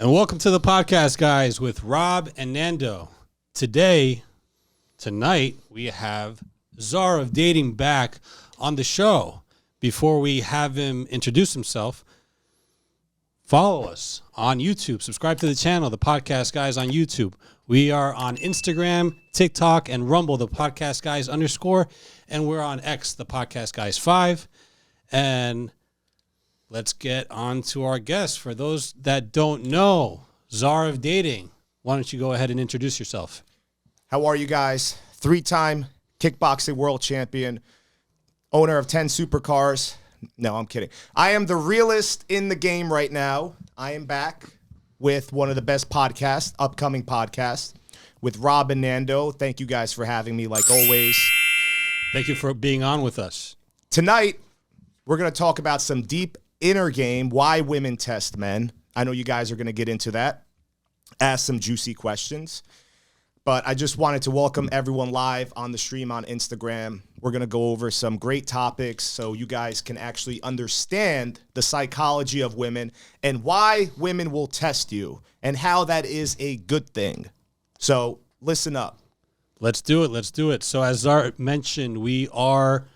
And welcome to the podcast, guys, with Rob and Nando. Tonight, we have Czar of Dating back on the show. Before we have him introduce himself, follow us on YouTube. Subscribe to the channel, the Podcast Guys on YouTube. We are on Instagram, TikTok, and Rumble, the Podcast Guys _, and we're on X, the Podcast Guys 5. And let's get on to our guest. For those that don't know, Czar of Dating, why don't you go ahead and introduce yourself? How are you guys? 3-time kickboxing world champion, owner of 10 supercars. No, I'm kidding. I am the realest in the game right now. I am back with one of the best podcasts, upcoming podcasts, with Rob and Nando. Thank you guys for having me, like always. Thank you for being on with us. Tonight, we're going to talk about some deep inner game, why women test men. I know you guys are going to get into that, ask some juicy questions. But I just wanted to welcome everyone live on the stream on Instagram. We're going to go over some great topics so you guys can actually understand the psychology of women and why women will test you and how that is a good thing. So listen up. Let's do it. So as Czar mentioned, we are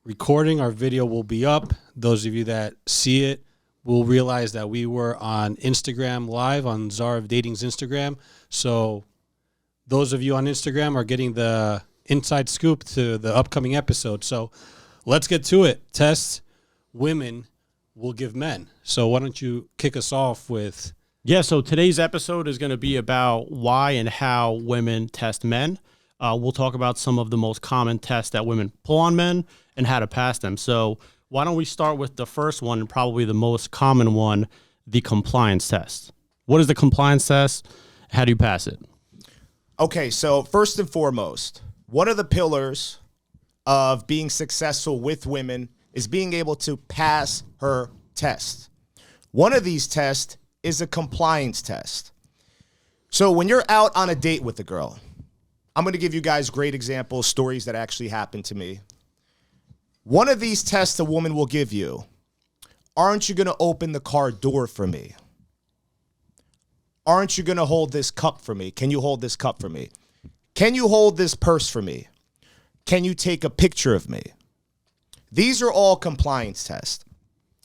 recording. Our video will be up. Those of you that see it will realize that we were on Instagram Live on Czar of Dating's Instagram. So those of you on Instagram are getting the inside scoop to the upcoming episode. So let's get to it. Tests women will give men. So why don't you kick us off with... Yeah, so today's episode is going to be about why and how women test men. We'll talk about some of the most common tests that women pull on men and how to pass them. So why don't we start with the first one and probably the most common one, the compliance test. What is the compliance test? How do you pass it? Okay, so first and foremost, one of the pillars of being successful with women is being able to pass her test. One of these tests is a compliance test. So when you're out on a date with a girl, I'm going to give you guys great examples, stories that actually happened to me. One of these tests a woman will give you: aren't you going to open the car door for me? Aren't you going to hold this cup for me? Can you hold this cup for me? Can you hold this purse for me? Can you take a picture of me? These are all compliance tests.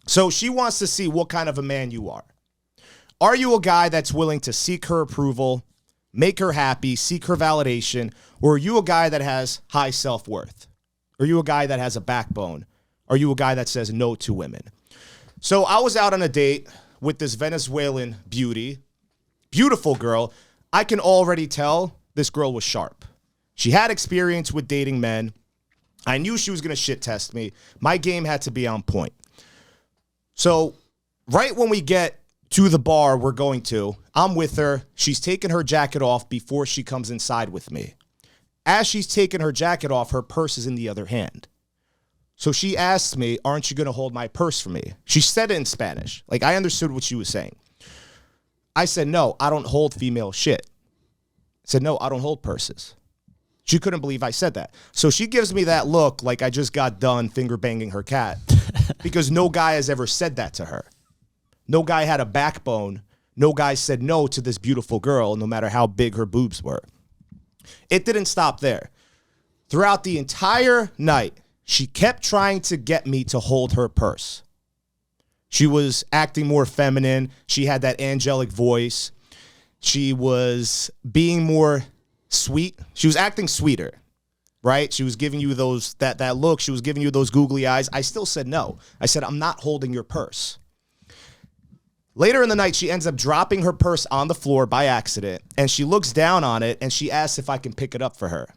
So she wants to see what kind of a man you are. Are you a guy that's willing to seek her approval, make her happy, seek her validation, or are you a guy that has high self-worth? Are you a guy that has a backbone? Are you a guy that says no to women? So I was out on a date with this Venezuelan beauty, beautiful girl. I can already tell this girl was sharp. She had experience with dating men. I knew she was going to shit test me. My game had to be on point. So right when we get to the bar we're going to, I'm with her. She's taking her jacket off before she comes inside with me. As she's taking her jacket off, her purse is in the other hand. So she asked me, aren't you going to hold my purse for me? She said it in Spanish. Like, I understood what she was saying. I said, no, I don't hold female shit. I said, no, I don't hold purses. She couldn't believe I said that. So she gives me that look like I just got done finger banging her cat because no guy has ever said that to her. No guy had a backbone. No guy said no to this beautiful girl, no matter how big her boobs were. It didn't stop there. Throughout the entire night, she kept trying to get me to hold her purse. She was acting more feminine. She had that angelic voice. She was being more sweet. She was acting sweeter, right? She was giving you those that look. She was giving you those googly eyes. I still said no. I said, I'm not holding your purse. Later in the night, she ends up dropping her purse on the floor by accident, and she looks down on it, and she asks if I can pick it up for her.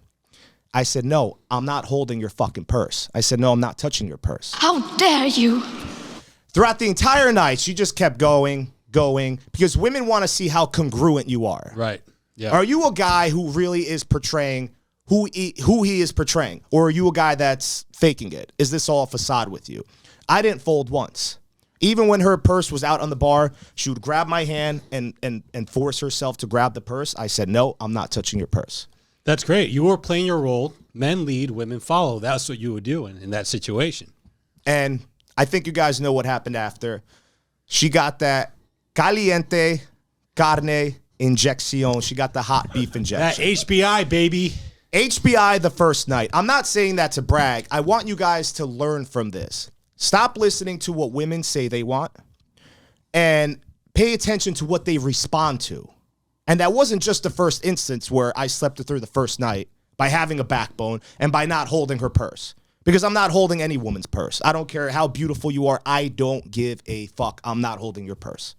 I said, no, I'm not holding your fucking purse. I said, no, I'm not touching your purse. How dare you? Throughout the entire night, she just kept going, because women want to see how congruent you are. Right. Yeah. Are you a guy who really is portraying who he is portraying, or are you a guy that's faking it? Is this all a facade with you? I didn't fold once. Even when her purse was out on the bar, she would grab my hand and force herself to grab the purse. I said, no, I'm not touching your purse. That's great. You were playing your role. Men lead, women follow. That's what you would do in that situation. And I think you guys know what happened after. She got that caliente carne injection. She got the hot beef That injection. HBI, baby. HBI the first night. I'm not saying that to brag. I want you guys to learn from this. Stop listening to what women say they want and pay attention to what they respond to. And that wasn't just the first instance where I slept with her the first night by having a backbone and by not holding her purse. Because I'm not holding any woman's purse. I don't care how beautiful you are. I don't give a fuck. I'm not holding your purse.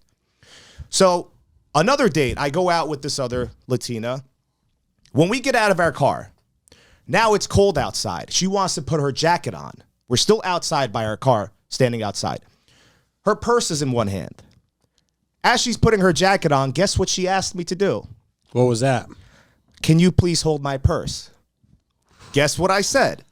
So another date, I go out with this other Latina. When we get out of our car, now it's cold outside. She wants to put her jacket on. We're still outside by our car, standing outside. Her purse is in one hand. As she's putting her jacket on, guess what she asked me to do? What was that? Can you please hold my purse? Guess what I said?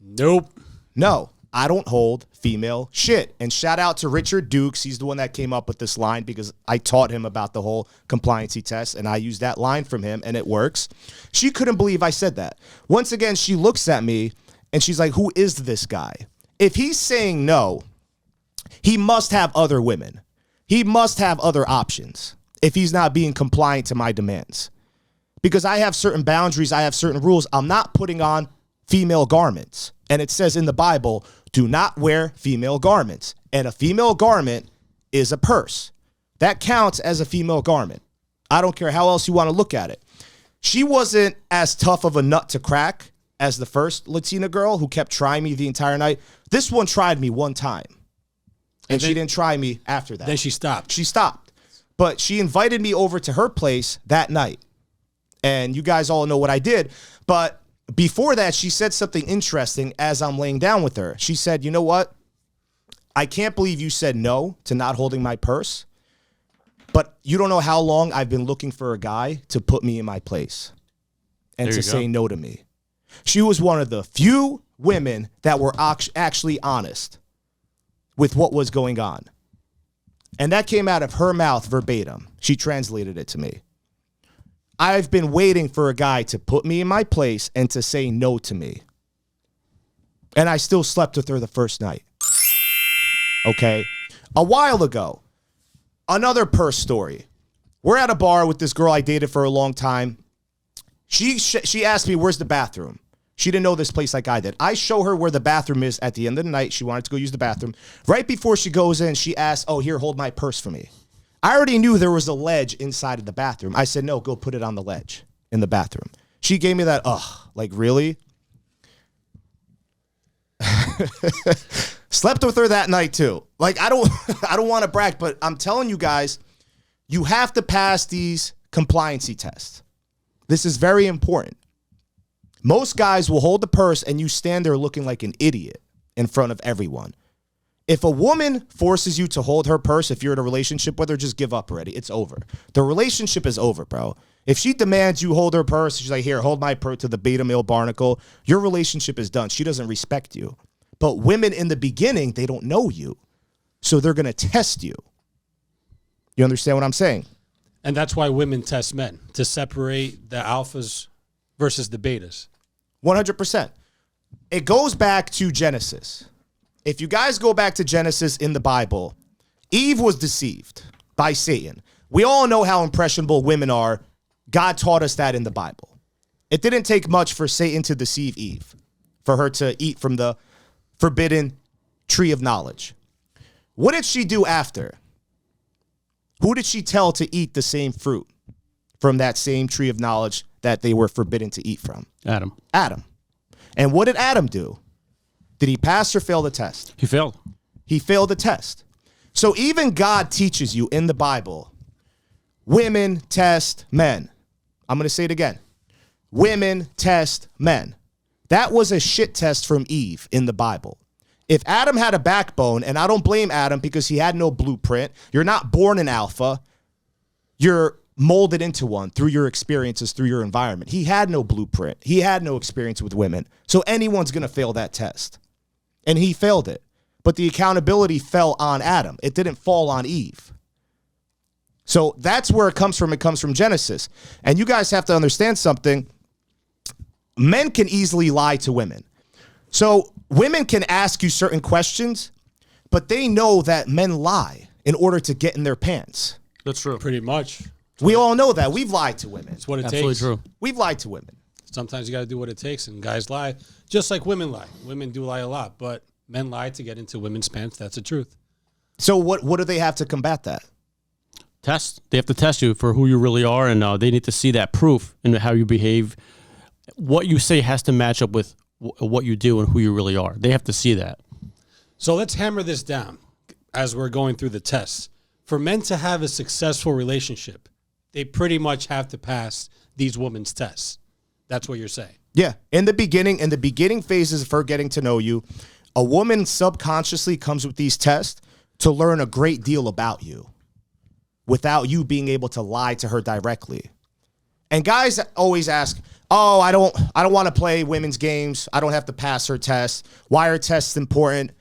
Nope. No, I don't hold female shit. And shout out to Richard Dukes. He's the one that came up with this line because I taught him about the whole compliancy test, and I used that line from him, and it works. She couldn't believe I said that. Once again, she looks at me, and she's like, who is this guy? If he's saying no, he must have other women. He must have other options if he's not being compliant to my demands. Because I have certain boundaries, I have certain rules. I'm not putting on female garments. And it says in the Bible, do not wear female garments. And a female garment is a purse. That counts as a female garment. I don't care how else you want to look at it. She wasn't as tough of a nut to crack as the first Latina girl who kept trying me the entire night. This one tried me one time. And she didn't try me after that. Then she stopped. She stopped. But she invited me over to her place that night. And you guys all know what I did. But before that, she said something interesting as I'm laying down with her. She said, you know what? I can't believe you said no to not holding my purse. But you don't know how long I've been looking for a guy to put me in my place and to say no to me. She was one of the few women that were actually honest with what was going on. And that came out of her mouth verbatim. She translated it to me. I've been waiting for a guy to put me in my place and to say no to me. And I still slept with her the first night. Okay. A while ago, another purse story. We're at a bar with this girl I dated for a long time. She asked me, where's the bathroom? She didn't know this place like I did. I show her where the bathroom is at the end of the night. She wanted to go use the bathroom. Right before she goes in, she asks, oh, here, hold my purse for me. I already knew there was a ledge inside of the bathroom. I said, no, go put it on the ledge in the bathroom. She gave me that, like, really? Slept with her that night, too. Like, I don't want to brag, but I'm telling you guys, you have to pass these compliancy tests. This is very important. Most guys will hold the purse and you stand there looking like an idiot in front of everyone. If a woman forces you to hold her purse, if you're in a relationship with her, just give up already. It's over. The relationship is over, bro. If she demands you hold her purse, she's like, here, hold my purse to the beta male barnacle, your relationship is done. She doesn't respect you. But women in the beginning, they don't know you. So they're going to test you. You understand what I'm saying? And that's why women test men, to separate the alphas versus the betas. 100%. It goes back to Genesis. If you guys go back to Genesis in the Bible, Eve was deceived by Satan. We all know how impressionable women are. God taught us that in the Bible. It didn't take much for Satan to deceive Eve, for her to eat from the forbidden tree of knowledge. What did she do after? Who did she tell to eat the same fruit from that same tree of knowledge that they were forbidden to eat from? Adam. Adam. And what did Adam do? Did he pass or fail the test? He failed. He failed the test. So even God teaches you in the Bible, women test men. I'm going to say it again. Women test men. That was a shit test from Eve in the Bible. If Adam had a backbone, and I don't blame Adam because he had no blueprint, you're not born an alpha. You're molded into one through your experiences, through your environment. He had no blueprint. He had no experience with women. So anyone's going to fail that test. And he failed it. But the accountability fell on Adam. It didn't fall on Eve. So that's where it comes from. It comes from Genesis. And you guys have to understand something. Men can easily lie to women. So women can ask you certain questions, but they know that men lie in order to get in their pants. That's true. Pretty much. We all know that. We've lied to women. It's what it Absolutely takes. true. We've lied to women. Sometimes you got to do what it takes, and guys lie, just like women lie. Women do lie a lot, but men lie to get into women's pants. That's the truth. So what do they have to combat that? Test. They have to test you for who you really are, and they need to see that proof in how you behave. What you say has to match up with what you do and who you really are. They have to see that. So let's hammer this down as we're going through the tests. For men to have a successful relationship, they pretty much have to pass these women's tests. That's what you're saying. Yeah. In the beginning phases of her getting to know you, a woman subconsciously comes with these tests to learn a great deal about you without you being able to lie to her directly. And guys always ask, oh, I don't want to play women's games. I don't have to pass her test. Why are tests important?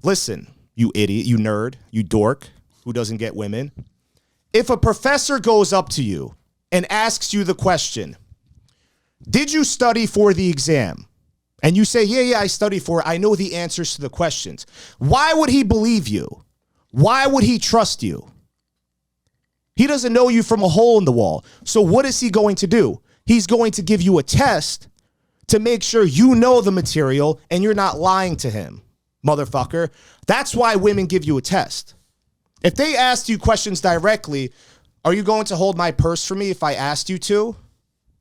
Listen, you idiot, you nerd, you dork who doesn't get women. If a professor goes up to you and asks you the question, did you study for the exam? And you say, yeah, I studied for it. I know the answers to the questions. Why would he believe you? Why would he trust you? He doesn't know you from a hole in the wall. So what is he going to do? He's going to give you a test to make sure you know the material and you're not lying to him, motherfucker. That's why women give you a test. If they asked you questions directly, are you going to hold my purse for me if I asked you to?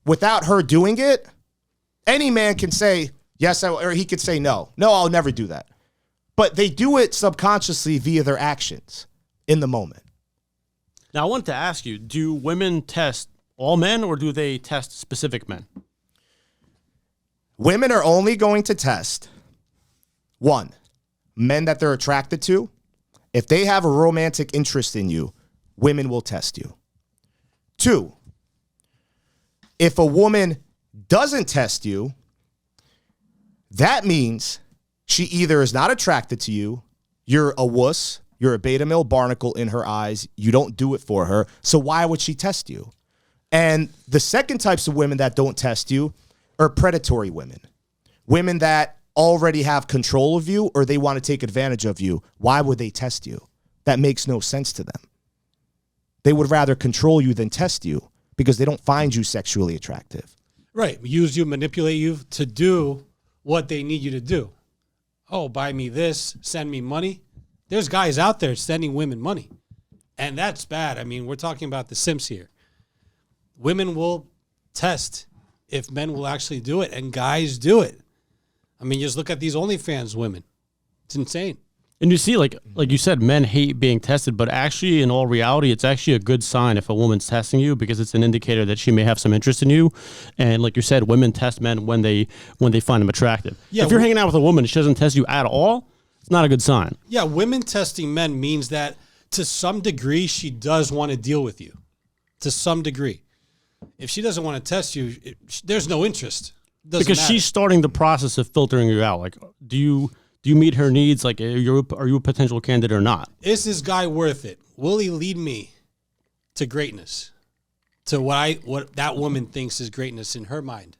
Without her doing it, any man can say, yes, or he could say no. No, I'll never do that. But they do it subconsciously via their actions in the moment. Now, I wanted to ask you, do women test all men or do they test specific men? Women are only going to test, one, men that they're attracted to. If they have a romantic interest in you, women will test you. Two, if a woman doesn't test you, that means she either is not attracted to you, you're a wuss, you're a beta male barnacle in her eyes, you don't do it for her, so why would she test you? And the second types of women that don't test you are predatory women. Women that already have control of you or they want to take advantage of you. Why would they test you? That makes no sense to them. They would rather control you than test you because they don't find you sexually attractive. Right. Use you, manipulate you to do what they need you to do. Oh, buy me this, send me money. There's guys out there sending women money. And that's bad. I mean, we're talking about the Sims here. Women will test if men will actually do it, and guys do it. I mean, just look at these OnlyFans women. It's insane. And you see, like you said, men hate being tested, but actually, in all reality, it's actually a good sign if a woman's testing you because it's an indicator that she may have some interest in you. And like you said, women test men when they find them attractive. Yeah, if you're hanging out with a woman and she doesn't test you at all, it's not a good sign. Yeah, women testing men means that to some degree she does want to deal with you. To some degree. If she doesn't want to test you, there's no interest. Doesn't Because matter. she's starting the process of filtering you out. Like, do you meet her needs? Like, are you a potential candidate or not? Is this guy worth it? Will he lead me to greatness? To what that woman thinks is greatness in her mind,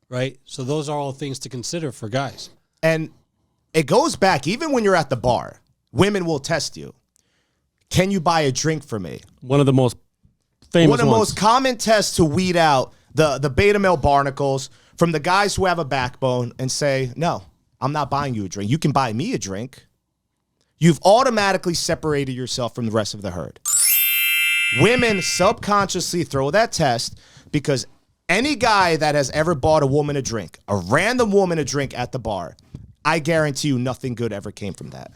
right? So those are all things to consider for guys. And it goes back, even when you're at the bar, women will test you. Can you buy a drink for me? One of the most famous One of the ones. most common tests to weed out the beta male barnacles from the guys who have a backbone and say, no, I'm not buying you a drink. You can buy me a drink. You've automatically separated yourself from the rest of the herd. Women subconsciously throw that test because any guy that has ever bought a woman a drink, a random woman a drink at the bar, I guarantee you nothing good ever came from that.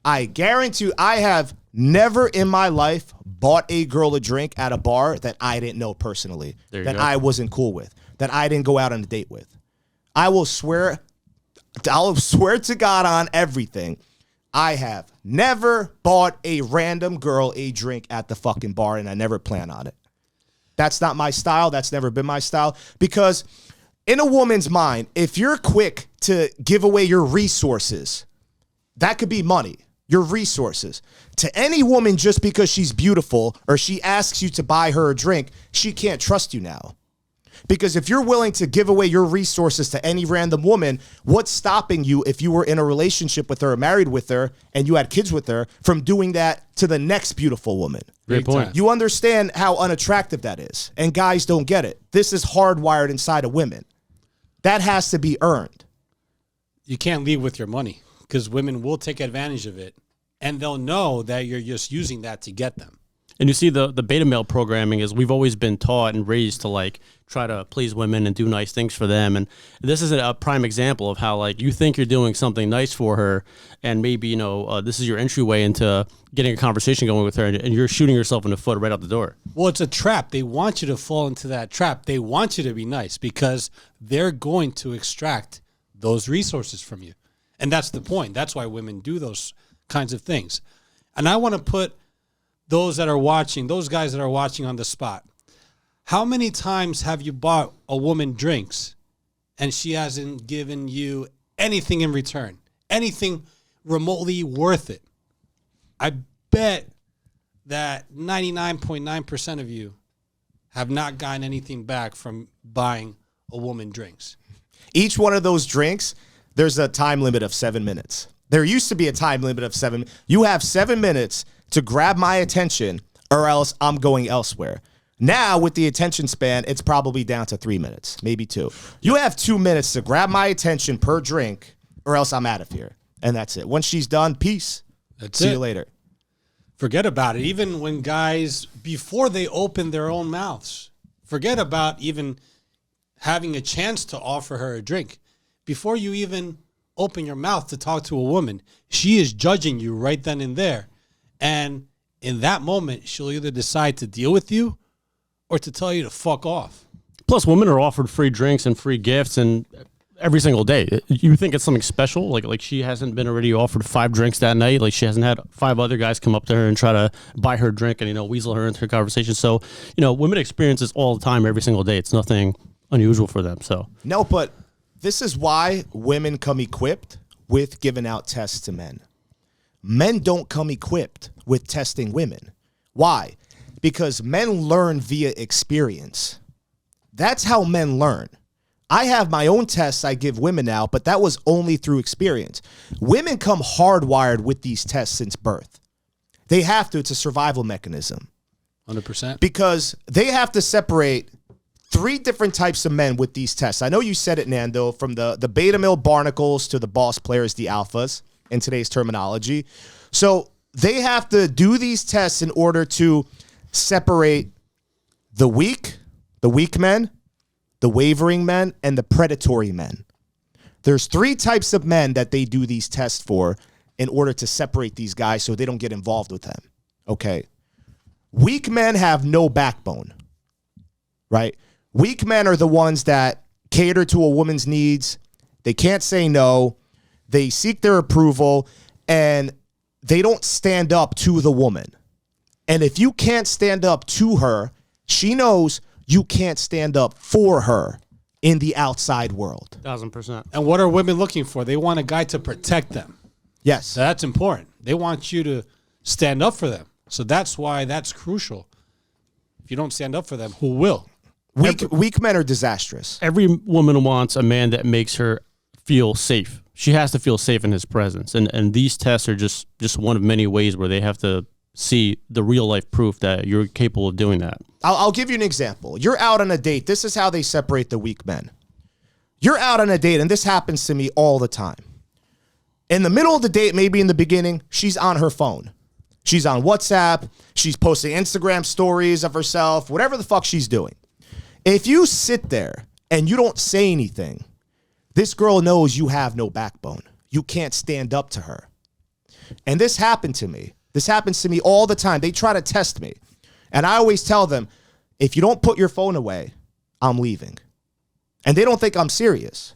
I guarantee you I have never in my life bought a girl a drink at a bar that I didn't know personally, that I wasn't cool with, that I didn't go out on a date with. I'll swear to God on everything. I have never bought a random girl a drink at the fucking bar, and I never plan on it. That's not my style. That's never been my style. Because in a woman's mind, if you're quick to give away your resources, that could be money, your resources, to any woman just because she's beautiful or she asks you to buy her a drink, she can't trust you now. Because if you're willing to give away your resources to any random woman, what's stopping you if you were in a relationship with her or married with her and you had kids with her from doing that to the next beautiful woman? Great point. You understand how unattractive that is. And guys don't get it. This is hardwired inside of women. That has to be earned. You can't leave with your money because women will take advantage of it and they'll know that you're just using that to get them. And you see the beta male programming is we've always been taught and raised to like try to please women and do nice things for them. And this is a prime example of how like you think you're doing something nice for her and maybe, you know, this is your entryway into getting a conversation going with her and you're shooting yourself in the foot right out the door. Well, it's a trap. They want you to fall into that trap. They want you to be nice because they're going to extract those resources from you. And that's the point. That's why women do those kinds of things. And I want to put those that are watching, those guys that are watching on the spot. How many times have you bought a woman drinks and she hasn't given you anything in return? Anything remotely worth it? I bet that 99.9% of you have not gotten anything back from buying a woman drinks. Each one of those drinks, there's a time limit of 7 minutes. There used to be a time limit of 7. You have 7 minutes to grab my attention or else I'm going elsewhere. Now, with the attention span, it's probably down to 3 minutes, maybe 2. You have 2 minutes to grab my attention per drink or else I'm out of here. And that's it. Once she's done, peace. See you later. Forget about it. Even when guys, before they open their own mouths, forget about even having a chance to offer her a drink. Before you even open your mouth to talk to a woman, she is judging you right then and there. And in that moment, she'll either decide to deal with you or to tell you to fuck off. Plus, women are offered free drinks and free gifts and every single day. You think it's something special? Like she hasn't been already offered 5 drinks that night. Like she hasn't had 5 other guys come up to her and try to buy her a drink and, you know, weasel her into her conversation. So, you know, women experience this all the time, every single day. It's nothing unusual for them. So no, but this is why women come equipped with giving out tests to men. Men don't come equipped with testing women. Why? Because men learn via experience. That's how men learn. I have my own tests I give women now, but that was only through experience. Women come hardwired with these tests since birth. They have to. It's a survival mechanism. 100%. Because they have to separate 3 different types of men with these tests. I know you said it, Nando, from the beta male barnacles to the boss players, the alphas, in today's terminology. So they have to do these tests in order to separate the weak men, the wavering men, and the predatory men. There's 3 types of men that they do these tests for in order to separate these guys so they don't get involved with them. Okay. Weak men have no backbone, right? Weak men are the ones that cater to a woman's needs. They can't say no. They seek their approval, and they don't stand up to the woman. And if you can't stand up to her, she knows you can't stand up for her in the outside world. 1,000%. And what are women looking for? They want a guy to protect them. Yes. So that's important. They want you to stand up for them. So that's why that's crucial. If you don't stand up for them, who will? Weak men are disastrous. Every woman wants a man that makes her feel safe. She has to feel safe in his presence. And these tests are just one of many ways where they have to see the real life proof that you're capable of doing that. I'll give you an example. You're out on a date. This is how they separate the weak men. You're out on a date, and this happens to me all the time. In the middle of the date, maybe in the beginning, she's on her phone. She's on WhatsApp. She's posting Instagram stories of herself, whatever the fuck she's doing. If you sit there and you don't say anything, this girl knows you have no backbone. You can't stand up to her. And this happened to me. This happens to me all the time. They try to test me. And I always tell them, if you don't put your phone away, I'm leaving. And they don't think I'm serious.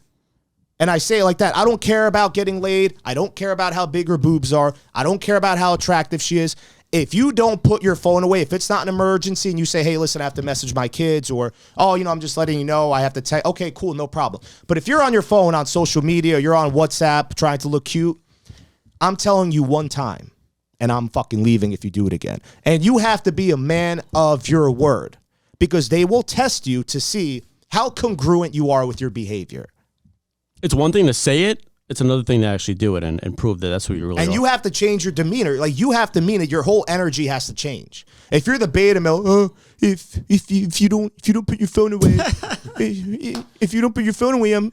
And I say it like that. I don't care about getting laid. I don't care about how big her boobs are. I don't care about how attractive she is. If you don't put your phone away, if it's not an emergency and you say, hey, listen, I have to message my kids, or, oh, I'm just letting you know I have to text. Okay, cool, no problem. But if you're on your phone on social media, or you're on WhatsApp trying to look cute, I'm telling you one time, and I'm fucking leaving if you do it again. And you have to be a man of your word, because they will test you to see how congruent you are with your behavior. It's one thing to say it. It's another thing to actually do it and prove that that's what you really And are. you have to change your demeanor. Like, you have to mean it. Your whole energy has to change. If you're the beta male, if you don't put your phone away, if you don't put your phone away, I'm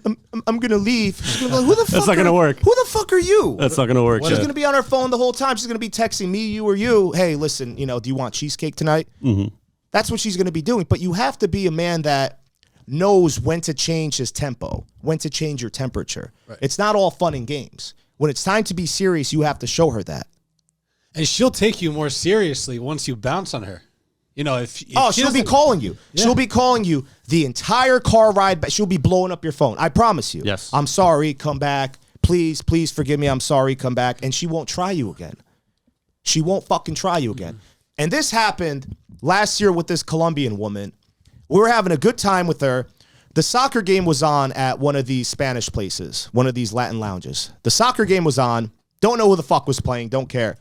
gonna leave. She's gonna be like, who the fuck? That's not gonna work. Who the fuck are you? That's not gonna work. She's gonna be on her phone the whole time. She's gonna be texting me, you, or you. Hey, listen, do you want cheesecake tonight? Mm-hmm. That's what she's gonna be doing. But you have to be a man that knows when to change his tempo, when to change your temperature. Right. It's not all fun and games. When it's time to be serious, you have to show her that. And she'll take you more seriously once you bounce on her. If she'll be calling you. Yeah. She'll be calling you the entire car ride back. She'll be blowing up your phone. I promise you. Yes. I'm sorry. Come back. Please forgive me. I'm sorry. Come back. And she won't try you again. She won't fucking try you again. Mm-hmm. And this happened last year with this Colombian woman. We were having a good time with her. The soccer game was on at one of these Spanish places, one of these Latin lounges. The soccer game was on. Don't know who the fuck was playing. Don't care.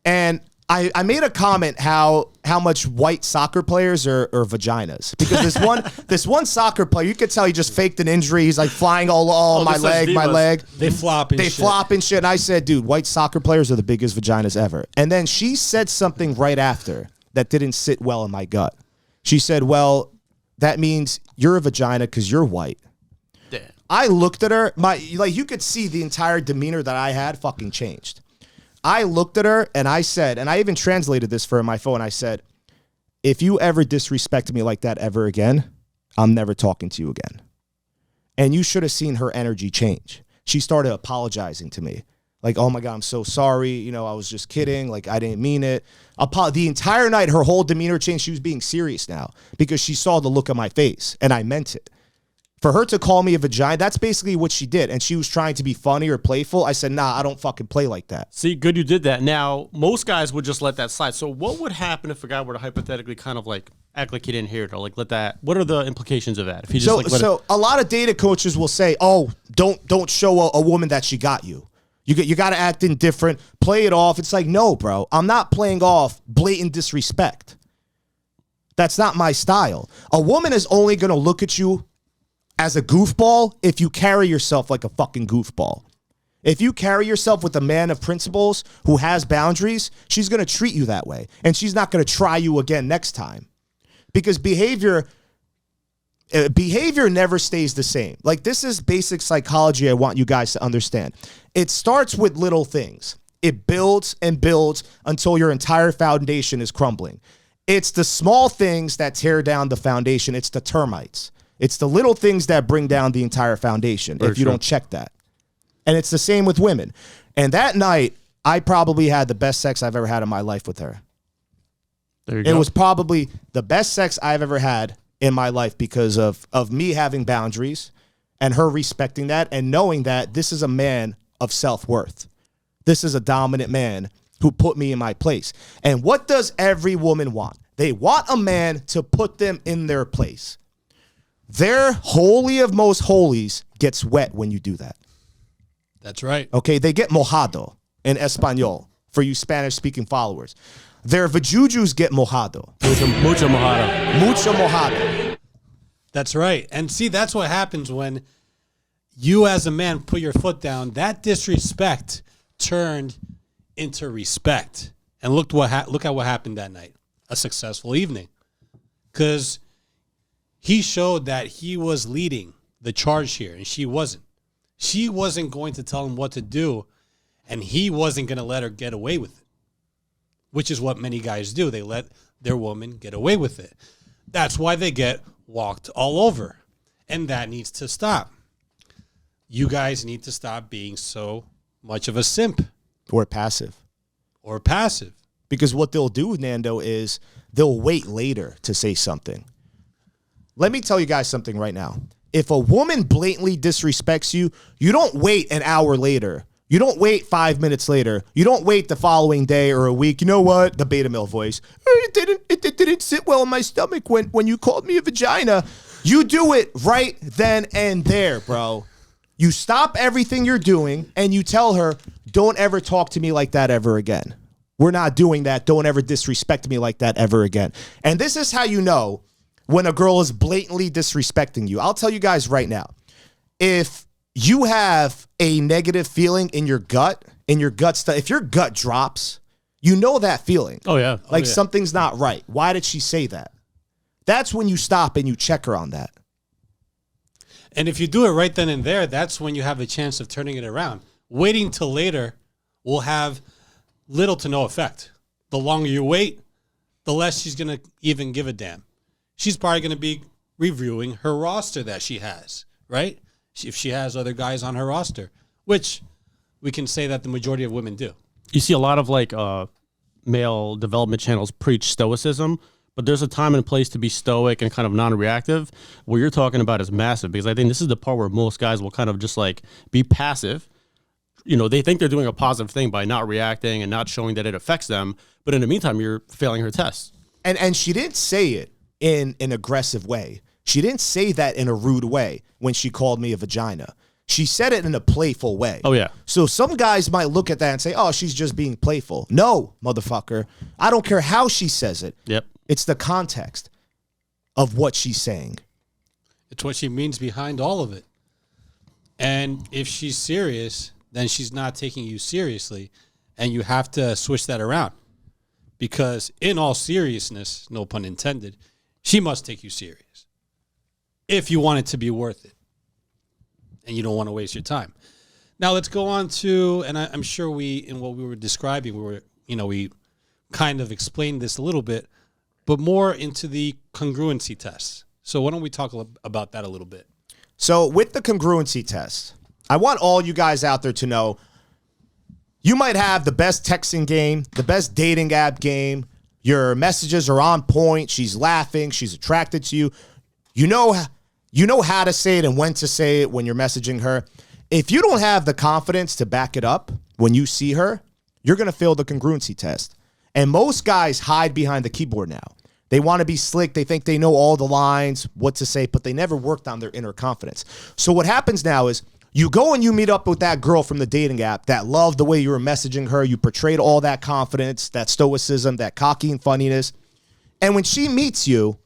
And I made a comment how much white soccer players are vaginas. Because this one soccer player, you could tell he just faked an injury. He's like flying all my leg. They flop and shit. And I said, dude, white soccer players are the biggest vaginas ever. And then she said something right after that didn't sit well in my gut. She said, well, that means you're a vagina because you're white. Damn. I looked at her. You could see the entire demeanor that I had fucking changed. I looked at her and I said, and I even translated this for her on my phone. I said, if you ever disrespect me like that ever again, I'm never talking to you again. And you should have seen her energy change. She started apologizing to me. Like, oh my God, I'm so sorry. I was just kidding. Like, I didn't mean it. The entire night, her whole demeanor changed. She was being serious now because she saw the look on my face and I meant it. For her to call me a vagina, that's basically what she did. And she was trying to be funny or playful. I said, nah, I don't fucking play like that. See, good you did that. Now, most guys would just let that slide. So what would happen if a guy were to hypothetically kind of like act like he didn't hear it or like let that? What are the implications of that? If he just a lot of data coaches will say, oh, don't show a woman that she got you. You got to act indifferent, play it off. It's like, no, bro, I'm not playing off blatant disrespect. That's not my style. A woman is only going to look at you as a goofball if you carry yourself like a fucking goofball. If you carry yourself with a man of principles who has boundaries, she's going to treat you that way. And she's not going to try you again next time. Because behavior never stays the same. Like, this is basic psychology I want you guys to understand. It starts with little things. It builds and builds until your entire foundation is crumbling. It's the small things that tear down the foundation. It's the termites. It's the little things that bring down the entire foundation if you don't check that. And it's the same with women. And that night, I probably had the best sex I've ever had in my life with her. There you go. It was probably the best sex I've ever had in my life because of me having boundaries and her respecting that and knowing that this is a man of self-worth. This is a dominant man who put me in my place. And what does every woman want? They want a man to put them in their place. Their holy of most holies gets wet when you do that. That's right. Okay, they get mojado in Espanol for you Spanish-speaking followers. Their vajujus get mojado. Mucho mojado. Mucho mojado. That's right. And see, that's what happens when you as a man put your foot down. That disrespect turned into respect. And look at what happened that night. A successful evening. Because he showed that he was leading the charge here, and she wasn't. She wasn't going to tell him what to do, and he wasn't going to let her get away with it, which is what many guys do. They let their woman get away with it. That's why they get walked all over, and that needs to stop. You guys need to stop being so much of a simp. Or passive. Because what they'll do, Nando, is they'll wait later to say something. Let me tell you guys something right now. If a woman blatantly disrespects you, you don't wait an hour later. You don't wait 5 minutes later. You don't wait the following day or a week. You know what? The beta male voice. It didn't sit well in my stomach when you called me a vagina. You do it right then and there, bro. You stop everything you're doing and you tell her, don't ever talk to me like that ever again. We're not doing that. Don't ever disrespect me like that ever again. And this is how you know when a girl is blatantly disrespecting you. I'll tell you guys right now, if you have a negative feeling in your gut, if your gut drops, you know that feeling. Oh, yeah. Like something's not right. Why did she say that? That's when you stop and you check her on that. And if you do it right then and there, that's when you have a chance of turning it around. Waiting till later will have little to no effect. The longer you wait, the less she's going to even give a damn. She's probably going to be reviewing her roster that she has, right? If she has other guys on her roster, which we can say that the majority of women do. You see a lot of like male development channels preach stoicism, but there's a time and a place to be stoic and kind of non-reactive. What you're talking about is massive, because I think this is the part where most guys will kind of just like be passive. You know, they think they're doing a positive thing by not reacting and not showing that it affects them. But in the meantime, you're failing her test. And she didn't say it in an aggressive way. She didn't say that in a rude way when she called me a vagina. She said it in a playful way. Oh, yeah. So some guys might look at that and say, oh, she's just being playful. No, motherfucker. I don't care how she says it. Yep. It's the context of what she's saying. It's what she means behind all of it. And if she's serious, then she's not taking you seriously. And you have to switch that around. Because in all seriousness, no pun intended, she must take you serious. If you want it to be worth it. And you don't want to waste your time. Now let's go on to, and I'm sure in what we were describing, we kind of explained this a little bit, but more into the congruency test. So why don't we talk about that a little bit? So with the congruency test, I want all you guys out there to know, you might have the best texting game, the best dating app game. Your messages are on point. She's laughing. She's attracted to you. You know how to say it and when to say it when you're messaging her. If you don't have the confidence to back it up when you see her, you're going to fail the congruency test. And most guys hide behind the keyboard now. They want to be slick. They think they know all the lines, what to say, but they never worked on their inner confidence. So what happens now is you go and you meet up with that girl from the dating app that loved the way you were messaging her. You portrayed all that confidence, that stoicism, that cocky and funniness. And when she meets you,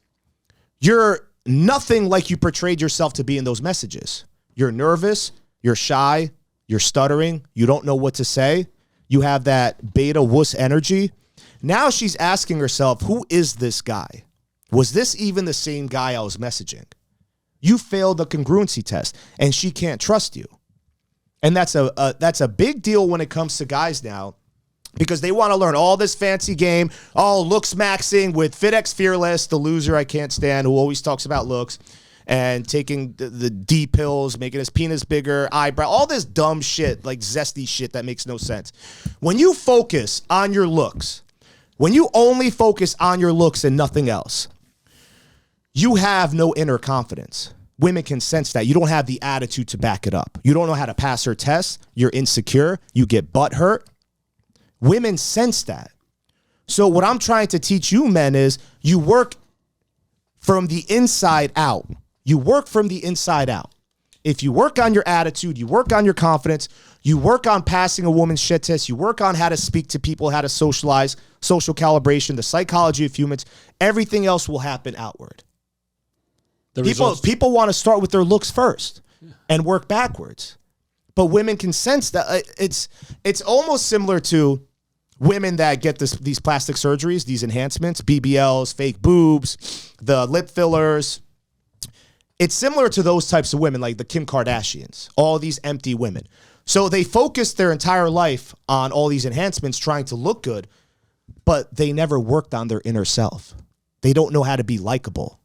you're nothing like you portrayed yourself to be in those messages. You're nervous, you're shy, you're stuttering, you don't know what to say. You have that beta wuss energy. Now she's asking herself, who is this guy? Was this even the same guy I was messaging? You failed the congruency test, and she can't trust you. And that's a big deal when it comes to guys now, because they want to learn all this fancy game. Oh, looks maxing with FitX Fearless, the loser I can't stand, who always talks about looks, and taking the D pills, making his penis bigger, eyebrow, all this dumb shit, like zesty shit that makes no sense. When you focus on your looks, when you only focus on your looks and nothing else, you have no inner confidence. Women can sense that. You don't have the attitude to back it up. You don't know how to pass her tests. You're insecure. You get butt hurt. Women sense that. So what I'm trying to teach you men is you work from the inside out. You work from the inside out. If you work on your attitude, you work on your confidence, you work on passing a woman's shit test, you work on how to speak to people, how to socialize, social calibration, the psychology of humans, everything else will happen outward. People want to start with their looks first and work backwards. But women can sense that. It's almost similar to women that get these plastic surgeries, these enhancements, BBLs, fake boobs, the lip fillers. It's similar to those types of women, like the Kim Kardashians, all these empty women. So they focus their entire life on all these enhancements, trying to look good, but they never worked on their inner self. They don't know how to be likable.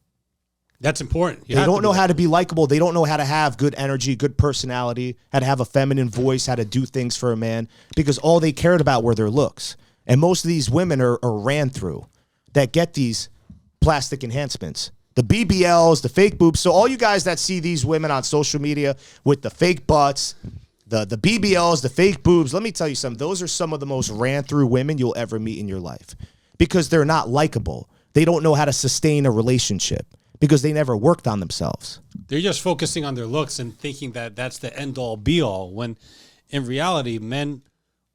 That's important. They don't know how to be likable. They don't know how to have good energy, good personality, how to have a feminine voice, how to do things for a man, because all they cared about were their looks. And most of these women are ran through that get these plastic enhancements. The BBLs, the fake boobs. So all you guys that see these women on social media with the fake butts, the BBLs, the fake boobs, let me tell you something. Those are some of the most ran through women you'll ever meet in your life because they're not likable. They don't know how to sustain a relationship because they never worked on themselves. They're just focusing on their looks and thinking that that's the end all be all, when in reality, men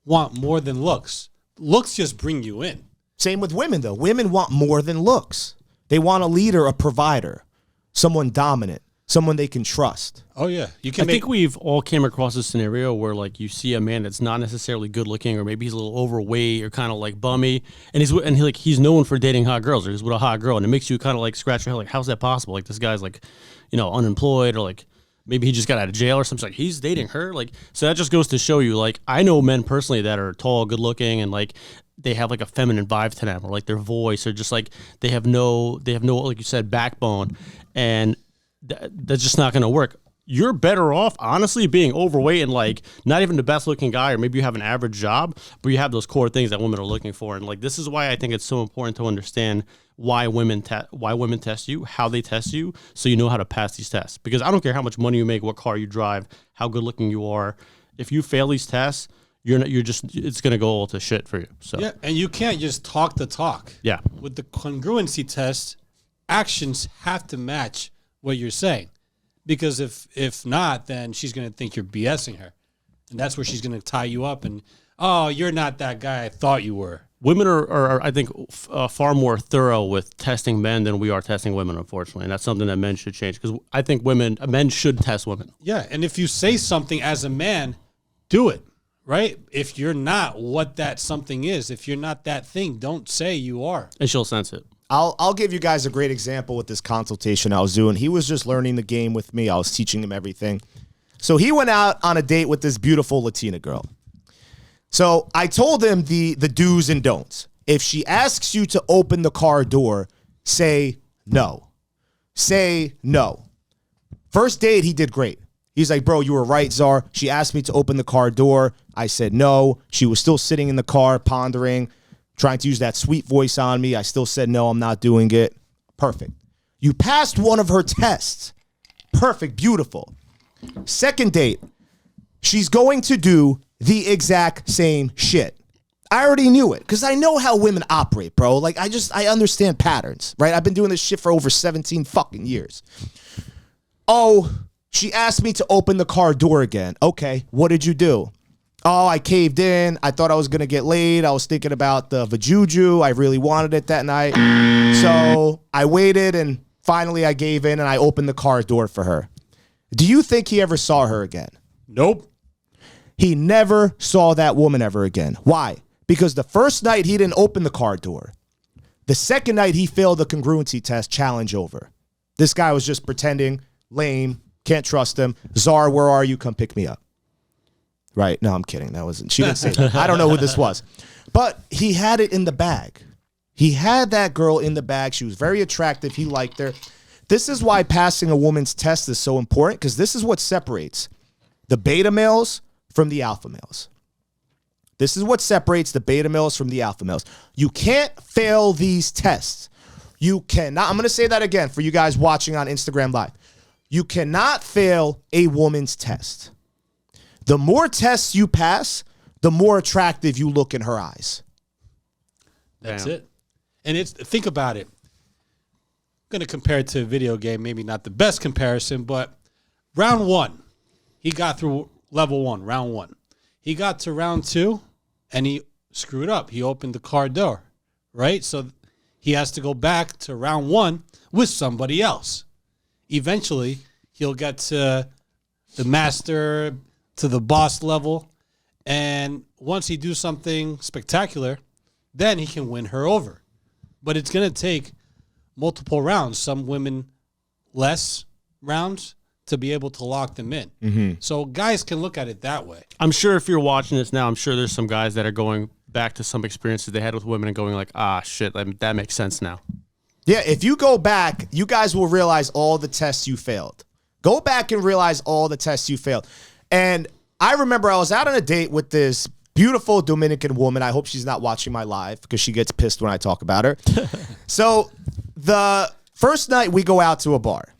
want more than looks. Looks just bring you in. Same with women, though. Women want more than looks. They want a leader, a provider, someone dominant, someone they can trust. Oh yeah, you can. I think we've all came across a scenario where like you see a man that's not necessarily good looking, or maybe he's a little overweight or kind of like bummy, and he's known for dating hot girls, or he's with a hot girl, and it makes you kind of like scratch your head, like how's that possible? Like this guy's like, unemployed, or like maybe he just got out of jail or something. Like he's dating her, like so that just goes to show you, like I know men personally that are tall, good looking, and like they have like a feminine vibe to them, or like their voice, or just like they have no like you said backbone, and that's just not going to work. You're better off, honestly, being overweight and like not even the best looking guy, or maybe you have an average job, but you have those core things that women are looking for. And like this is why I think it's so important to understand why women test you, how they test you, so you know how to pass these tests. Because I don't care how much money you make, what car you drive, how good looking you are. If you fail these tests, it's going to go all to shit for you. So Yeah, and you can't just talk the talk. Yeah. With the congruency test, actions have to match what you're saying. Because if not, then she's going to think you're BSing her. And that's where she's going to tie you up and, oh, you're not that guy I thought you were. Women are I think, far more thorough with testing men than we are testing women, unfortunately. And that's something that men should change, because I think men should test women. Yeah, and if you say something as a man, do it, right? If you're not what that something is, if you're not that thing, don't say you are. And she'll sense it. I'll give you guys a great example with this consultation I was doing. He was just learning the game with me. I was teaching him everything. So he went out on a date with this beautiful Latina girl. So I told him the do's and don'ts. If she asks you to open the car door, say no. Say no. First date, he did great. He's like, bro, you were right, Czar. She asked me to open the car door. I said no. She was still sitting in the car, pondering, trying to use that sweet voice on me. I still said, no, I'm not doing it. Perfect. You passed one of her tests. Perfect. Beautiful. Second date, she's going to do the exact same shit. I already knew it because I know how women operate, bro. Like, I understand patterns, right? I've been doing this shit for over 17 fucking years. Oh, she asked me to open the car door again. Okay, what did you do? Oh, I caved in. I thought I was going to get laid. I was thinking about the vajuju. I really wanted it that night. So I waited, and finally I gave in, and I opened the car door for her. Do you think he ever saw her again? Nope. He never saw that woman ever again. Why? Because the first night he didn't open the car door. The second night he failed the congruency test, challenge over. This guy was just pretending, lame, can't trust him. Czar, where are you? Come pick me up. Right? No, I'm kidding. She didn't say that. I don't know who this was. But he had it in the bag. He had that girl in the bag. She was very attractive. He liked her. This is why passing a woman's test is so important, because this is what separates the beta males from the alpha males. This is what separates the beta males from the alpha males. You can't fail these tests. You cannot. I'm going to say that again for you guys watching on Instagram Live. You cannot fail a woman's test. The more tests you pass, the more attractive you look in her eyes. That's it. And think about it. I'm going to compare it to a video game, maybe not the best comparison, but round one, he got through level one, round one. He got to round two, and he screwed up. He opened the car door, right? So he has to go back to round one with somebody else. Eventually, he'll get to the master, to the boss level, and once he do something spectacular, then he can win her over. But it's going to take multiple rounds, some women less rounds, to be able to lock them in. Mm-hmm. So guys can look at it that way. I'm sure if you're watching this now, I'm sure there's some guys that are going back to some experiences they had with women and going like, ah, shit, that makes sense now. Yeah, if you go back, you guys will realize all the tests you failed. Go back and realize all the tests you failed. And I remember I was out on a date with this beautiful Dominican woman. I hope she's not watching my live because she gets pissed when I talk about her. So the first night we go out to a bar.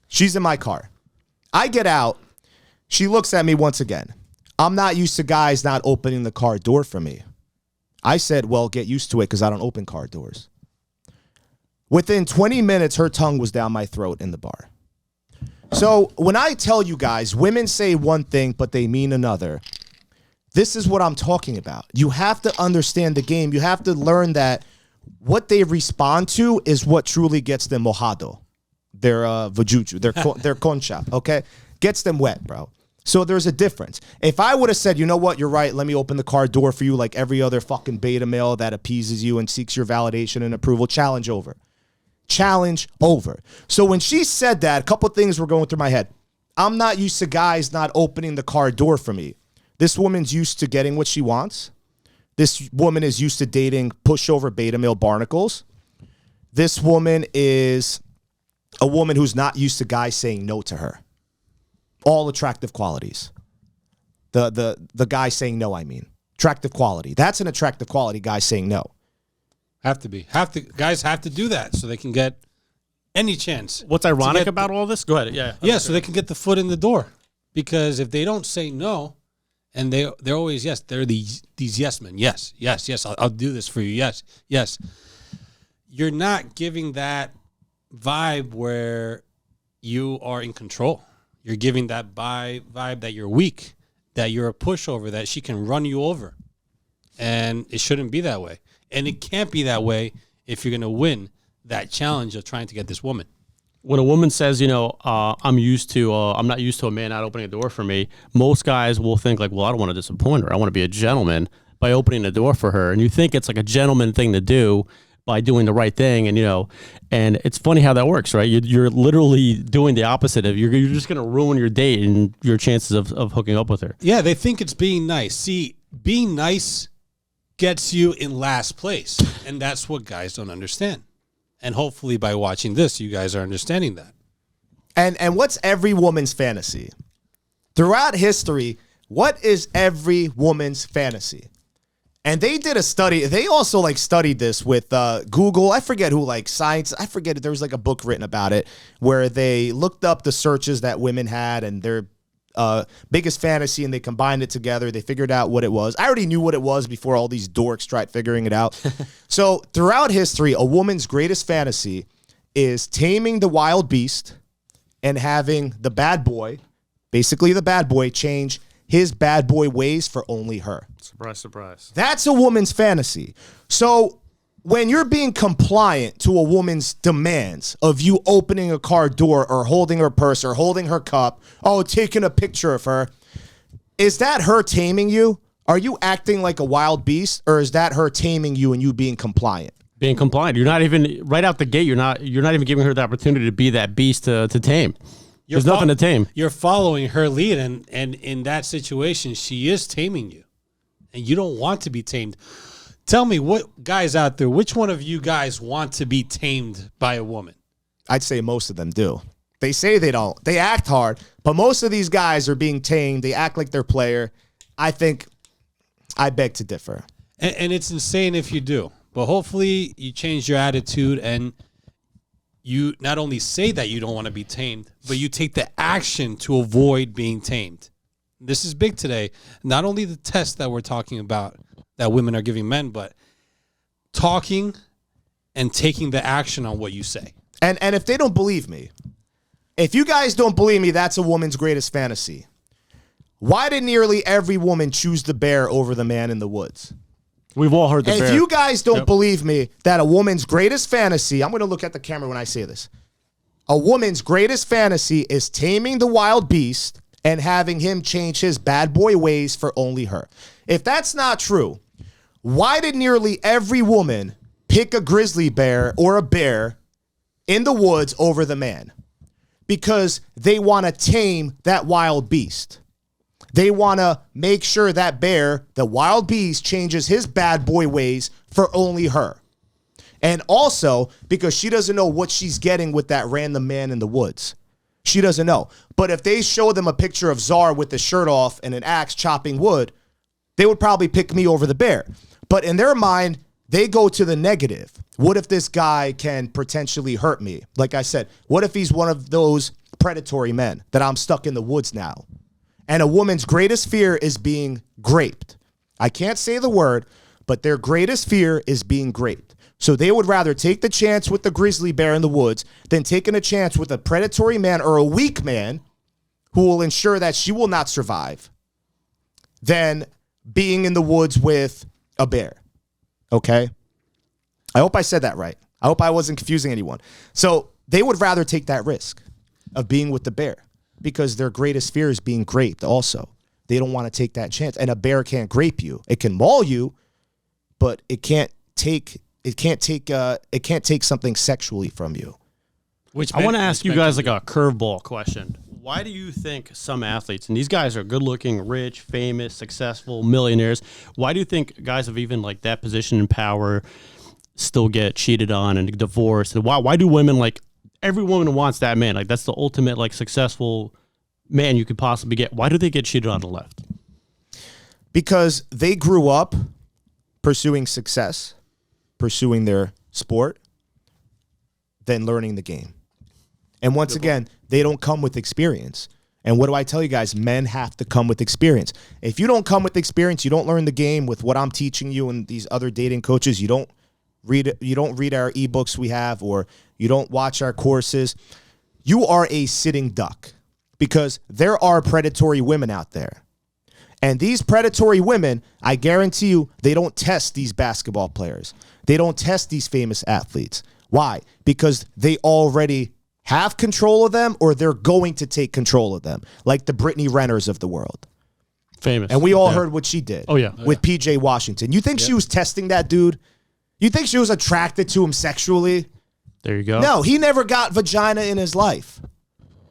She's in my car. I get out. She looks at me once again. I'm not used to guys not opening the car door for me. I said, well, get used to it because I don't open car doors. Within 20 minutes, her tongue was down my throat in the bar. So when I tell you guys, women say one thing, but they mean another, this is what I'm talking about. You have to understand the game. You have to learn that what they respond to is what truly gets them mojado. Their vajuju, their concha, okay? Gets them wet, bro. So there's a difference. If I would have said, you know what, you're right, let me open the car door for you like every other fucking beta male that appeases you and seeks your validation and approval, challenge over. Challenge over. So when she said that, a couple things were going through my head. I'm not used to guys not opening the car door for me. This woman's used to getting what she wants. This woman is used to dating pushover beta male barnacles. This woman is a woman who's not used to guys saying no to her. All attractive qualities. The guy saying no, I mean. Attractive quality. That's an attractive quality, guy saying no. Guys have to do that so they can get any chance. What's ironic about all this? Go ahead. Yeah. So they can get the foot in the door. Because if they don't say no, and they're always yes, they're these yes men. Yes, I'll do this for you. Yes. You're not giving that vibe where you are in control. You're giving that vibe that you're weak, that you're a pushover, that she can run you over. And it shouldn't be that way. And it can't be that way if you're going to win that challenge of trying to get this woman. When a woman says, I'm not used to a man not opening a door for me, most guys will think like, well, I don't want to disappoint her. I want to be a gentleman by opening the door for her. And you think it's like a gentleman thing to do by doing the right thing. And, and it's funny how that works, right? You're literally doing the opposite of, you're just going to ruin your date and your chances of hooking up with her. Yeah, they think it's being nice. See, being nice gets you in last place. And that's what guys don't understand. And hopefully by watching this, you guys are understanding that. And what's every woman's fantasy? Throughout history, what is every woman's fantasy? And they did a study. They also studied this with Google. I forget who, science. I forget. There was a book written about it where they looked up the searches that women had and their biggest fantasy, and they combined it together. They figured out what it was. I already knew what it was before all these dorks tried figuring it out. So throughout history, a woman's greatest fantasy is taming the wild beast and having the bad boy, basically the bad boy, change his bad boy ways for only her. Surprise, surprise. That's a woman's fantasy. So when you're being compliant to a woman's demands of you opening a car door or holding her purse or holding her cup, taking a picture of her, is that her taming you? Are you acting like a wild beast, or is that her taming you and you being compliant? Being compliant. You're not even, right out the gate, you're not even giving her the opportunity to be that beast to tame. There's nothing to tame. You're following her lead, and in that situation, she is taming you. And you don't want to be tamed. Tell me, what guys out there, which one of you guys want to be tamed by a woman? I'd say most of them do. They say they don't. They act hard, but most of these guys are being tamed. They act like they're player. I beg to differ. And it's insane if you do. But hopefully you change your attitude and you not only say that you don't want to be tamed, but you take the action to avoid being tamed. This is big today. Not only the test that we're talking about that women are giving men, but talking and taking the action on what you say. And if they don't believe me, if you guys don't believe me, that's a woman's greatest fantasy. Why did nearly every woman choose the bear over the man in the woods? We've all heard the bear. If you guys don't believe me that a woman's greatest fantasy, I'm going to look at the camera when I say this. A woman's greatest fantasy is taming the wild beast and having him change his bad boy ways for only her. If that's not true, why did nearly every woman pick a grizzly bear or a bear in the woods over the man? Because they want to tame that wild beast. They want to make sure that bear, the wild beast, changes his bad boy ways for only her. And also because she doesn't know what she's getting with that random man in the woods. She doesn't know. But if they show them a picture of Czar with the shirt off and an axe chopping wood, they would probably pick me over the bear. But in their mind, they go to the negative. What if this guy can potentially hurt me? Like I said, what if he's one of those predatory men that I'm stuck in the woods now? And a woman's greatest fear is being raped. I can't say the word, but their greatest fear is being raped. So they would rather take the chance with the grizzly bear in the woods than taking a chance with a predatory man or a weak man who will ensure that she will not survive than being in the woods with a bear. Okay? I hope I said that right. I hope I wasn't confusing anyone. So they would rather take that risk of being with the bear because their greatest fear is being raped also. They don't want to take that chance. And a bear can't grape you. It can maul you, but it can't take something sexually from you. I want to ask you guys like a curveball question. Why do you think some athletes, and these guys are good looking, rich, famous, successful, millionaires, why do you think guys of even like that position in power still get cheated on and divorced? And why do women, like every woman wants that man, like that's the ultimate like successful man you could possibly get. Why do they get cheated on the left? Because they grew up pursuing success, pursuing their sport, then learning the game. And once again, they don't come with experience. And what do I tell you guys? Men have to come with experience. If you don't come with experience, you don't learn the game with what I'm teaching you and these other dating coaches. You don't read our ebooks we have, or you don't watch our courses. You are a sitting duck because there are predatory women out there. And these predatory women, I guarantee you, they don't test these basketball players. They don't test these famous athletes. Why? Because they already have control of them, or they're going to take control of them, like the Brittany Renners of the world. Famous. And we all heard what she did with PJ Washington. You think she was testing that dude? You think she was attracted to him sexually? There you go. No, he never got vagina in his life.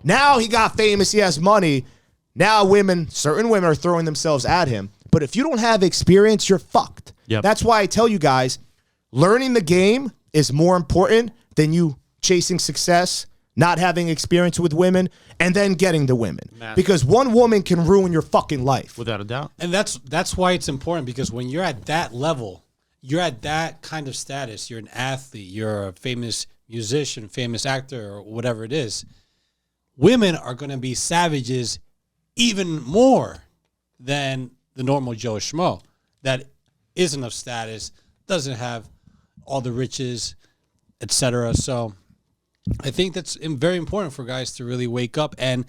Now he got famous, he has money. Now certain women are throwing themselves at him. But if you don't have experience, you're fucked. Yep. That's why I tell you guys, learning the game is more important than you chasing success, not having experience with women, and then getting the women. Massive. Because one woman can ruin your fucking life. Without a doubt. And that's why it's important, because when you're at that level, you're at that kind of status, you're an athlete, you're a famous musician, famous actor, or whatever it is, women are going to be savages even more than the normal Joe Schmo that isn't of status, doesn't have all the riches, etc. So I think that's very important for guys to really wake up, and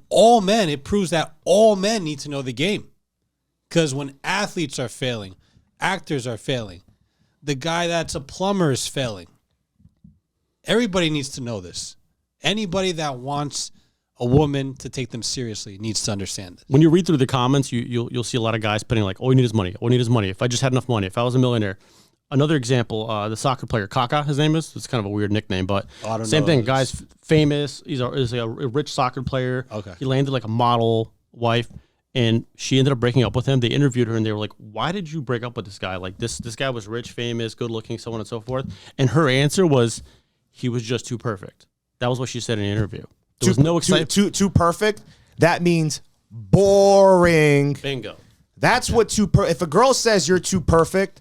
all men, it proves that all men need to know the game. Because when athletes are failing, actors are failing, the guy that's a plumber is failing. Everybody needs to know this. Anybody that wants a woman to take them seriously needs to understand it. When you read through the comments, you'll see a lot of guys putting like, all you need is money. All you need is money. If I just had enough money, if I was a millionaire. Another example, the soccer player Kaka, his name is. It's kind of a weird nickname, but same thing. Guy's famous. He's a rich soccer player. Okay. He landed like a model wife, and she ended up breaking up with him. They interviewed her, and they were like, "Why did you break up with this guy? Like this guy was rich, famous, good looking, so on and so forth." And her answer was, "He was just too perfect." That was what she said in the interview. There was no excitement. Too perfect. That means boring. Bingo. That's what if a girl says you're too perfect,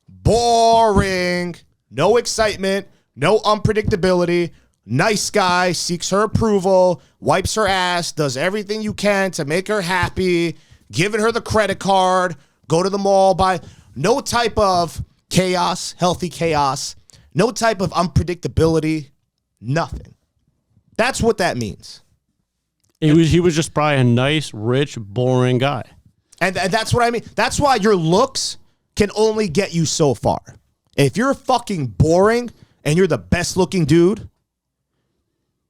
boring. No excitement, no unpredictability. Nice guy, seeks her approval, wipes her ass, does everything you can to make her happy, giving her the credit card, go to the mall, buy. No type of chaos, healthy chaos, no type of unpredictability, nothing. That's what that means. He was just probably a nice, rich, boring guy. And that's what I mean. That's why your looks can only get you so far. If you're fucking boring and you're the best looking dude,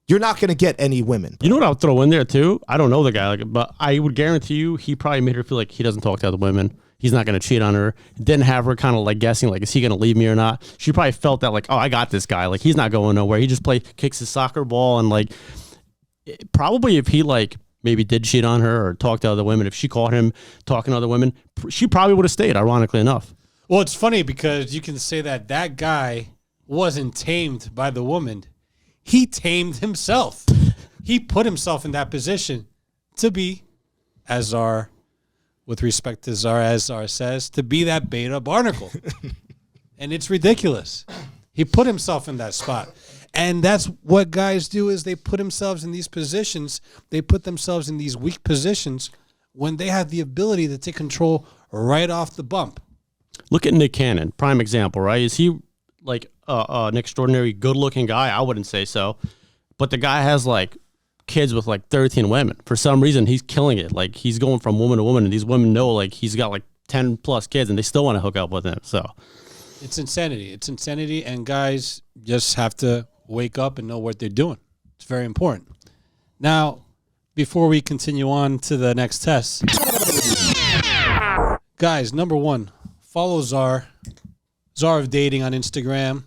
you're not going to get any women. You know what I'll throw in there too? I don't know the guy, but I would guarantee you he probably made her feel like he doesn't talk to other women. He's not going to cheat on her. Didn't have her kind of like guessing, like, is he going to leave me or not? She probably felt that like, oh, I got this guy. Like, he's not going nowhere. He just kicks his soccer ball, and like, probably if he like maybe did cheat on her or talk to other women, if she caught him talking to other women, she probably would have stayed, ironically enough. Well, it's funny because you can say that guy wasn't tamed by the woman. He tamed himself. He put himself in that position to be, with respect to Czar, as Czar says, to be that beta barnacle. And it's ridiculous. He put himself in that spot. And that's what guys do, is they put themselves in these positions. They put themselves in these weak positions when they have the ability to take control right off the bump. Look at Nick Cannon, prime example, right? Is he like an extraordinary good-looking guy? I wouldn't say so. But the guy has like kids with like 13 women. For some reason, he's killing it. Like, he's going from woman to woman, and these women know like he's got like 10 plus kids, and they still want to hook up with him. So It's insanity. It's insanity, and guys just have to wake up and know what they're doing. It's very important. Now, before we continue on to the next test, guys, number one, follow Czar of Dating on Instagram.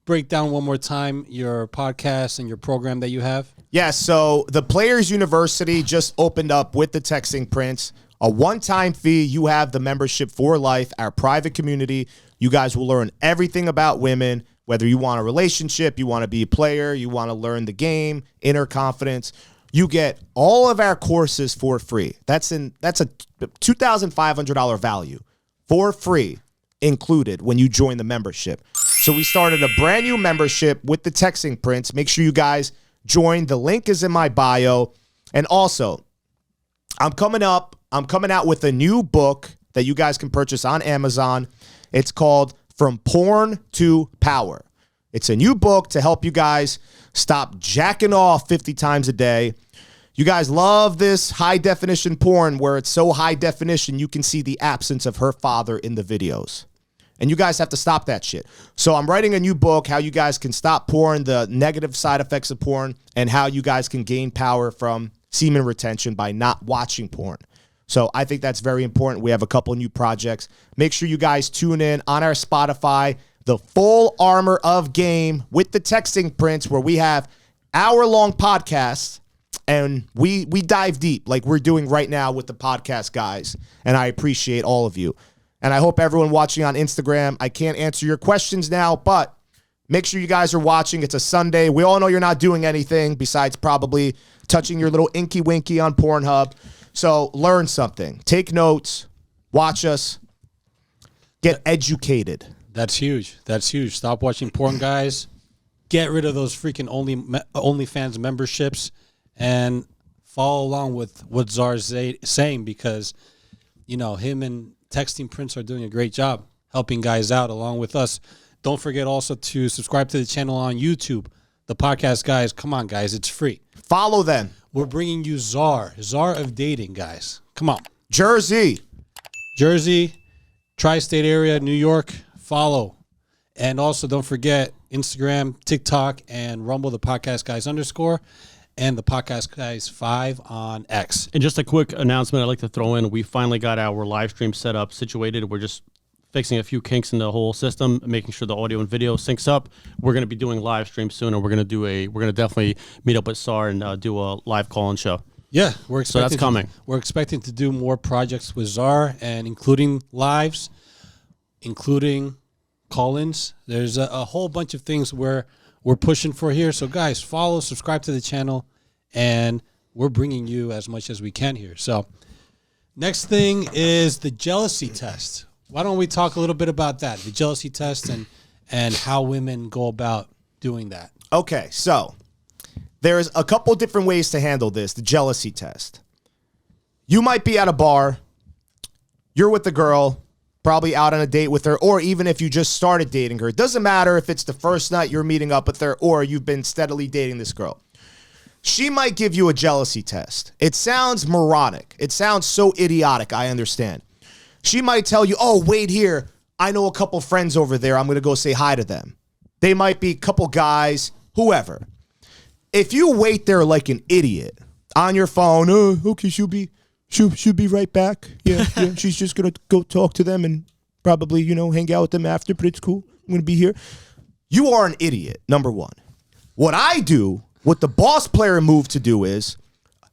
Break down one more time your podcast and your program that you have. Yes, so the Players University just opened up with the Texting Prince. A one-time fee. You have the membership for life, our private community. You guys will learn everything about women, whether you want a relationship, you want to be a player, you want to learn the game, inner confidence. You get all of our courses for free. That's a $2,500 value for free included when you join the membership. So we started a brand new membership with the Texting Prince. Make sure you guys join. The link is in my bio. And also, I'm coming out with a new book that you guys can purchase on Amazon. It's called From Porn to Power. It's a new book to help you guys stop jacking off 50 times a day. You guys love this high-definition porn where it's so high definition you can see the absence of her father in the videos. And you guys have to stop that shit. So I'm writing a new book, how you guys can stop porn, the negative side effects of porn, and how you guys can gain power from semen retention by not watching porn. So I think that's very important. We have a couple new projects. Make sure you guys tune in on our Spotify, The Full Armor of Game with the Texting Prince, where we have hour-long podcasts, and we dive deep like we're doing right now with the podcast guys. And I appreciate all of you. And I hope everyone watching on Instagram, I can't answer your questions now, but make sure you guys are watching. It's a Sunday. We all know you're not doing anything besides probably touching your little inky winky on Pornhub. So learn something. Take notes. Watch us. Get educated. That's huge. That's huge. Stop watching porn, guys. Get rid of those freaking OnlyFans memberships and follow along with what Czar's saying, because, you know, him and Texting Prince are doing a great job helping guys out along with us. Don't forget also to subscribe to the channel on YouTube. The podcast guys, come on, guys. It's free. Follow them. We're bringing you Czar of Dating, guys. Come on. Jersey, tri-state area, New York. Follow. And also don't forget Instagram, TikTok, and Rumble, the podcast guys _ and the podcast guys 5 on X. And just a quick announcement I'd like to throw in. We finally got our live stream set up, situated. We're just fixing a few kinks in the whole system, making sure the audio and video syncs up. We're going to be doing live stream soon, and we're going to definitely meet up with Czar and do a live call-in show. Yeah, so that's coming. We're expecting to do more projects with Czar, and including lives, including call-ins. There's a whole bunch of things where we're pushing for here. So guys, follow, subscribe to the channel, and we're bringing you as much as we can here. So next thing is the jealousy test. Why don't we talk a little bit about that, the jealousy test, and how women go about doing that? Okay, so there's a couple different ways to handle this, the jealousy test. You might be at a bar. You're with the girl, probably out on a date with her, or even if you just started dating her. It doesn't matter if it's the first night you're meeting up with her or you've been steadily dating this girl. She might give you a jealousy test. It sounds moronic. It sounds so idiotic, I understand. She might tell you, oh, wait here. I know a couple friends over there. I'm going to go say hi to them. They might be a couple guys, whoever. If you wait there like an idiot on your phone, okay, she'll be right back. Yeah, she's just going to go talk to them and probably, hang out with them after, but it's cool. I'm going to be here. You are an idiot, number one. What the boss player move to do is,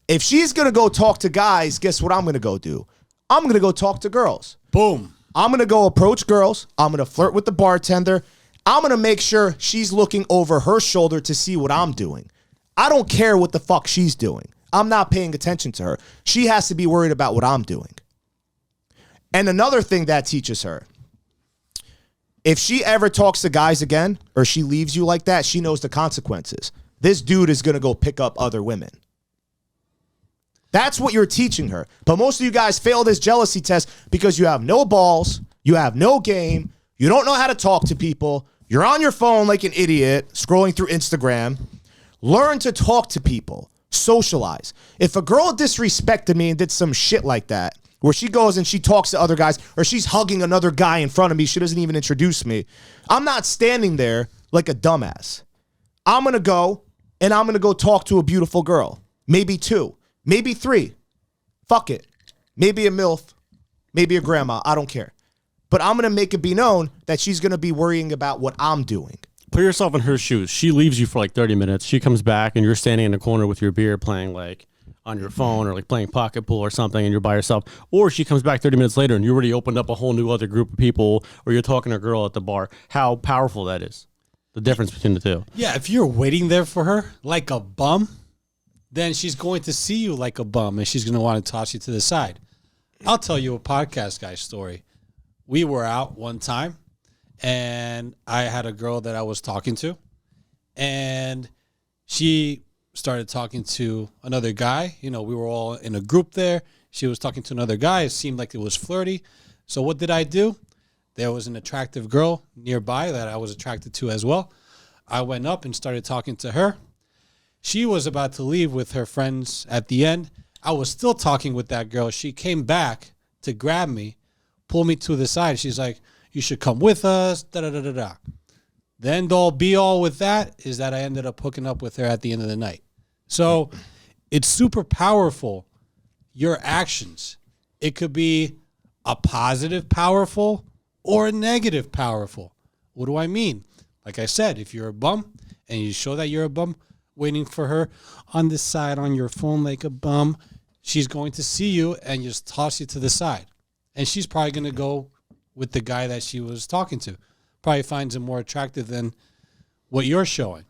if she's going to go talk to guys, guess what I'm going to go do? I'm going to go talk to girls. Boom. I'm going to go approach girls. I'm going to flirt with the bartender. I'm going to make sure she's looking over her shoulder to see what I'm doing. I don't care what the fuck she's doing. I'm not paying attention to her. She has to be worried about what I'm doing. And another thing that teaches her, if she ever talks to guys again or she leaves you like that, she knows the consequences. This dude is going to go pick up other women. That's what you're teaching her. But most of you guys fail this jealousy test because you have no balls, you have no game, you don't know how to talk to people, you're on your phone like an idiot, scrolling through Instagram. Learn to talk to people. Socialize. If a girl disrespected me and did some shit like that, where she goes and she talks to other guys, or she's hugging another guy in front of me. She doesn't even introduce me. I'm not standing there like a dumbass. I'm going to go and I'm going to go talk to a beautiful girl. Maybe 2, maybe 3. Fuck it. Maybe a MILF, maybe a grandma. I don't care. But I'm going to make it be known that she's going to be worrying about what I'm doing. Put yourself in her shoes. She leaves you for like 30 minutes. She comes back and you're standing in the corner with your beer playing like on your phone or like playing pocket pool or something and you're by yourself. Or she comes back 30 minutes later and you already opened up a whole new other group of people, or you're talking to a girl at the bar. How powerful that is. The difference between the two. Yeah, if you're waiting there for her like a bum, then she's going to see you like a bum and she's going to want to toss you to the side. I'll tell you a podcast guy story. We were out one time and I had a girl that I was talking to, and she started talking to another guy. You know, we were all in a group there. She was talking to another guy. It seemed like it was flirty. So what did I do? There was an attractive girl nearby that I was attracted to as well. I went up and started talking to her. She was about to leave with her friends at the end. I was still talking with that girl. She came back to grab me, pull me to the side. She's like, you should come with us, da-da-da-da-da. The end all be all with that is that I ended up hooking up with her at the end of the night. So it's super powerful, your actions. It could be a positive powerful or a negative powerful. What do I mean? Like I said, if you're a bum and you show that you're a bum, waiting for her on the side on your phone like a bum, she's going to see you and just toss you to the side. And she's probably going to go with the guy that she was talking to. Probably finds him more attractive than what you're showing.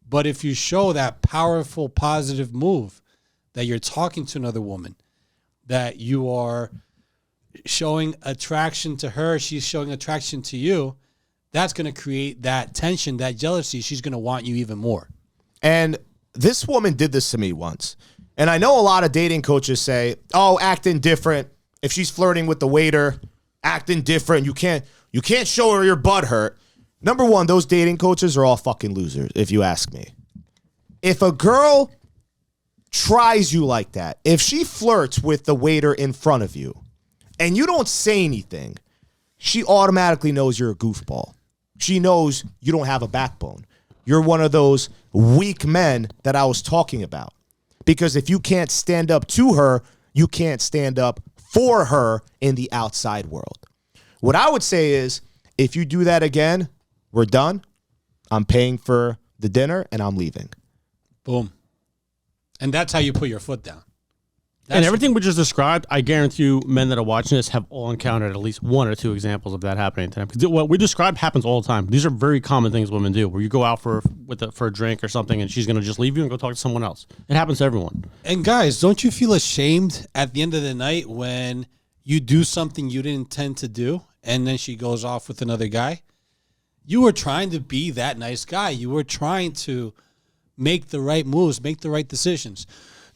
But if you show that powerful, positive move, that you're talking to another woman, that you are showing attraction to her, she's showing attraction to you, that's going to create that tension, that jealousy. She's going to want you even more. And this woman did this to me once. And I know a lot of dating coaches say, oh, act indifferent. If she's flirting with the waiter, act indifferent. You can't show her your butt hurt. Number one, those dating coaches are all fucking losers, if you ask me. If a girl tries you like that, if she flirts with the waiter in front of you and you don't say anything, she automatically knows you're a goofball. She knows you don't have a backbone. You're one of those weak men that I was talking about. Because if you can't stand up to her, you can't stand up for her in the outside world. What I would say is, if you do that again, we're done. I'm paying for the dinner and I'm leaving. Boom. And that's how you put your foot down. And everything we just described, I guarantee you men that are watching this have all encountered at least 1 or 2 examples of that happening to them. Because what we described happens all the time. These are very common things women do, where you go out for a drink or something and she's going to just leave you and go talk to someone else. It happens to everyone. And guys, don't you feel ashamed at the end of the night when you do something you didn't intend to do and then she goes off with another guy? You were trying to be that nice guy. You were trying to make the right moves, make the right decisions,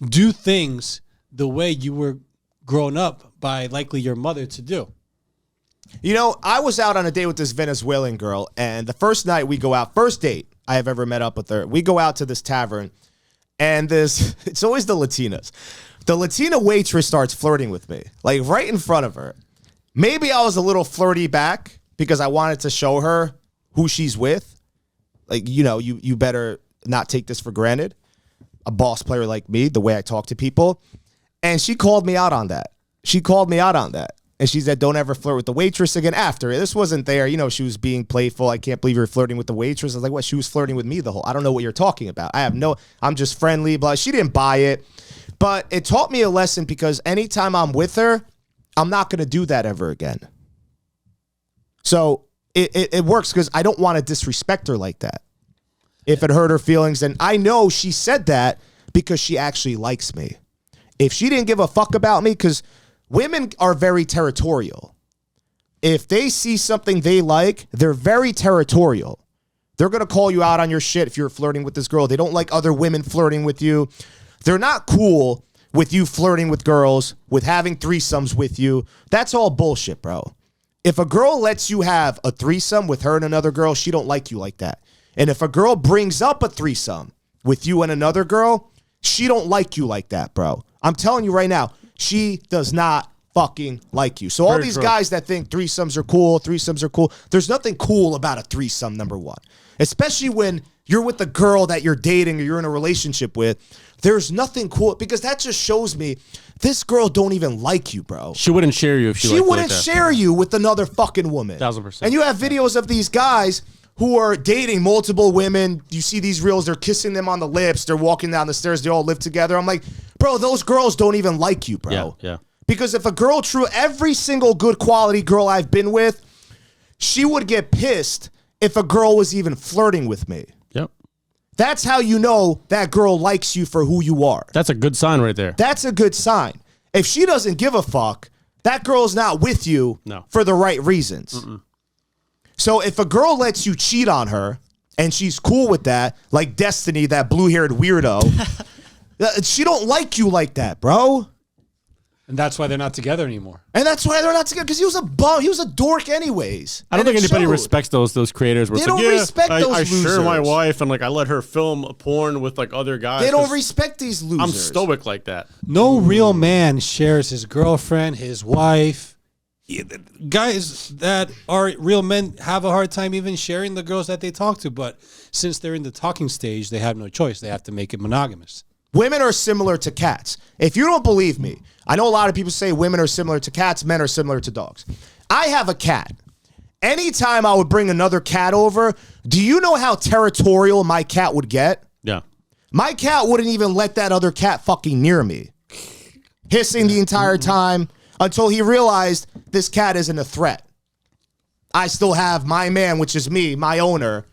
do things the way you were grown up by likely your mother to do. You know, I was out on a date with this Venezuelan girl, and the first night we go out, first date I have ever met up with her, we go out to this tavern, and it's always the Latinas. The Latina waitress starts flirting with me, like right in front of her. Maybe I was a little flirty back because I wanted to show her who she's with. Like, you know, you better not take this for granted. A boss player like me, the way I talk to people. And she called me out on that. And she said, don't ever flirt with the waitress again after. This wasn't there. You know, she was being playful. I can't believe you're flirting with the waitress. I was like, what? She was flirting with me I don't know what you're talking about. I'm just friendly. But she didn't buy it. But it taught me a lesson, because anytime I'm with her, I'm not going to do that ever again. So it works because I don't want to disrespect her like that. If it hurt her feelings. And I know she said that because she actually likes me. If she didn't give a fuck about me, because women are very territorial. If they see something they like, they're very territorial. They're going to call you out on your shit if you're flirting with this girl. They don't like other women flirting with you. They're not cool with you flirting with girls, with having threesomes with you. That's all bullshit, bro. If a girl lets you have a threesome with her and another girl, she don't like you like that. And if a girl brings up a threesome with you and another girl, she don't like you like that, bro. I'm telling you right now, she does not fucking like you. So all Very these true. guys that think threesomes are cool, there's nothing cool about a threesome, number one. Especially when you're with a girl that you're dating or you're in a relationship with. There's nothing cool, because that just shows me this girl don't even like you, bro. She wouldn't share you if she liked you wouldn't like that. share you with another fucking woman. 1000%. And you have videos of these guys who are dating multiple women. You see these reels, they're kissing them on the lips, they're walking down the stairs, they all live together. I'm like, bro, those girls don't even like you, bro. Yeah. Because if a girl every single good quality girl I've been with, she would get pissed if a girl was even flirting with me. Yep. That's how you know that girl likes you for who you are. That's a good sign right there. That's a good sign. If she doesn't give a fuck, that girl's not with you for the right reasons. So if a girl lets you cheat on her and she's cool with that, like Destiny, that blue-haired weirdo, she don't like you like that, bro. And that's why they're not together anymore. And that's why they're not together, because he was a bum. He was a dork anyways. I don't think anybody respects those creators. Where They it's like, don't yeah, respect those I share my losers. wife and like I let her film porn with like other guys. They don't 'cause respect these losers. I'm stoic like that. No real man shares his girlfriend, his wife. Guys that are real men have a hard time even sharing the girls that they talk to. But since they're in the talking stage, they have no choice. They have to make it monogamous. Women are similar to cats. If you don't believe me, I know a lot of people say women are similar to cats, men are similar to dogs. I have a cat. Anytime I would bring another cat over, do you know how territorial my cat would get? Yeah. My cat wouldn't even let that other cat fucking near me. Hissing the entire time until he realized this cat isn't a threat. I still have my man, which is me, my owner,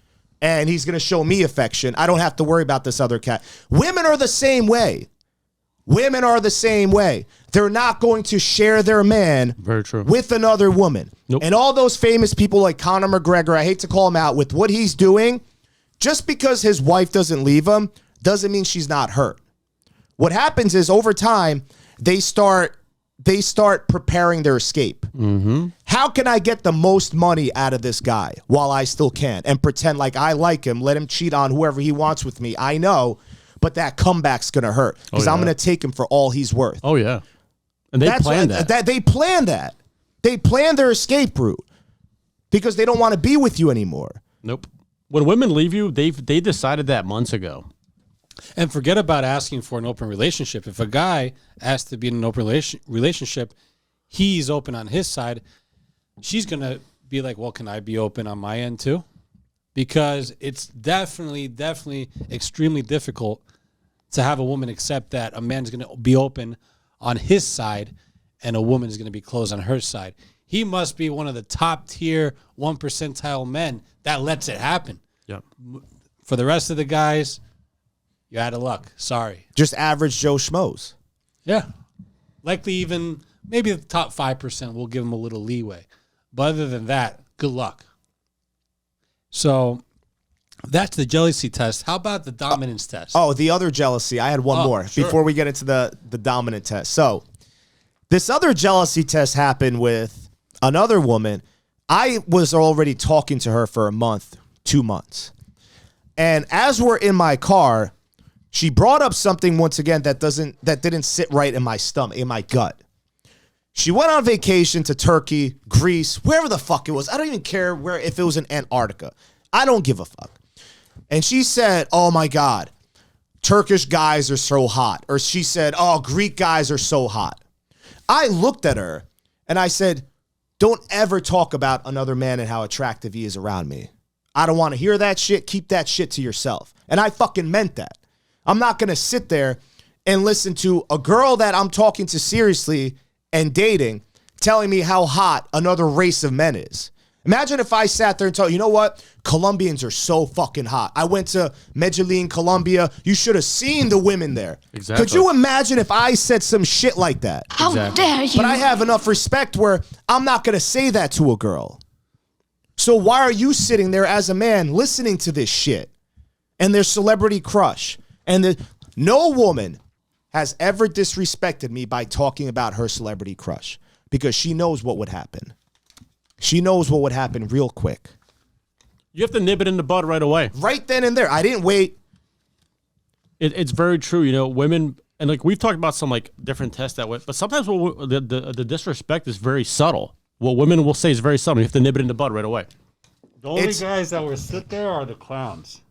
and he's going to show me affection. I don't have to worry about this other cat. Women are the same way. Women are the same way. They're not going to share their man Very true. with another woman. Nope. And all those famous people like Conor McGregor, I hate to call him out, with what he's doing, just because his wife doesn't leave him doesn't mean she's not hurt. What happens is over time, they start preparing their escape. How can I get the most money out of this guy while I still can and pretend like I like him, let him cheat on whoever he wants with me? I know, but that comeback's going to hurt because I'm going to take him for all he's worth. Oh yeah. And they planned that. They planned that. They planned their escape route because they don't want to be with you anymore. Nope. When women leave you, they decided that months ago. And forget about asking for an open relationship. If a guy asks to be in an open relationship, he's open on his side. She's going to be like, well, can I be open on my end too? Because it's definitely extremely difficult to have a woman accept that a man's going to be open on his side and a woman is going to be closed on her side. He must be one of the top tier 1 percentile men that lets it happen. Yeah. For the rest of the guys, you're out of luck. Sorry. Just average Joe Schmoes. Yeah. Likely even maybe the top 5% will give them a little leeway. But other than that, good luck. So that's the jealousy test. How about the dominance test? Oh, the other jealousy. I had one more sure. before we get into the dominant test. So this other jealousy test happened with another woman. I was already talking to her for a month, 2 months. And as we're in my car, she brought up something once again that didn't sit right in my stomach, in my gut. She went on vacation to Turkey, Greece, wherever the fuck it was. I don't even care if it was in Antarctica. I don't give a fuck. And she said, oh my God, Turkish guys are so hot. Or she said, oh, Greek guys are so hot. I looked at her and I said, don't ever talk about another man and how attractive he is around me. I don't want to hear that shit. Keep that shit to yourself. And I fucking meant that. I'm not going to sit there and listen to a girl that I'm talking to seriously and dating telling me how hot another race of men is. Imagine if I sat there and told you know what? Colombians are so fucking hot. I went to Medellin, Colombia. You should have seen the women there. Exactly. Could you imagine if I said some shit like that? How dare you? But I have enough respect where I'm not going to say that to a girl. So why are you sitting there as a man listening to this shit and their celebrity crush? And no woman has ever disrespected me by talking about her celebrity crush because she knows what would happen. She knows what would happen real quick. You have to nip it in the bud right away. Right then and there. I didn't wait. It's very true. You know, women And like we've talked about some like different tests that way, but sometimes the disrespect is very subtle. What women will say is very subtle. You have to nib it in the bud right away. The only guys that will sit there are the clowns.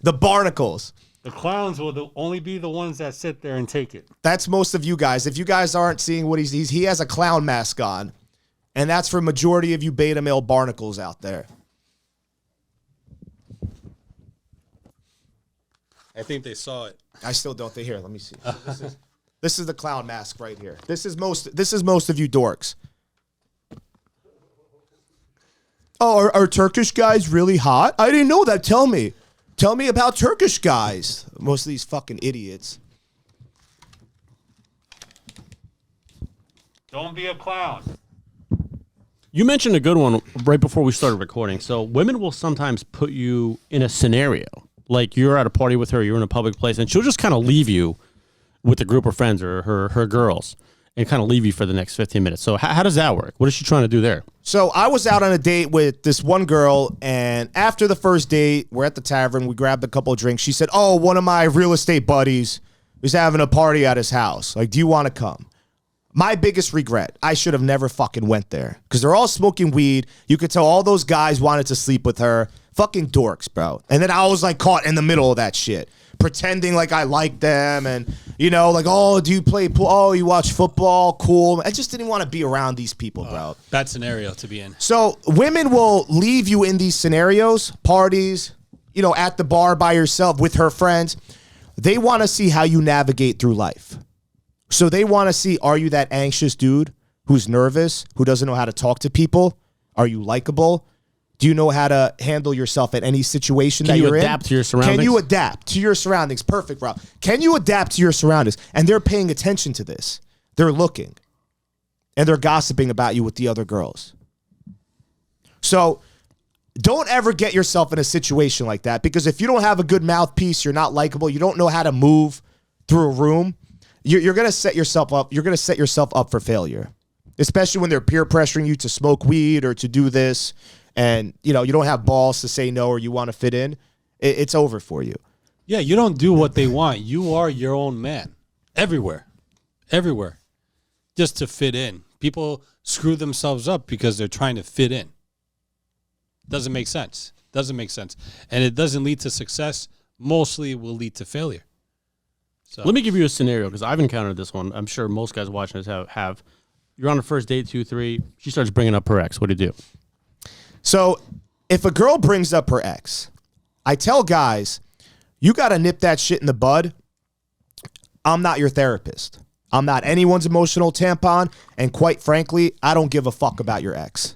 The barnacles. The clowns will only be the ones that sit there and take it. That's most of you guys. If you guys aren't seeing what he has a clown mask on, and that's for majority of you beta male barnacles out there. I think they saw it. I still don't. Here, let me see. This is the clown mask right here. This is most of you dorks. Oh, are Turkish guys really hot? I didn't know that. Tell me about Turkish guys. Most of these fucking idiots. Don't be a clown. You mentioned a good one right before we started recording. So women will sometimes put you in a scenario. Like you're at a party with her, you're in a public place, and she'll just kind of leave you with a group of friends or her girls and kind of leave you for the next 15 minutes. So how does that work? What is she trying to do there? So I was out on a date with this one girl, and after the first date, we're at the tavern, we grabbed a couple of drinks. She said, oh, one of my real estate buddies is having a party at his house. Like, do you want to come? My biggest regret, I should have never fucking went there because they're all smoking weed. You could tell all those guys wanted to sleep with her. Fucking dorks, bro. And then I was like caught in the middle of that shit, pretending like I liked them and, you know, like, oh, do you play pool? Oh, you watch football? Cool. I just didn't want to be around these people, bro. Bad scenario to be in. So women will leave you in these scenarios, parties, you know, at the bar by yourself with her friends. They want to see how you navigate through life. So they want to see, are you that anxious dude who's nervous, who doesn't know how to talk to people? Are you likable? Do you know how to handle yourself at any situation that you're in? Can you adapt to your surroundings? Can you adapt to your surroundings? Perfect, Rob. Can you adapt to your surroundings? And they're paying attention to this. They're looking. And they're gossiping about you with the other girls. So don't ever get yourself in a situation like that, because if you don't have a good mouthpiece, you're not likable, you don't know how to move through a room, you're going to set yourself up. You're going to set yourself up for failure, especially when they're peer pressuring you to smoke weed or to do this. And, you know, you don't have balls to say no or you want to fit in. It's over for you. Yeah, you don't do what they want. You are your own man. Everywhere. Everywhere. Just to fit in. People screw themselves up because they're trying to fit in. Doesn't make sense. Doesn't make sense. And it doesn't lead to success. Mostly it will lead to failure. So Let me give you a scenario because I've encountered this one. I'm sure most guys watching this have. You're on a first date, 2, 3. She starts bringing up her ex. What do you do? So if a girl brings up her ex, I tell guys, you got to nip that shit in the bud. I'm not your therapist. I'm not anyone's emotional tampon. And quite frankly, I don't give a fuck about your ex.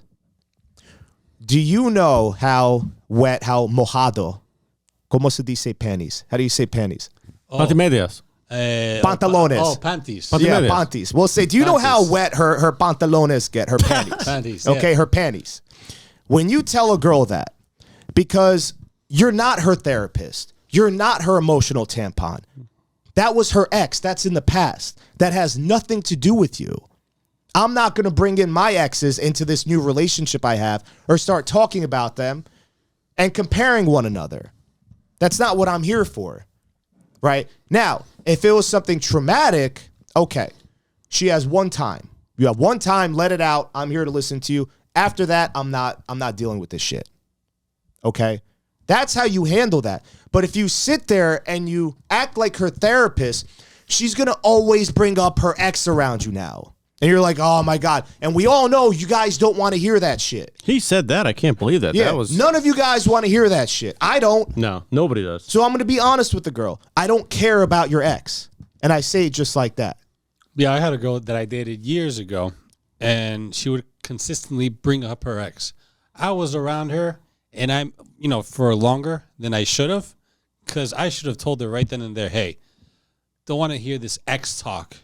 Do you know how wet, how mojado, como se dice panties? How do you say panties? Pantimedias. Pantalones. Oh, panties. Yeah, panties. We'll say, do you know how wet her pantalones get, her panties? Panties, okay, yeah. her panties. When you tell a girl that, because you're not her therapist, you're not her emotional tampon. That was her ex. That's in the past. That has nothing to do with you. I'm not going to bring in my exes into this new relationship I have or start talking about them and comparing one another. That's not what I'm here for. Right? Now, if it was something traumatic, okay. She has one time. You have one time, let it out. I'm here to listen to you. After that, I'm not dealing with this shit. Okay? That's how you handle that. But if you sit there and you act like her therapist, she's going to always bring up her ex around you now. And you're like, oh my God. And we all know you guys don't want to hear that shit. He said that. I can't believe that. Yeah, That was none of you guys want to hear that shit. I don't. No, nobody does. So I'm going to be honest with the girl. I don't care about your ex. And I say it just like that. Yeah, I had a girl that I dated years ago, and she would consistently bring up her ex. I was around her, and I'm, for longer than I should have, because I should have told her right then and there, hey, don't want to hear this ex talk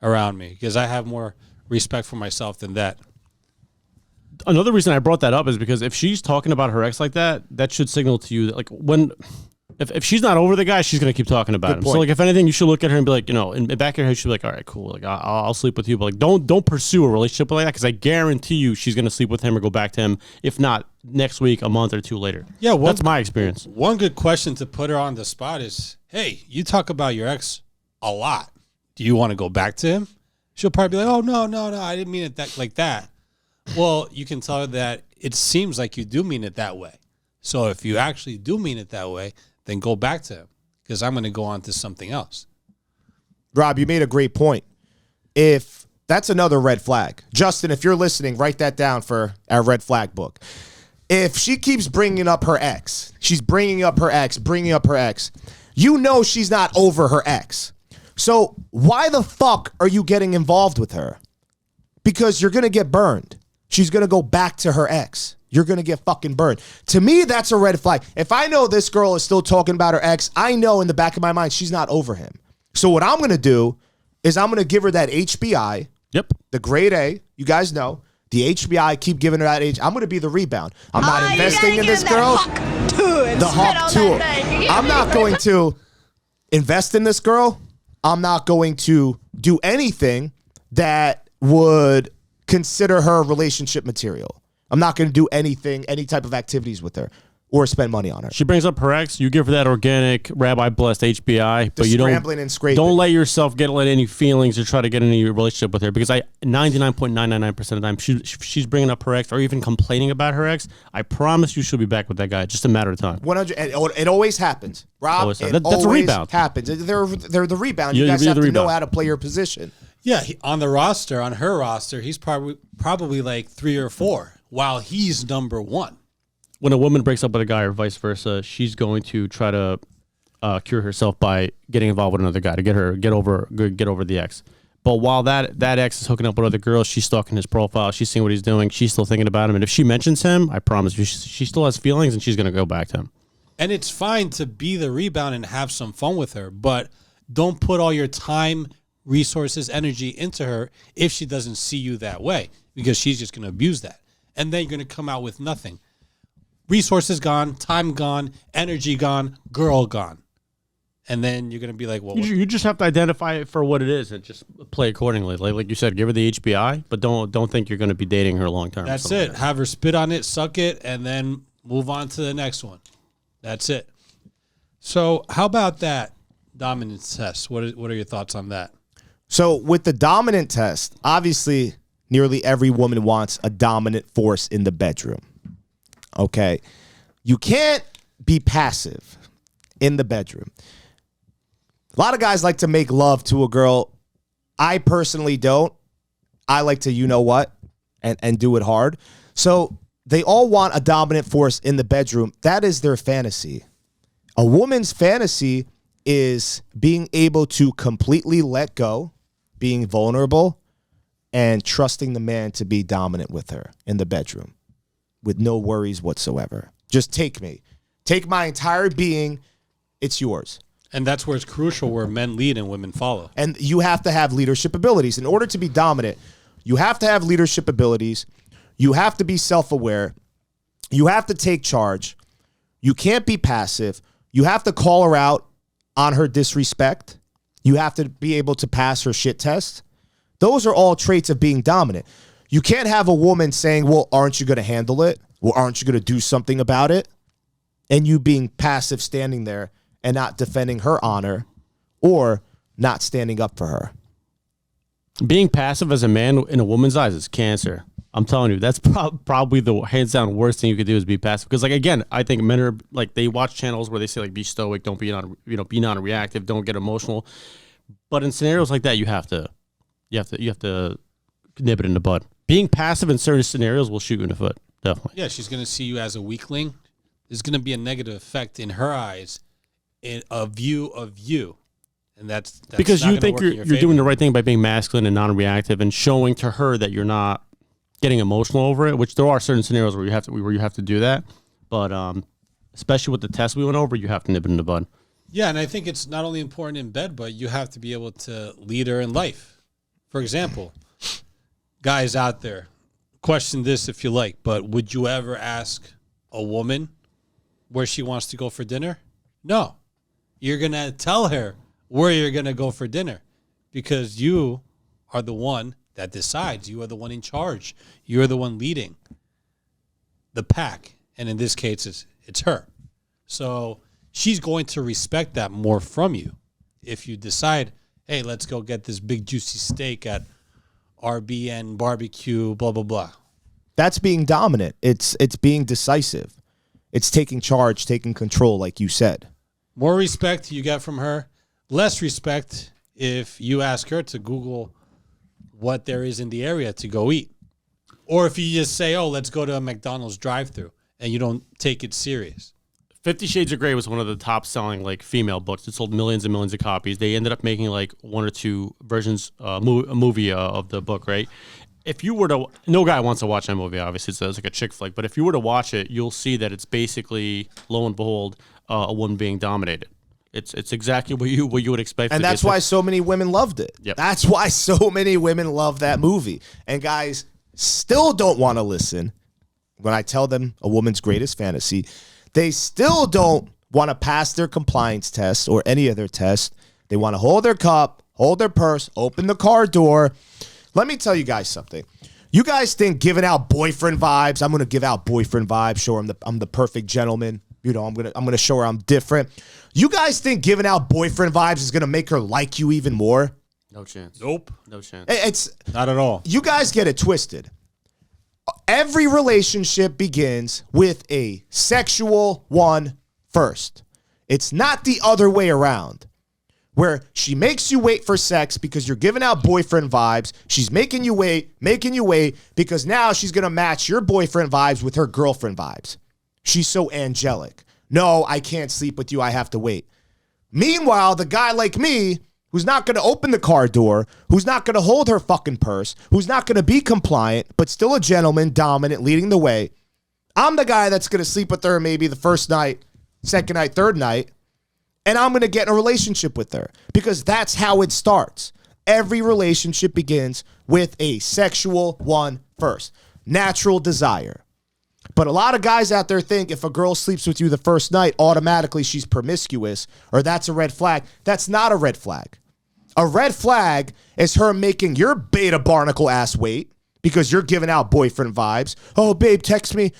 around me, because I have more respect for myself than that. Another reason I brought that up is because if she's talking about her ex like that, that should signal to you that, like, if she's not over the guy, she's gonna keep talking about him. So, like, if anything, you should look at her and be like, in the back of her head, you should be like, all right, cool, like, I'll sleep with you, but like, don't pursue a relationship like that, because I guarantee you she's gonna sleep with him or go back to him, if not next week, a month or two later. Yeah, that's my experience. One good question to put her on the spot is, hey, you talk about your ex a lot. Do you want to go back to him? She'll probably be like, oh, no, I didn't mean it like that. Well, you can tell her that it seems like you do mean it that way. So if you actually do mean it that way, then go back to him, because I'm going to go on to something else. Rob, you made a great point. If that's another red flag. Justin, if you're listening, write that down for our red flag book. If she keeps bringing up her ex, she's bringing up her ex, you know she's not over her ex. So why the fuck are you getting involved with her? Because you're going to get burned. She's going to go back to her ex. You're going to get fucking burned. To me, that's a red flag. If I know this girl is still talking about her ex, I know in the back of my mind she's not over him. So what I'm going to do is I'm going to give her that HBI, the grade A. You guys know. The HBI, keep giving her that H. I'm going to be the rebound. I'm not investing in this girl. The hawk tool. I'm not going to invest in this girl. I'm not going to do anything that would consider her relationship material. I'm not going to do anything, any type of activities with her or spend money on her. She brings up her ex. You give her that organic rabbi-blessed HBI, but you don't let yourself get any feelings or try to get any relationship with her, because 99.999% of the time, she's bringing up her ex or even complaining about her ex. I promise you she'll be back with that guy. Just a matter of time. 100. It always happens, Rob. That's a rebound. Happens. They're the rebound. You guys have to know how to play your position. Yeah, on her roster, he's probably like 3 or 4, while he's number 1. When a woman breaks up with a guy or vice versa, she's going to try to cure herself by getting involved with another guy to get over the ex. But while that ex is hooking up with other girls, she's stalking his profile, she's seeing what he's doing, she's still thinking about him. And if she mentions him, I promise you, she still has feelings, and she's going to go back to him. And it's fine to be the rebound and have some fun with her, but don't put all your time, resources, energy into her if she doesn't see you that way, because she's just going to abuse that. And then you're going to come out with nothing. Resources gone, time gone, energy gone, girl gone. And then you're going to be like, well, you just have to identify it for what it is and just play accordingly. Like you said, give her the HBI, but don't think you're going to be dating her long term. That's it. Have her spit on it, suck it, and then move on to the next one. That's it. So how about that dominance test? What are your thoughts on that? So with the dominant test, obviously nearly every woman wants a dominant force in the bedroom. Okay, you can't be passive in the bedroom. A lot of guys like to make love to a girl. I personally don't. I like to, you know what, and do it hard. So they all want a dominant force in the bedroom. That is their fantasy. A woman's fantasy is being able to completely let go, being vulnerable, and trusting the man to be dominant with her in the bedroom, with no worries whatsoever. Just take me. Take my entire being. It's yours. And that's where it's crucial, where men lead and women follow. And you have to have leadership abilities. In order to be dominant, you have to have leadership abilities. You have to be self-aware. You have to take charge. You can't be passive. You have to call her out on her disrespect. You have to be able to pass her shit test. Those are all traits of being dominant. You can't have a woman saying, well, aren't you going to handle it? Well, aren't you going to do something about it? And you being passive, standing there and not defending her honor or not standing up for her. Being passive as a man in a woman's eyes is cancer. I'm telling you, that's probably the hands down worst thing you could do is be passive. Because, like, again, I think men are like, they watch channels where they say, like, be stoic, don't be be non-reactive, don't get emotional. But in scenarios like that, you have to nip it in the bud. Being passive in certain scenarios will shoot you in the foot. Definitely. Yeah, she's going to see you as a weakling. There's going to be a negative effect in her eyes in a view of you. And that's because not you think you're doing the right thing by being masculine and non-reactive and showing to her that you're not getting emotional over it, which there are certain scenarios where you have to do that. But especially with the test we went over, you have to nip it in the bud. Yeah, and I think it's not only important in bed, but you have to be able to lead her in life. For example, guys out there, question this if you like, but would you ever ask a woman where she wants to go for dinner? No. You're going to tell her where you're going to go for dinner because you are the one that decides. You are the one in charge. You're the one leading the pack. And in this case, it's her. So she's going to respect that more from you if you decide, hey, let's go get this big juicy steak at RBN barbecue, blah, blah, blah. That's being dominant. It's being decisive. It's taking charge, taking control, like you said. More respect you get from her. Less respect if you ask her to Google what there is in the area to go eat. Or if you just say, oh, let's go to a McDonald's drive-thru, and you don't take it serious. 50 Shades of Grey was one of the top selling like female books. It sold millions and millions of copies. They ended up making like one or two versions, a movie of the book, right? If you were to, no guy wants to watch that movie, obviously. It's like a chick flick. But if you were to watch it, you'll see that it's basically, lo and behold, a woman being dominated. It's exactly what you would expect. And that's why so many women loved it. Yep. That's why so many women love that movie. And guys still don't want to listen when I tell them a woman's greatest fantasy. They still don't want to pass their compliance test or any other test. They want to hold their cup, hold their purse, open the car door. Let me tell you guys something. You guys think giving out boyfriend vibes, I'm going to give out boyfriend vibes, show her I'm the perfect gentleman. You know, I'm going to show her I'm different. You guys think giving out boyfriend vibes is going to make her like you even more? No chance. Nope. No chance. It's Not at all. You guys get it twisted. Every relationship begins with a sexual one first. It's not the other way around, where she makes you wait for sex because you're giving out boyfriend vibes. She's making you wait because now she's going to match your boyfriend vibes with her girlfriend vibes. She's so angelic. No, I can't sleep with you. I have to wait. Meanwhile, the guy like me, who's not going to open the car door, who's not going to hold her fucking purse, who's not going to be compliant, but still a gentleman, dominant, leading the way. I'm the guy that's going to sleep with her maybe the first night, second night, third night, and I'm going to get in a relationship with her because that's how it starts. Every relationship begins with a sexual one first. Natural desire. But a lot of guys out there think if a girl sleeps with you the first night, automatically she's promiscuous or that's a red flag. That's not a red flag. A red flag is her making your beta barnacle ass wait because you're giving out boyfriend vibes. Oh, babe, text me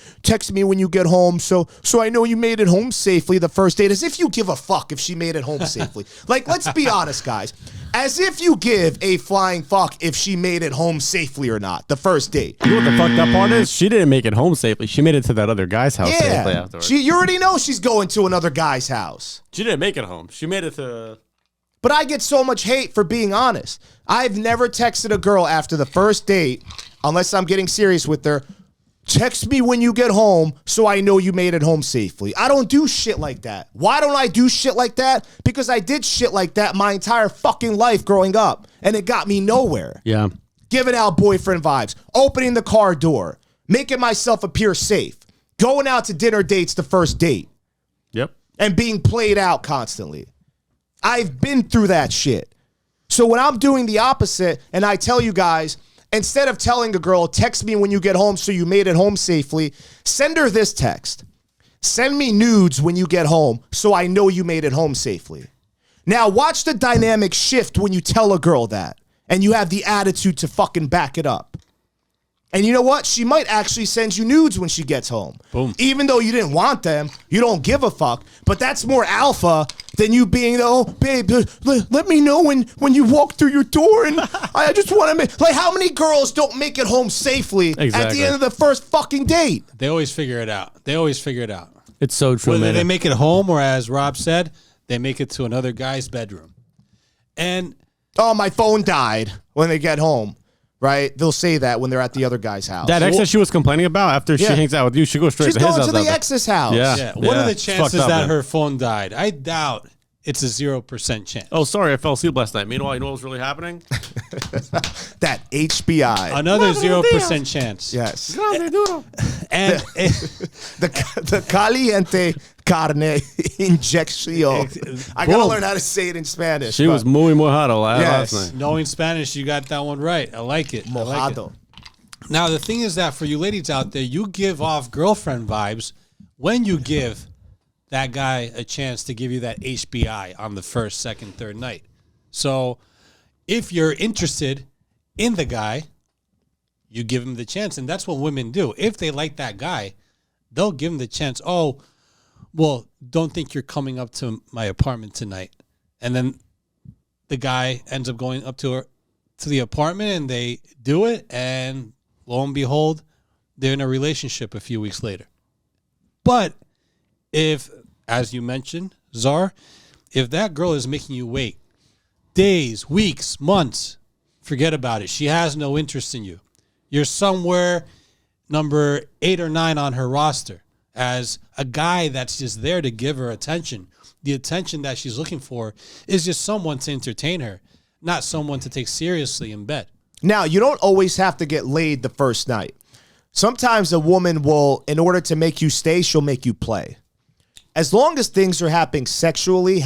when you get home so I know you made it home safely the first date. As if you give a fuck if she made it home safely. Like, let's be honest, guys. As if you give a flying fuck if she made it home safely or not the first date. You know what the fucked up part is? She didn't make it home safely. She made it to that other guy's house safely afterwards. You already know she's going to another guy's house. She didn't make it home. She made it to... But I get so much hate for being honest. I've never texted a girl after the first date, unless I'm getting serious with her, text me when you get home so I know you made it home safely. I don't do shit like that. Why don't I do shit like that? Because I did shit like that my entire fucking life growing up, and it got me nowhere. Yeah. Giving out boyfriend vibes, opening the car door, making myself appear safe, going out to dinner dates the first date, Yep. and being played out constantly. I've been through that shit. So when I'm doing the opposite and I tell you guys, instead of telling a girl, text me when you get home so you made it home safely, send her this text. Send me nudes when you get home so I know you made it home safely. Now watch the dynamic shift when you tell a girl that and you have the attitude to fucking back it up. And you know what? She might actually send you nudes when she gets home. Boom. Even though you didn't want them, you don't give a fuck. But that's more alpha than you being, oh, babe, let me know when you walk through your door. And I just want to make, like, how many girls don't make it home safely at Exactly. the end of the first fucking date? They always figure it out. It's so true, Whether man. they make it home or, as Rob said, they make it to another guy's bedroom. And Oh, my phone died when they get home. Right? They'll say that when they're at the other guy's house. That ex that she was complaining about, after she Yeah. hangs out with you, she goes straight She's to his going house. to the after. ex's house. Yeah. what are the It's chances fucked up, that man. her phone died? I doubt it's a 0% chance. Oh, sorry, I fell asleep last night. Meanwhile, you know what was really happening? That HBI. Another 0% chance. Yes. And The caliente carne injection. I gotta Boom. learn how to say it in Spanish. She was muy mojado Yes. last night. knowing Spanish, you got that one right. I like it. I like it. mojado. Now, the thing is that for you ladies out there, you give off girlfriend vibes when you give that guy a chance to give you that HBI on the first, second, third night. So if you're interested in the guy, you give him the chance. And that's what women do. If they like that guy, they'll give him the chance. Oh, well, don't think you're coming up to my apartment tonight. And then the guy ends up going up to the apartment and they do it, and lo and behold, they're in a relationship a few weeks later. But if, as you mentioned, Czar, if that girl is making you wait days, weeks, months, forget about it. She has no interest in you. You're somewhere number 8 or 9 on her roster as a guy that's just there to give her attention. The attention that she's looking for is just someone to entertain her, not someone to take seriously in bed. Now, you don't always have to get laid the first night. Sometimes a woman will, in order to make you stay, she'll make you play. As long as things are happening sexually,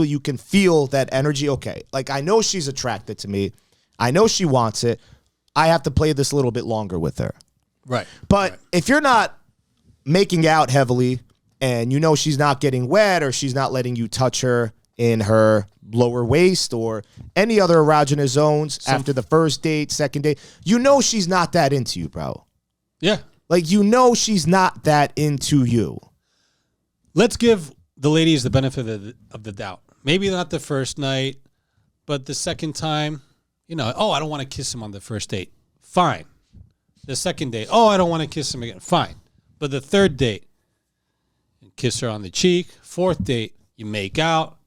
you can feel that energy. Okay, like I know she's attracted to me. I know she wants it. I have to play this a little bit longer with her. Right. But if you're not making out heavily and you know she's not getting wet or she's not letting you touch her in her lower waist or any other erogenous zones after the first date, second date, you know she's not that into you, bro. Yeah. Like, you know she's not that into you. Let's give the ladies the benefit of the doubt. Maybe not the first night, but the second time, I don't want to kiss him on the first date. Fine. The second date, I don't want to kiss him again. Fine. But the third date, you kiss her on the cheek. Fourth date, you make out.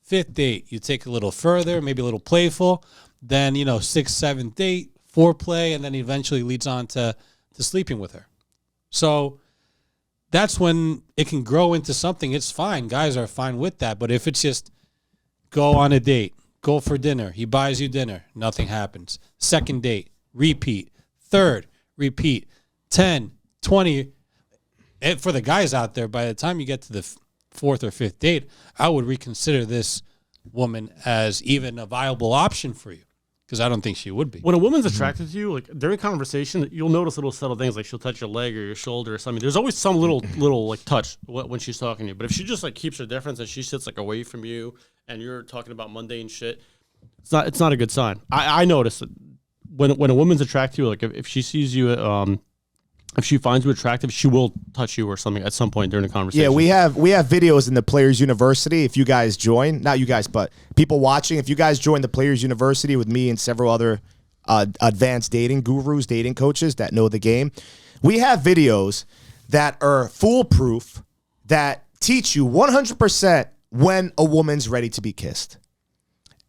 Fifth date, you take a little further, maybe a little playful. Then, sixth, seventh date, foreplay, and then eventually leads on to sleeping with her. So that's when it can grow into something. It's fine. Guys are fine with that. But if it's just go on a date, go for dinner, he buys you dinner, nothing happens. Second date, repeat. Third, repeat. 10, 20. And for the guys out there, by the time you get to the fourth or fifth date, I would reconsider this woman as even a viable option for you. Because I don't think she would be. When a woman's attracted to you, like during conversation, you'll notice little subtle things, like she'll touch your leg or your shoulder or something. There's always some little like touch when she's talking to you. But if she just like keeps her difference and she sits like away from you and you're talking about mundane shit, it's not a good sign. I notice it. When a woman's attracted to you, like if she sees you, if she finds you attractive, she will touch you or something at some point during the conversation. Yeah, we have videos in the Players University. If you guys join, not you guys, but people watching, if you guys join the Players University with me and several other advanced dating gurus, dating coaches that know the game, we have videos that are foolproof that teach you 100% when a woman's ready to be kissed.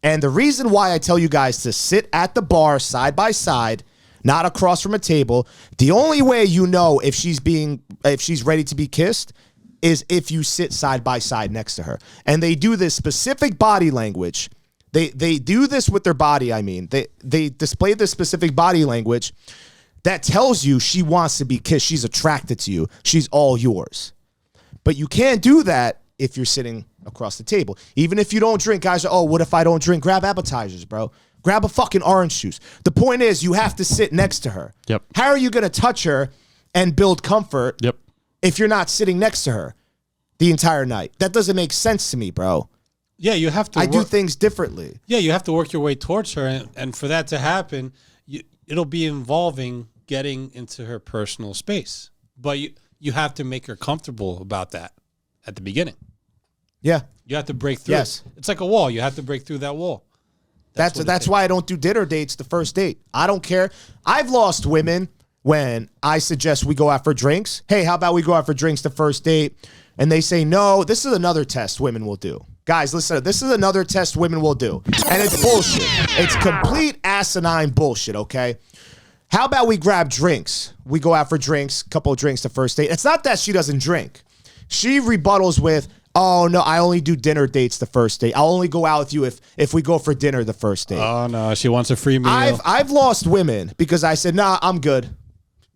And the reason why I tell you guys to sit at the bar side by side, not across from a table, the only way you know if she's ready to be kissed is if you sit side by side next to her. And they do this specific body language. They do this with their body, I mean. They display this specific body language that tells you she wants to be kissed. She's attracted to you. She's all yours. But you can't do that if you're sitting across the table. Even if you don't drink, guys are, what if I don't drink? Grab appetizers, bro. Grab a fucking orange juice. The point is, you have to sit next to her. Yep. How are you going to touch her and build comfort Yep. if you're not sitting next to her the entire night? That doesn't make sense to me, bro. Yeah, you have to. I do things differently. Yeah, you have to work your way towards her, and for that to happen, it'll be involving getting into her personal space. But you have to make her comfortable about that at the beginning. Yeah. You have to break through. Yes. It's like a wall. You have to break through that wall. That's why I don't do dinner dates the first date. I don't care. I've lost women when I suggest we go out for drinks. Hey, how about we go out for drinks the first date? And they say, no, this is another test women will do. Guys, listen, this is another test women will do. And it's bullshit. It's complete asinine bullshit, okay? How about we grab drinks? We go out for drinks, couple of drinks the first date. It's not that she doesn't drink. She rebuttals with, oh, no, I only do dinner dates the first date. I'll only go out with you if we go for dinner the first date. Oh, no, she wants a free meal. I've lost women because I said, nah, I'm good.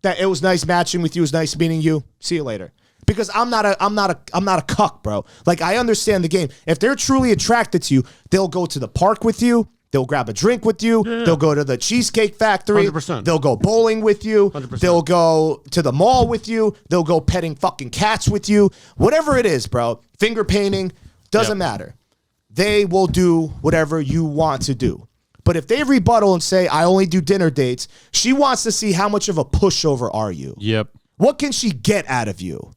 That it was nice matching with you. It was nice meeting you. See you later. Because I'm not a cuck, bro. Like, I understand the game. If they're truly attracted to you, they'll go to the park with you. They'll grab a drink with you. Yeah. They'll go to the Cheesecake Factory. 100%. They'll go bowling with you. 100%. They'll go to the mall with you. They'll go petting fucking cats with you. Whatever it is, bro. Finger painting. Doesn't matter. They will do whatever you want to do. But if they rebuttal and say, I only do dinner dates, she wants to see how much of a pushover are you. Yep. What can she get out of you?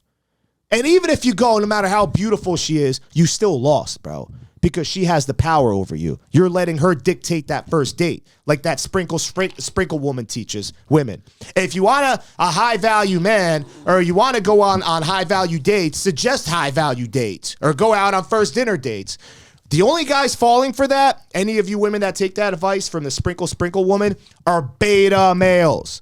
And even if you go, no matter how beautiful she is, you still lost, bro. because she has the power over you. You're letting her dictate that first date, like that sprinkle woman teaches women. If you want a high value man, or you want to go on high value dates, suggest high value dates, or go out on first dinner dates. The only guys falling for that, any of you women that take that advice from the sprinkle woman, are beta males.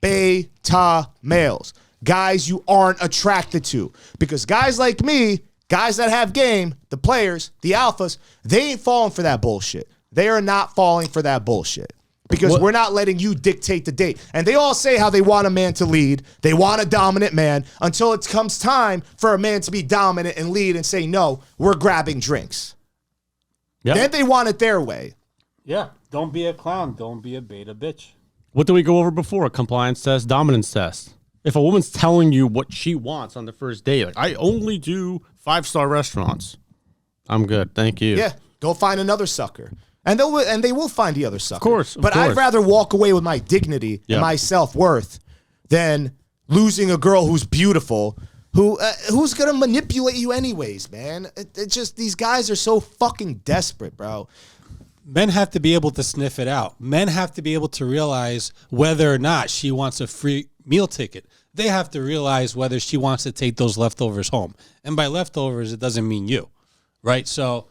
Beta males. Guys you aren't attracted to. Because guys like me, guys that have game, the players, the alphas, they ain't falling for that bullshit. They are not falling for that bullshit. Because we're not letting you dictate the date. And they all say how they want a man to lead. They want a dominant man until it comes time for a man to be dominant and lead and say, no, we're grabbing drinks. Yep. Then they want it their way. Yeah. Don't be a clown. Don't be a beta bitch. What did we go over before? A compliance test, dominance test. If a woman's telling you what she wants on the first date, like, I only do 5-star restaurants, I'm good, thank you. Yeah, go find another sucker. And they will find the other sucker. Of course. But I'd rather walk away with my dignity and my self-worth than losing a girl who's beautiful, who's going to manipulate you anyways, man. It just, these guys are so fucking desperate, bro. Men have to be able to sniff it out. Men have to be able to realize whether or not she wants a free meal ticket. They have to realize whether she wants to take those leftovers home. And by leftovers, it doesn't mean you, right? So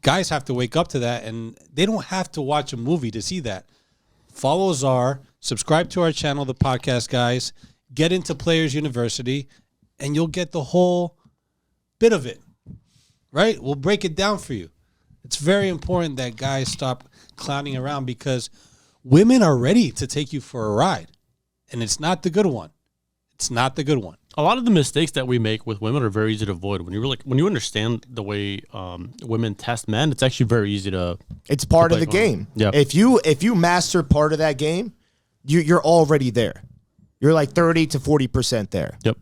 guys have to wake up to that, and they don't have to watch a movie to see that. Follow Czar, subscribe to our channel, The Podcast Guys, get into Players University, and you'll get the whole bit of it, right? We'll break it down for you. It's very important that guys stop clowning around because women are ready to take you for a ride, and it's not the good one. It's not the good one. A lot of the mistakes that we make with women are very easy to avoid. When you understand the way women test men, it's actually very easy to. It's part of the game. Yeah. If you master part of that game, you're already there. You're like 30 to 40% there. Yep.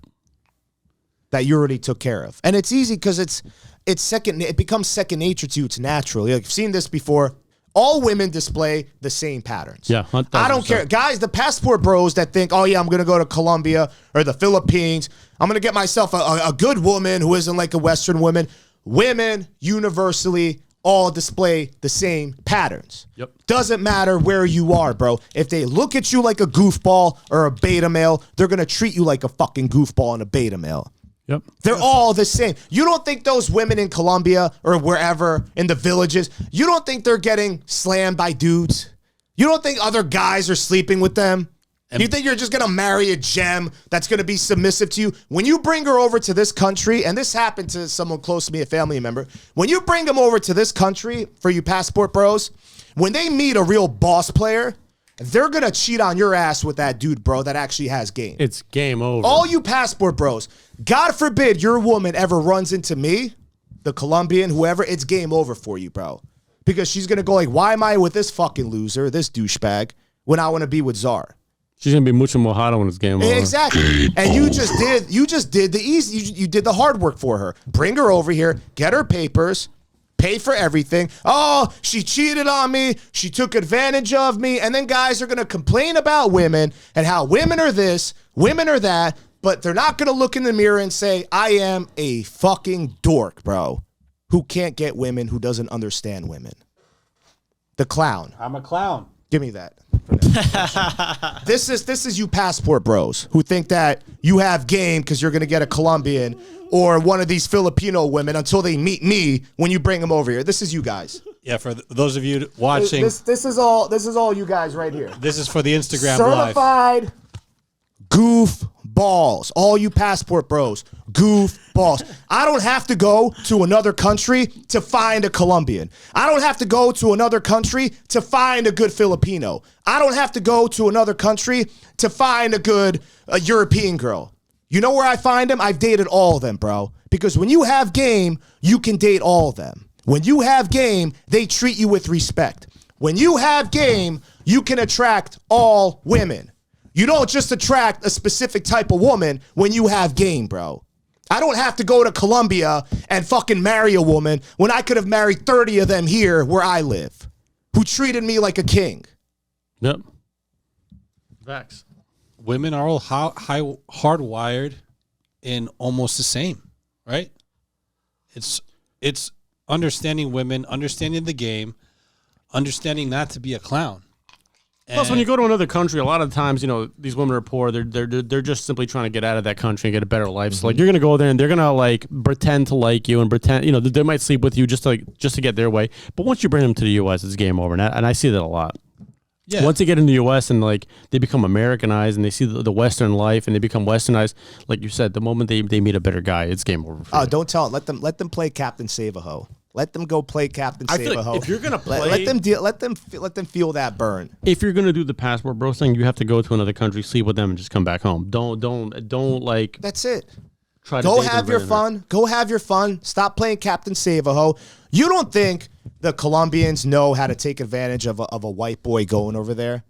That you already took care of, and it's easy because it becomes second nature to you. It's natural. Like, you've seen this before. All women display the same patterns. Yeah, I don't care. Guys, the passport bros that think, oh, yeah, I'm going to go to Colombia or the Philippines. I'm going to get myself a good woman who isn't like a Western woman. Women universally all display the same patterns. Yep. Doesn't matter where you are, bro. If they look at you like a goofball or a beta male, they're going to treat you like a fucking goofball and a beta male. Yep. They're all the same. You don't think those women in Colombia or wherever in the villages, you don't think they're getting slammed by dudes? You don't think other guys are sleeping with them? You think you're just going to marry a gem that's going to be submissive to you? When you bring her over to this country, and this happened to someone close to me, a family member, when you bring them over to this country, for you passport bros, when they meet a real boss player, they're going to cheat on your ass with that dude, bro, that actually has game. It's game over. All you passport bros, God forbid your woman ever runs into me, the Colombian, whoever, it's game over for you, bro. Because she's going to go like, why am I with this fucking loser, this douchebag, when I want to be with Czar? She's going to be mucho mojado when it's game over. Exactly. And you just did the easy, you did the hard work for her. Bring her over here, get her papers, pay for everything. Oh, she cheated on me. She took advantage of me. And then guys are going to complain about women and how women are this, women are that, but they're not going to look in the mirror and say, I am a fucking dork, bro, who can't get women, who doesn't understand women. The clown. I'm a clown. Give me that. This is you passport bros who think that you have game because you're going to get a Colombian or one of these Filipino women until they meet me when you bring them over here. This is you guys. Yeah, for those of you watching, this is all you guys right here. This is for the Instagram live. Certified goof balls. All you passport bros, goof balls. I don't have to go to another country to find a Colombian. I don't have to go to another country to find a good Filipino. I don't have to go to another country to find a good European girl. You know where I find them? I've dated all of them, bro. Because when you have game, you can date all of them. When you have game, they treat you with respect. When you have game, you can attract all women. You don't just attract a specific type of woman when you have game, bro. I don't have to go to Colombia and fucking marry a woman when I could have married 30 of them here where I live who treated me like a king. Yep. Facts. Women are all hardwired in almost the same, right? It's understanding women, understanding the game, understanding not to be a clown. Plus, when you go to another country, a lot of times, these women are poor. They're just simply trying to get out of that country and get a better life. So, like, you're gonna go there and they're gonna like pretend to like you and pretend, they might sleep with you just to get their way. But once you bring them to the U.S., it's game over, and I see that a lot. Yeah. Once they get in the U.S. and like they become Americanized and they see the Western life and they become Westernized, like you said, the moment they meet a better guy, it's game over. Oh, don't tell them. Let them play Captain Save-A-Ho. Let them go play Captain I feel Save-A-Ho. like if you're gonna play, let them feel that burn. If you're gonna do the passport bro thing, you have to go to another country, sleep with them, and just come back home. Don't like. That's it. Try to go date have them your right fun. Go have your fun. Stop playing Captain Save-A-Ho. You don't think the Colombians know how to take advantage of a white boy going over there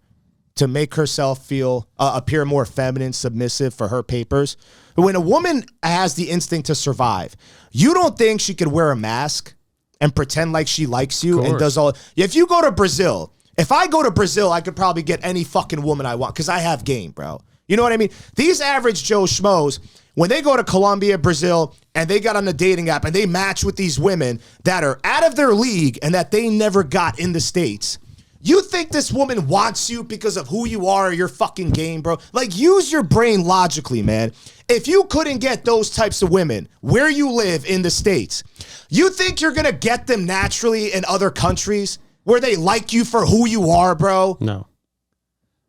to make herself appear more feminine, submissive for her papers? When a woman has the instinct to survive, you don't think she could wear a mask and pretend like she likes you and does all. If you go to Brazil, if I go to Brazil, I could probably get any fucking woman I want because I have game, bro. You know what I mean? These average Joe Schmoes, when they go to Colombia, Brazil, and they got on the dating app and they match with these women that are out of their league and that they never got in the States, you think this woman wants you because of who you are or your fucking game, bro? Like, use your brain logically, man. If you couldn't get those types of women where you live in the States, you think you're going to get them naturally in other countries where they like you for who you are, bro? No.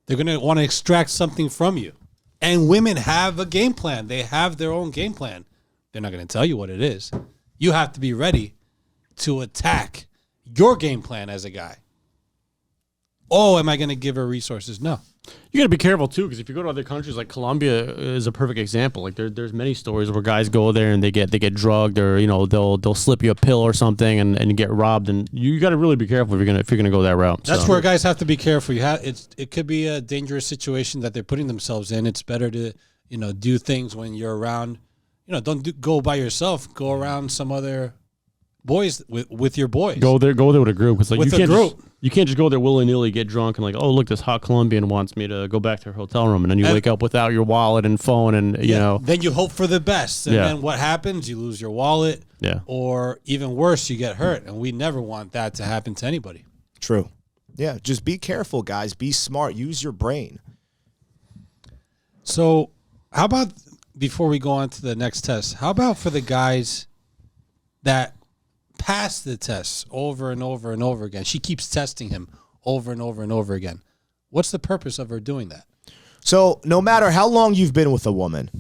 They're going to want to extract something from you. And women have a game plan. They have their own game plan. They're not going to tell you what it is. You have to be ready to attack your game plan as a guy. Oh, am I going to give her resources? No. You got to be careful too, because if you go to other countries, like Colombia is a perfect example. Like there's many stories where guys go there and they get drugged, or they'll slip you a pill or something and you get robbed. And you got to really be careful if you're gonna go that route. That's where guys have to be careful. It could be a dangerous situation that they're putting themselves in. It's better to do things when you're around. Don't go by yourself. Go around some other boys with your boys. Go there with a group. It's like With a group. You can't just go there willy-nilly, get drunk, and like, oh, look, this hot Colombian wants me to go back to her hotel room. And then you wake up without your wallet and phone and, Then you hope for the best. And then what happens? You lose your wallet. Yeah. Or even worse, you get hurt. And we never want that to happen to anybody. True. Yeah, just be careful, guys. Be smart. Use your brain. So how about, before we go on to the next test, how about for the guys that pass the tests over and over and over again? She keeps testing him over and over and over again. What's the purpose of her doing that? So no matter how long you've been with a woman,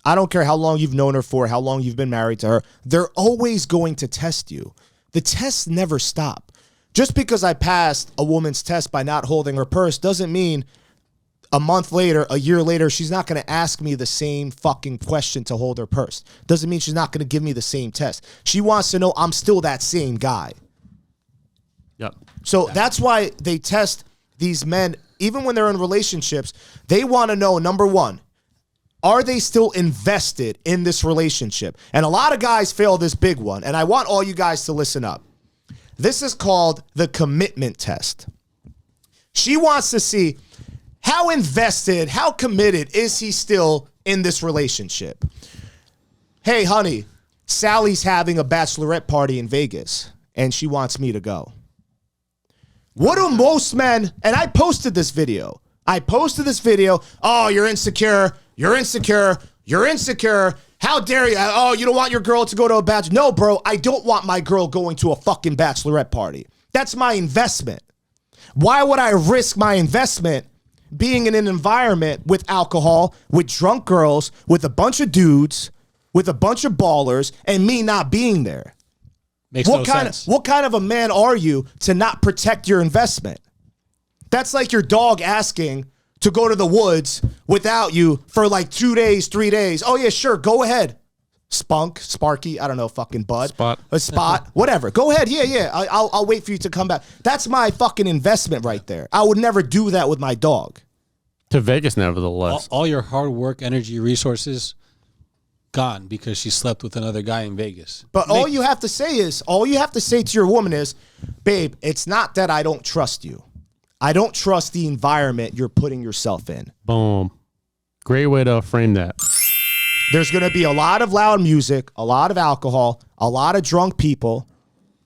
I don't care how long you've known her for, how long you've been married to her, they're always going to test you. The tests never stop. Just because I passed a woman's test by not holding her purse doesn't mean a month later, a year later, she's not going to ask me the same fucking question to hold her purse. Doesn't mean she's not going to give me the same test. She wants to know I'm still that same guy. Yep. So that's why they test these men, even when they're in relationships. They want to know, number one, are they still invested in this relationship? And a lot of guys fail this big one, and I want all you guys to listen up. This is called the commitment test. She wants to see, how invested, how committed is he still in this relationship? Hey, honey, Sally's having a bachelorette party in Vegas, and she wants me to go. What do most men, and I posted this video. Oh, you're insecure. How dare you? Oh, you don't want your girl to go to a bachelor. No, bro, I don't want my girl going to a fucking bachelorette party. That's my investment. Why would I risk my investment being in an environment with alcohol, with drunk girls, with a bunch of dudes, with a bunch of ballers, and me not being there? Makes no sense. What kind of a man are you to not protect your investment? That's like your dog asking to go to the woods without you for like 2 days, 3 days. Oh, yeah, sure, go ahead. Sparky, I don't know, fucking bud. A spot, whatever. Go ahead, yeah. I'll wait for you to come back. That's my fucking investment right there. I would never do that with my dog. To Vegas, nevertheless. All your hard work, energy, resources gone because she slept with another guy in Vegas. But all you have to say to your woman is, babe, it's not that I don't trust you. I don't trust the environment you're putting yourself in. Boom. Great way to frame that. There's going to be a lot of loud music, a lot of alcohol, a lot of drunk people,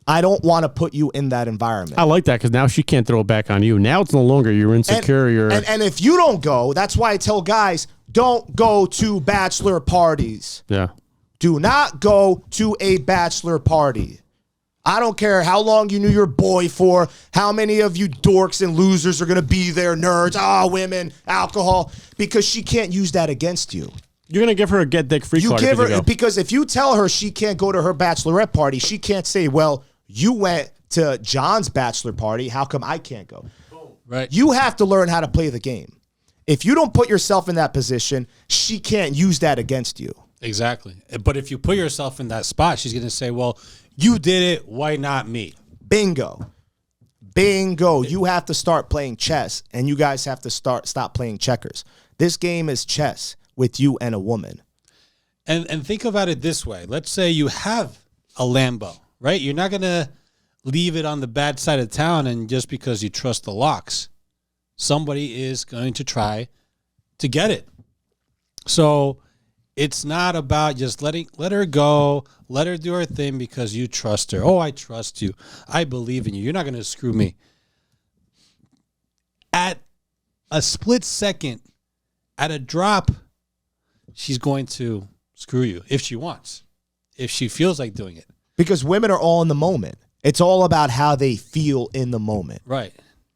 I don't want to put you in that environment. I like that because now she can't throw it back on you. Now it's no longer you're insecure. And if you don't go, that's why I tell guys, don't go to bachelor parties. Yeah. Do not go to a bachelor party. I don't care how long you knew your boy for, how many of you dorks and losers are going to be there, nerds, women, alcohol, because she can't use that against you. You're going to give her a get dick free card. You give her, because if you tell her she can't go to her bachelorette party, she can't say, well, you went to John's bachelor party. How come I can't go? Right. You have to learn how to play the game. If you don't put yourself in that position, she can't use that against you. Exactly. But if you put yourself in that spot, she's going to say, well, you did it. Why not me? Bingo. Bingo. You have to start playing chess, and you guys have to stop playing checkers. This game is chess with you and a woman. And think about it this way. Let's say you have a Lambo, right? You're not going to leave it on the bad side of town and just because you trust the locks. Somebody is going to try to get it. So it's not about just let her go, let her do her thing because you trust her. Oh, I trust you. I believe in you. You're not going to screw me. At a split second, at a drop, she's going to screw you if she wants, if she feels like doing it. Because women are all in the moment. It's all about how they feel in the moment. Right.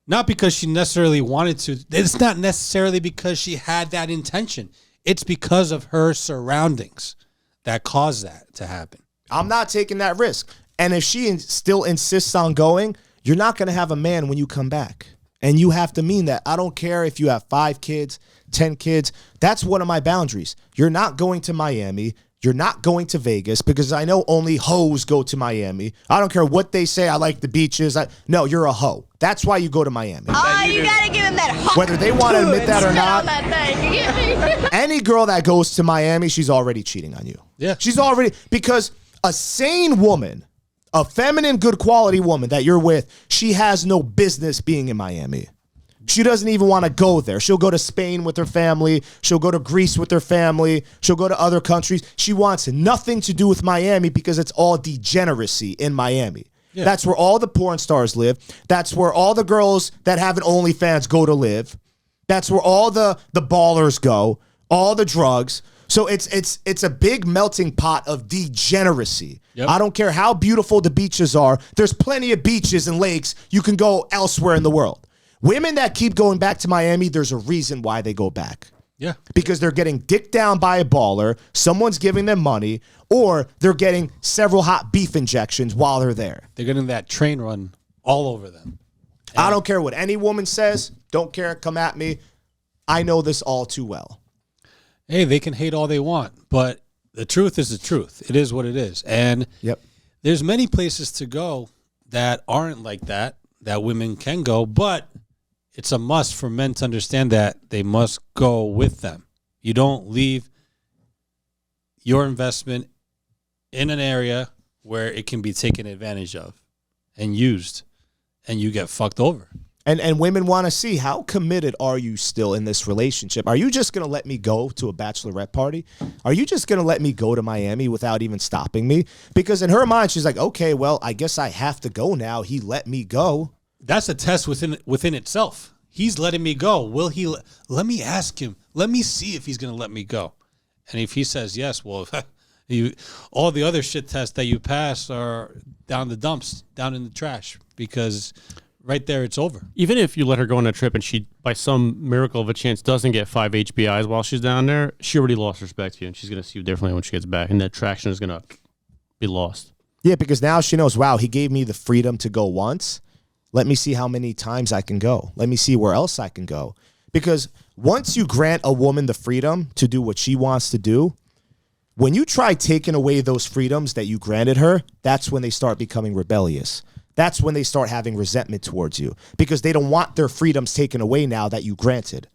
Not because she necessarily wanted to. It's not necessarily because she had that intention. It's because of her surroundings that caused that to happen. I'm not taking that risk. And if she still insists on going, you're not going to have a man when you come back. And you have to mean that. I don't care if you have 5 kids, 10 kids. That's one of my boundaries. You're not going to Miami. You're not going to Vegas because I know only hoes go to Miami. I don't care what they say. I like the beaches. No, you're a hoe. That's why you go to Miami. Oh, you gotta give him that hot. Whether they want to admit that or not, that thing. You get me? any girl that goes to Miami, she's already cheating on you. Yeah. She's already, because a sane woman, a feminine, good quality woman that you're with, she has no business being in Miami. She doesn't even want to go there. She'll go to Spain with her family. She'll go to Greece with her family. She'll go to other countries. She wants nothing to do with Miami because it's all degeneracy in Miami. Yeah. That's where all the porn stars live. That's where all the girls that have an OnlyFans go to live. That's where all the ballers go, all the drugs. So it's a big melting pot of degeneracy. Yep. I don't care how beautiful the beaches are. There's plenty of beaches and lakes. You can go elsewhere in the world. Women that keep going back to Miami, there's a reason why they go back. Yeah. Because they're getting dicked down by a baller, someone's giving them money, or they're getting several hot beef injections while they're there. They're getting that train run all over them. And I don't care what any woman says. Don't care. Come at me. I know this all too well. Hey, they can hate all they want, but the truth is the truth. It is what it is. And there's many places to go that aren't like that women can go, but it's a must for men to understand that they must go with them. You don't leave your investment in an area where it can be taken advantage of and used, and you get fucked over. And women want to see, how committed are you still in this relationship? Are you just going to let me go to a bachelorette party? Are you just going to let me go to Miami without even stopping me? Because in her mind, she's like, okay, well, I guess I have to go now. He let me go. That's a test within itself. He's letting me go. Will he? Let me ask him. Let me see if he's going to let me go. And if he says yes, well, all the other shit tests that you pass are down the dumps, down in the trash, because right there it's over. Even if you let her go on a trip and she, by some miracle of a chance, doesn't get 5 HBIs while she's down there, she already lost respect to you, and she's going to see you differently when she gets back, and the attraction is going to be lost. Yeah, because now she knows, wow, he gave me the freedom to go once. Let me see how many times I can go. Let me see where else I can go. Because once you grant a woman the freedom to do what she wants to do, when you try taking away those freedoms that you granted her, that's when they start becoming rebellious. That's when they start having resentment towards you because they don't want their freedoms taken away now that you granted.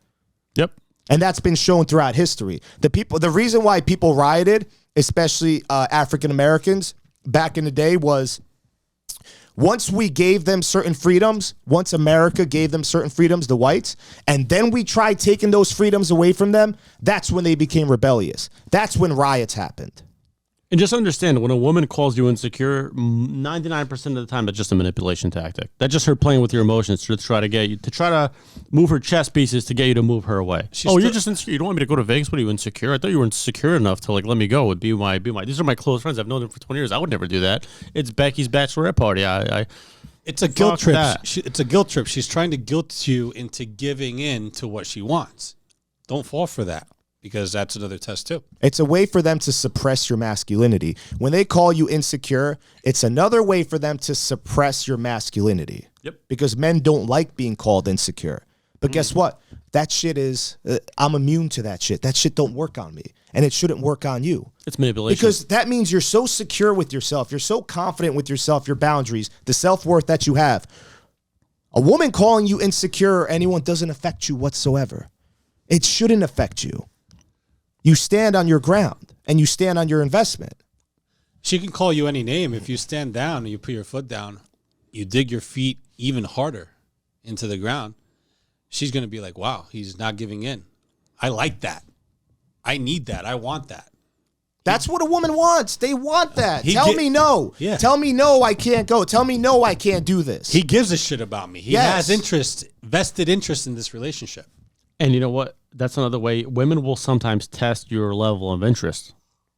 Yep. And that's been shown throughout history. The reason why people rioted, especially African Americans back in the day, was once we gave them certain freedoms, once America gave them certain freedoms, the whites, and then we tried taking those freedoms away from them, that's when they became rebellious. That's when riots happened. And just understand, when a woman calls you insecure, 99% of the time, that's just a manipulation tactic. That's just her playing with your emotions to try to get you, to try to move her chess pieces to get you to move her away. You're just insecure. You don't want me to go to Vegas? What are you, insecure? I thought you were insecure enough to like let me go. Be my. These are my close friends. I've known them for 20 years. I would never do that. It's Becky's bachelorette party. It's a guilt trip. It's a guilt trip. She's trying to guilt you into giving in to what she wants. Don't fall for that, because that's another test too. It's a way for them to suppress your masculinity. When they call you insecure, it's another way for them to suppress your masculinity. Yep. Because men don't like being called insecure. But guess what? That shit is, I'm immune to that shit. That shit don't work on me. And it shouldn't work on you. It's manipulation. Because that means you're so secure with yourself. You're so confident with yourself, your boundaries, the self-worth that you have. A woman calling you insecure or anyone doesn't affect you whatsoever. It shouldn't affect you. You stand on your ground and you stand on your investment. She can call you any name. If you stand down and you put your foot down, you dig your feet even harder into the ground, she's going to be like, wow, he's not giving in. I like that. I need that. I want that. That's what a woman wants. They want that. Tell me no. Yeah. Tell me no, I can't go. Tell me no, I can't do this. He gives a shit about me. He has vested interest in this relationship. And you know what? That's another way. Women will sometimes test your level of interest.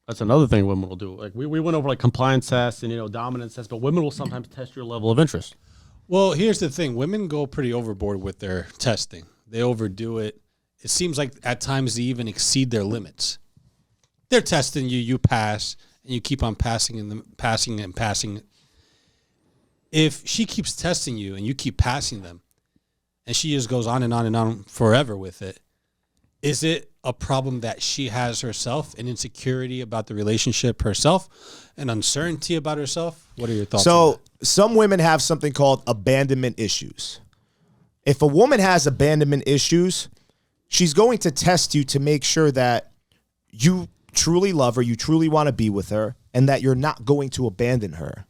That's another thing women will do. Like we went over like compliance tests and, dominance tests, but women will sometimes test your level of interest. Well, here's the thing. Women go pretty overboard with their testing. They overdo it. It seems like at times they even exceed their limits. They're testing you, you pass, and you keep on passing and passing. If she keeps testing you and you keep passing them, and she just goes on and on and on forever with it, is it a problem that she has herself, an insecurity about the relationship herself, an uncertainty about herself? What are your thoughts on that? Some women have something called abandonment issues. If a woman has abandonment issues, she's going to test you to make sure that you truly love her, you truly want to be with her, and that you're not going to abandon her.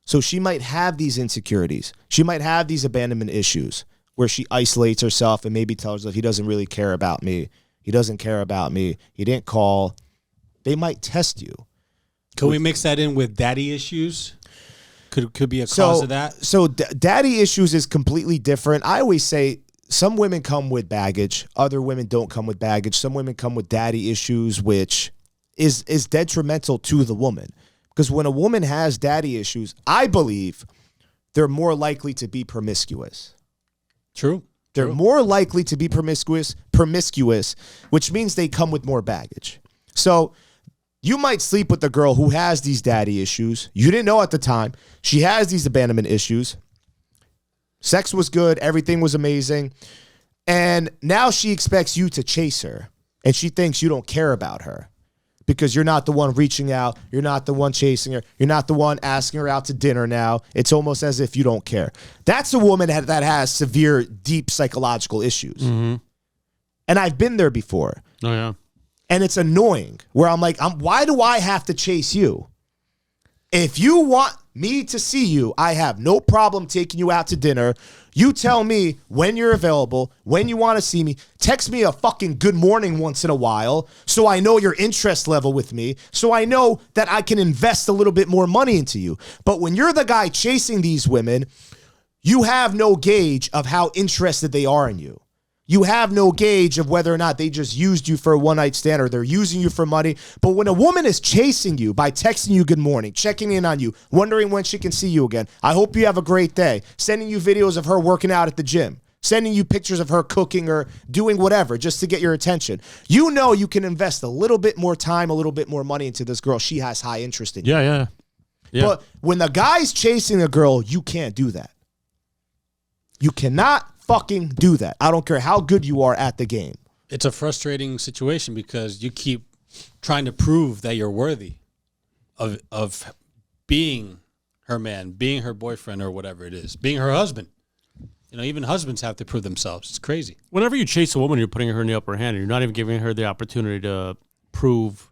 So she might have these insecurities. She might have these abandonment issues where she isolates herself and maybe tells herself, he doesn't really care about me. He doesn't care about me. He didn't call. They might test you. Can we mix that in with daddy issues? Could be a cause of that? So daddy issues is completely different. I always say some women come with baggage. Other women don't come with baggage. Some women come with daddy issues, which is detrimental to the woman. Because when a woman has daddy issues, I believe they're more likely to be promiscuous. True. They're more likely to be promiscuous, which means they come with more baggage. So you might sleep with a girl who has these daddy issues. You didn't know at the time. She has these abandonment issues. Sex was good. Everything was amazing. And now she expects you to chase her. And she thinks you don't care about her because you're not the one reaching out. You're not the one chasing her. You're not the one asking her out to dinner now. It's almost as if you don't care. That's a woman that has severe, deep psychological issues. Mm-hmm. And I've been there before. Oh, yeah. And it's annoying where I'm like, why do I have to chase you? If you want me to see you, I have no problem taking you out to dinner. You tell me when you're available, when you want to see me. Text me a fucking good morning once in a while so I know your interest level with me, so I know that I can invest a little bit more money into you. But when you're the guy chasing these women, you have no gauge of how interested they are in you. You have no gauge of whether or not they just used you for a one-night stand or they're using you for money. But when a woman is chasing you by texting you good morning, checking in on you, wondering when she can see you again, I hope you have a great day, sending you videos of her working out at the gym, sending you pictures of her cooking or doing whatever just to get your attention, you know you can invest a little bit more time, a little bit more money into this girl. She has high interest in you. Yeah. But when the guy's chasing a girl, you can't do that. You cannot fucking do that. I don't care how good you are at the game. It's a frustrating situation because you keep trying to prove that you're worthy of being her man, being her boyfriend or whatever it is, being her husband. Even husbands have to prove themselves. It's crazy. Whenever you chase a woman, you're putting her in the upper hand. And you're not even giving her the opportunity to prove,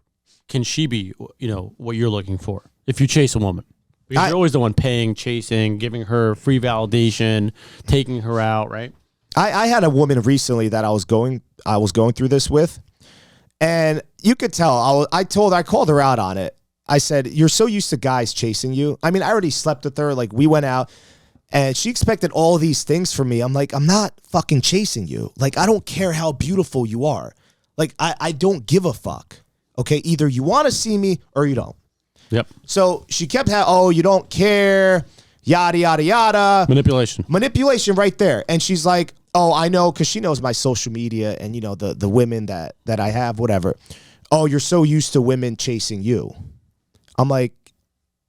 can she be, what you're looking for if you chase a woman. Because you're always the one paying, chasing, giving her free validation, taking her out, right? I had a woman recently that I was going through this with, and you could tell I called her out on it. I said, you're so used to guys chasing you. I mean, I already slept with her. Like, we went out and she expected all these things from me. I'm like, I'm not fucking chasing you. Like, I don't care how beautiful you are. Like, I don't give a fuck. Okay, either you want to see me or you don't. Yep. So she kept you don't care, yada, yada, yada. Manipulation right there. And she's like, oh, I know, because she knows my social media and, you know, the women that I have, whatever. Oh, you're so used to women chasing you. I'm like,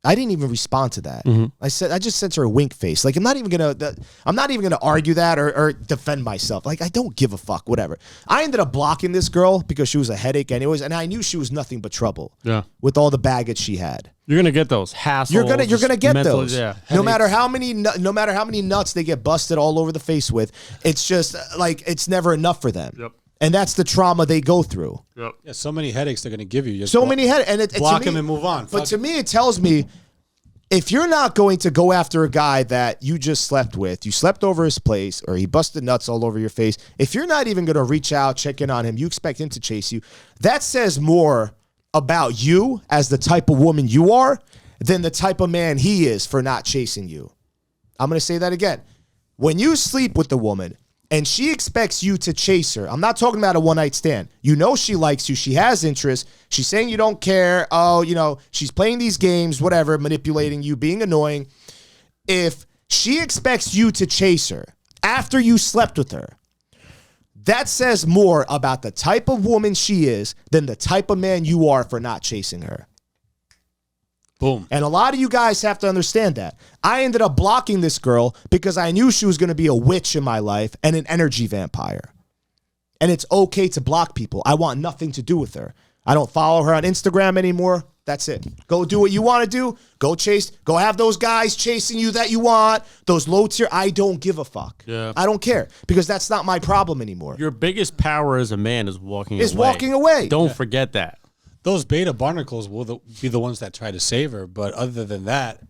I didn't even respond to that. I just sent her a wink face. Like, I'm not even gonna argue that or defend myself. Like, I don't give a fuck, whatever. I ended up blocking this girl because she was a headache anyways, and I knew she was nothing but trouble. Yeah. With all the baggage she had. You're gonna get those hassles. You're gonna get those. Yeah. No matter how many nuts they get busted all over the face with, it's just like it's never enough for them. Yep. And that's the trauma they go through. Yep. Yeah, so many headaches they're going to give you. So many headaches. And block them and move on. But to me, it tells me, if you're not going to go after a guy that you just slept with, you slept over his place, or he busted nuts all over your face, if you're not even going to reach out, check in on him, you expect him to chase you, that says more about you as the type of woman you are than the type of man he is for not chasing you. I'm going to say that again. When you sleep with the woman, and she expects you to chase her. I'm not talking about a one-night stand. You know she likes you. She has interest. She's saying you don't care. Oh, you know, she's playing these games, whatever, manipulating you, being annoying. If she expects you to chase her after you slept with her, that says more about the type of woman she is than the type of man you are for not chasing her. Boom. And a lot of you guys have to understand that. I ended up blocking this girl because I knew she was going to be a witch in my life and an energy vampire. And it's okay to block people. I want nothing to do with her. I don't follow her on Instagram anymore. That's it. Go do what you want to do. Go chase. Go have those guys chasing you that you want. Those low tier. I don't give a fuck. Yeah. I don't care because that's not my problem anymore. Your biggest power as a man is walking away. Walking away. Don't forget that. Those beta barnacles will be the ones that try to save her. But other than that,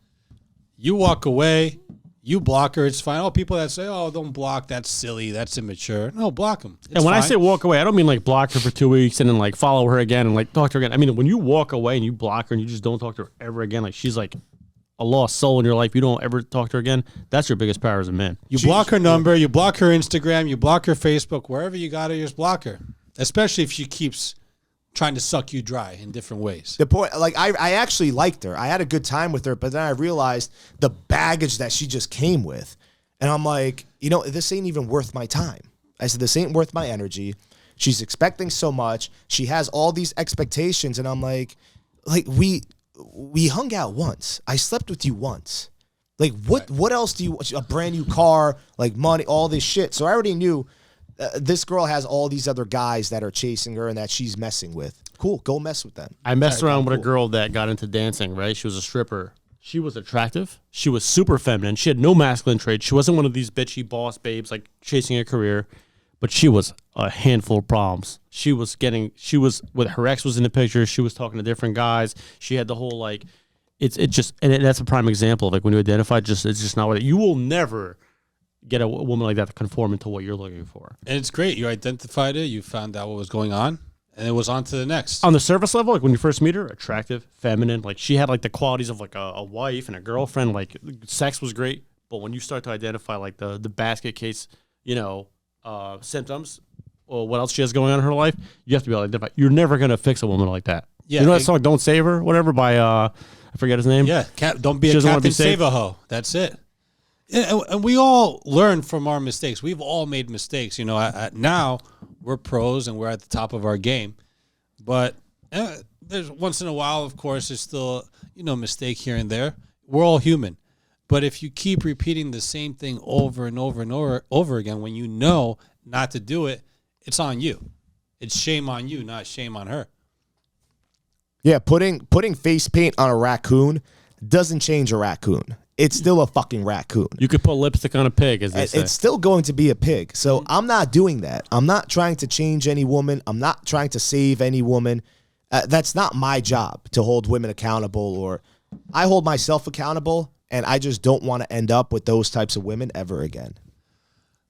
you walk away, you block her, it's fine. Oh, people that say, oh, don't block, that's silly, that's immature. No, block them. And when I say walk away, I don't mean like block her for 2 weeks and then like follow her again and like talk to her again. I mean, when you walk away and you block her and you just don't talk to her ever again, like she's like a lost soul in your life, you don't ever talk to her again, that's your biggest power as a man. You block her number, you block her Instagram, you block her Facebook, wherever you got her, you just block her. Especially if she keeps trying to suck you dry in different ways. The point, like, I actually liked her. I had a good time with her, but then I realized the baggage that she just came with. And I'm like, you know, this ain't even worth my time. I said, this ain't worth my energy. She's expecting so much. She has all these expectations. And I'm like we hung out once. I slept with you once. Like, what else do you want? A brand new car, like money, all this shit. So I already knew this girl has all these other guys that are chasing her and that she's messing with. Cool, go mess with them. I messed around with a girl that got into dancing, right? She was a stripper. She was attractive. She was super feminine. She had no masculine traits. She wasn't one of these bitchy boss babes like chasing a career, but she was a handful of problems. She was with her ex was in the picture. She was talking to different guys. She had the whole like, it's just, and that's a prime example of like when you identify, it's just not what it, you will never get a woman like that to conform into what you're looking for. And it's great. You identified it. You found out what was going on. And it was on to the next. On the surface level, like when you first meet her, attractive, feminine. Like she had like the qualities of like a wife and a girlfriend. Like sex was great. But when you start to identify like the basket case, you know, symptoms or what else she has going on in her life, you have to be able to identify. You're never going to fix a woman like that. Yeah, you know that song, Don't Save Her, whatever, by, I forget his name. Yeah, don't be a Captain Save-A-Ho. That's it. And we all learn from our mistakes. We've all made mistakes. You know, now we're pros and we're at the top of our game. But there's once in a while, of course, there's still, you know, mistake here and there. We're all human. But if you keep repeating the same thing over and over and over again, when you know not to do it, it's on you. It's shame on you, not shame on her. Yeah, putting face paint on a raccoon doesn't change a raccoon. It's still a fucking raccoon. You could put lipstick on a pig, as they say. It's still going to be a pig. So I'm not doing that. I'm not trying to change any woman. I'm not trying to save any woman. That's not my job to hold women accountable, or I hold myself accountable, and I just don't want to end up with those types of women ever again.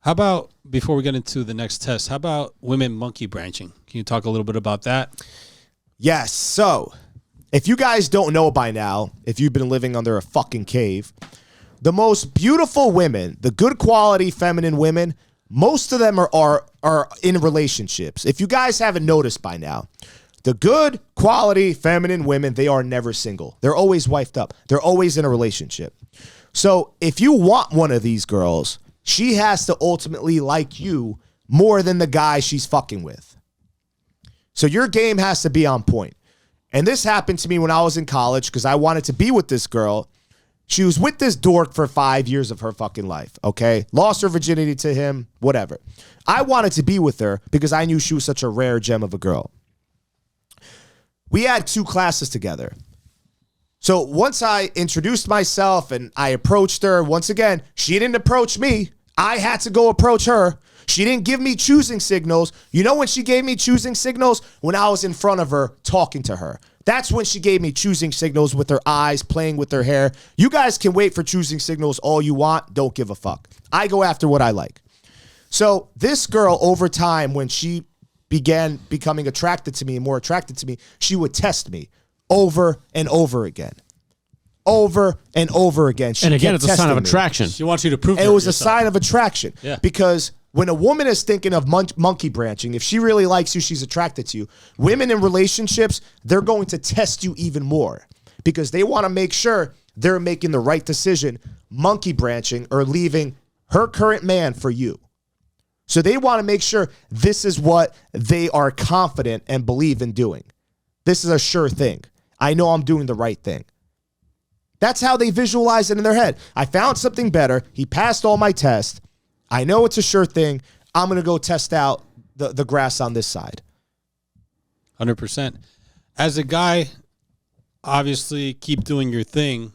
How about, before we get into the next test, how about women monkey branching? Can you talk a little bit about that? Yes. So if you guys don't know by now, if you've been living under a fucking cave, the most beautiful women, the good quality feminine women, most of them are in relationships. If you guys haven't noticed by now, the good quality feminine women, they are never single. They're always wifed up. They're always in a relationship. So if you want one of these girls, she has to ultimately like you more than the guy she's fucking with. So your game has to be on point. And this happened to me when I was in college because I wanted to be with this girl. She was with this dork for 5 years of her fucking life, okay? Lost her virginity to him, whatever. I wanted to be with her because I knew she was such a rare gem of a girl. We had 2 classes together. So once I introduced myself and I approached her, once again, she didn't approach me. I had to go approach her. She didn't give me choosing signals. You know when she gave me choosing signals? When I was in front of her talking to her. That's when she gave me choosing signals with her eyes, playing with her hair. You guys can wait for choosing signals all you want. Don't give a fuck. I go after what I like. So this girl, over time, when she began becoming attracted to me and more attracted to me, she would test me over and over again. Over and over again. And again, it's a sign of attraction. She wants you to prove it was a sign of attraction. Yeah. Because when a woman is thinking of monkey branching, if she really likes you, she's attracted to you. Women in relationships, they're going to test you even more because they want to make sure they're making the right decision, monkey branching or leaving her current man for you. So they want to make sure this is what they are confident and believe in doing. This is a sure thing. I know I'm doing the right thing. That's how they visualize it in their head. I found something better. He passed all my tests. I know it's a sure thing. I'm going to go test out the grass on this side. 100%. As a guy, obviously keep doing your thing.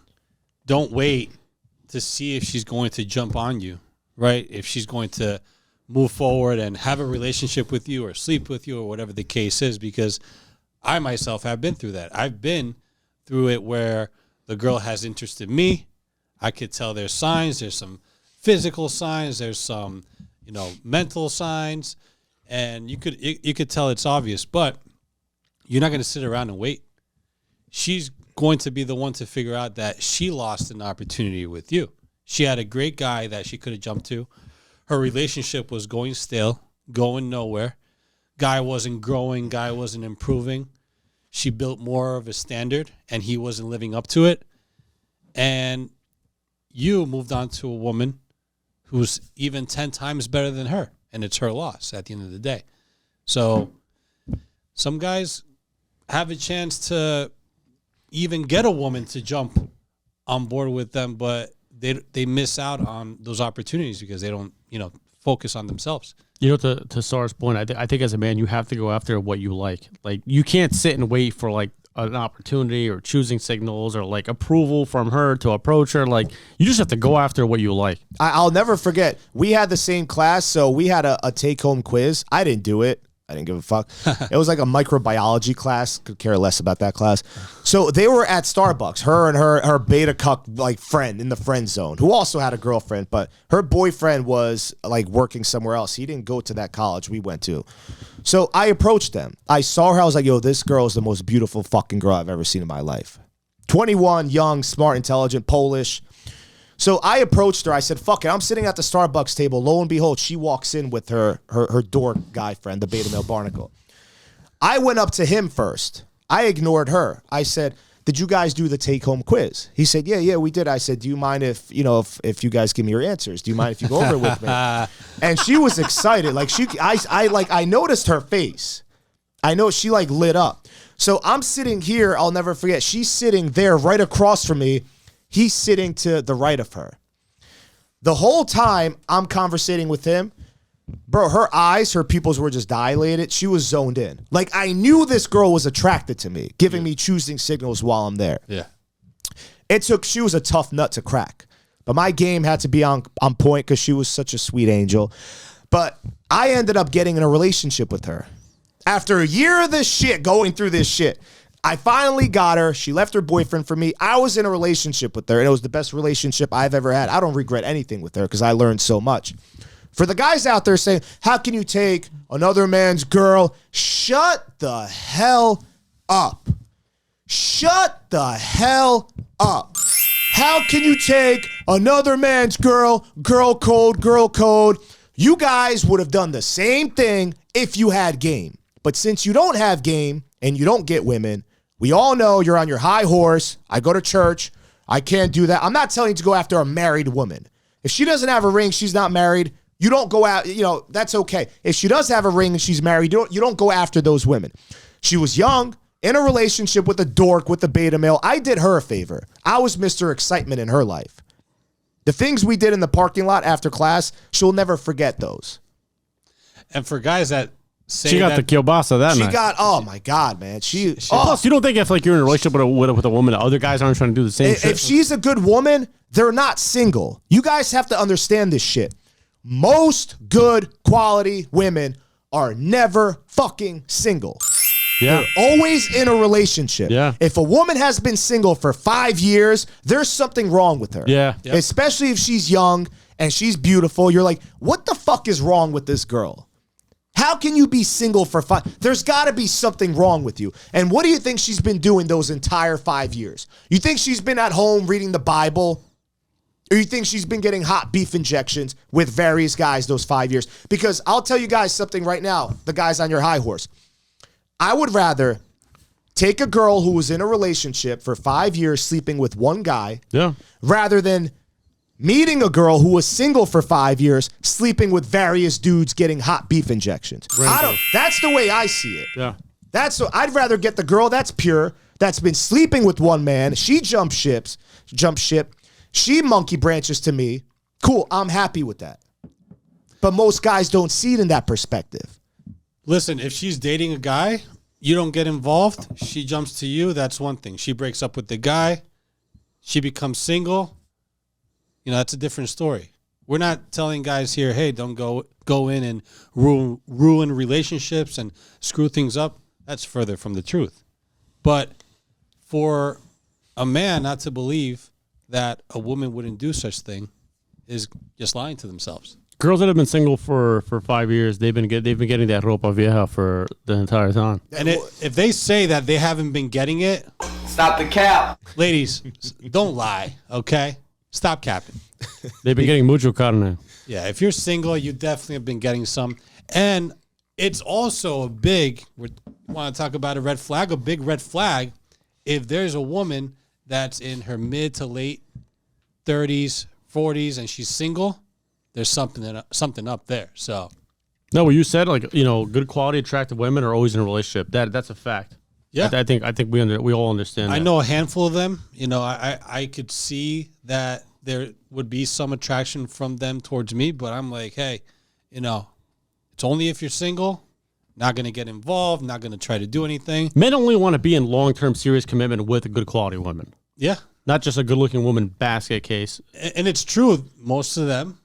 Don't wait to see if she's going to jump on you, right? If she's going to move forward and have a relationship with you or sleep with you or whatever the case is, because I myself have been through that. I've been through it where the girl has interest in me. I could tell there's signs. There's some physical signs. There's some, mental signs, and you could tell it's obvious. But you're not going to sit around and wait. She's going to be the one to figure out that she lost an opportunity with you. She had a great guy that she could have jumped to. Her relationship was going stale, going nowhere. Guy wasn't growing. Guy wasn't improving. She built more of a standard, and he wasn't living up to it. And you moved on to a woman who's even 10 times better than her, and it's her loss at the end of the day. So some guys have a chance to even get a woman to jump on board with them, but they miss out on those opportunities because they don't, focus on themselves. To Sar's point, I think as a man, you have to go after what you like. Like, you can't sit and wait for like an opportunity or choosing signals or like approval from her to approach her. Like, you just have to go after what you like. I'll never forget. We had the same class, so we had a take-home quiz. I didn't do it. I didn't give a fuck. It was like a microbiology class. Could care less about that class. So they were at Starbucks, her and her beta cuck like friend in the friend zone, who also had a girlfriend, but her boyfriend was like working somewhere else. He didn't go to that college we went to. So I approached them. I saw her. I was like, yo, this girl is the most beautiful fucking girl I've ever seen in my life. 21, young, smart, intelligent, Polish. So I approached her. I said, fuck it. I'm sitting at the Starbucks table. Lo and behold, she walks in with her dork guy friend, the beta male barnacle. I went up to him first. I ignored her. I said, did you guys do the take-home quiz? He said, yeah, we did. I said, do you mind if you guys give me your answers? Do you mind if you go over it with me? And she was excited. Like, I noticed her face. I know she like lit up. So I'm sitting here. I'll never forget. She's sitting there right across from me. He's sitting to the right of her. The whole time I'm conversating with him, bro, her eyes, her pupils were just dilated. She was zoned in. Like, I knew this girl was attracted to me, giving me choosing signals while I'm there. Yeah. She was a tough nut to crack. But my game had to be on point because she was such a sweet angel. But I ended up getting in a relationship with her. After a year of this shit, going through this shit, I finally got her. She left her boyfriend for me. I was in a relationship with her, and it was the best relationship I've ever had. I don't regret anything with her because I learned so much. For the guys out there saying, how can you take another man's girl? Shut the hell up. Shut the hell up. How can you take another man's girl code? You guys would have done the same thing if you had game. But since you don't have game and you don't get women, we all know you're on your high horse. I go to church. I can't do that. I'm not telling you to go after a married woman. If she doesn't have a ring, she's not married. You don't go out, that's okay. If she does have a ring and she's married, you don't go after those women. She was young, in a relationship with a dork, with a beta male. I did her a favor. I was Mr. Excitement in her life. The things we did in the parking lot after class, she'll never forget those. And for guys that say she got the kielbasa that night. She got, oh my God, man. Plus, you don't think if like you're in a relationship with a woman, the other guys aren't trying to do the same shit? If she's a good woman, they're not single. You guys have to understand this shit. Most good quality women are never fucking single. Yeah. They're always in a relationship. Yeah. If a woman has been single for 5 years, there's something wrong with her. Yeah. Yep. Especially if she's young and she's beautiful. You're like, what the fuck is wrong with this girl? How can you be single for 5? There's got to be something wrong with you. And what do you think she's been doing those entire 5 years? You think she's been at home reading the Bible? Or you think she's been getting hot beef injections with various guys those 5 years? Because I'll tell you guys something right now, the guys on your high horse. I would rather take a girl who was in a relationship for 5 years sleeping with one guy rather than meeting a girl who was single for 5 years sleeping with various dudes getting hot beef injections. That's the way I see it. Yeah. I'd rather get the girl that's pure, that's been sleeping with one man. She jump ship. She monkey branches to me. Cool, I'm happy with that. But most guys don't see it in that perspective. Listen, if she's dating a guy, you don't get involved. She jumps to you. That's one thing. She breaks up with the guy. She becomes single. That's a different story. We're not telling guys here, hey, don't go in and ruin relationships and screw things up. That's further from the truth. But for a man not to believe that a woman wouldn't do such thing is just lying to themselves. Girls that have been single for 5 years, they've been getting that ropa vieja for the entire time. And if they say that they haven't been getting it, stop the cap. Ladies, don't lie, okay? Stop capping. They've been getting mucho carne. Yeah, if you're single, you definitely have been getting some. And it's also we want to talk about a red flag, a big red flag. If there's a woman that's in her mid to late 30s, 40s, and she's single, there's something up there. So, no, what you said, good quality, attractive women are always in a relationship. That's a fact. Yeah, I think we all understand. I that. know a handful of them. I could see that there would be some attraction from them towards me, but I'm like, hey, it's only if you're single. Not going to get involved. Not going to try to do anything. Men only want to be in long-term serious commitment with a good quality woman. Yeah, not just a good-looking woman basket case. And it's true. Most of them.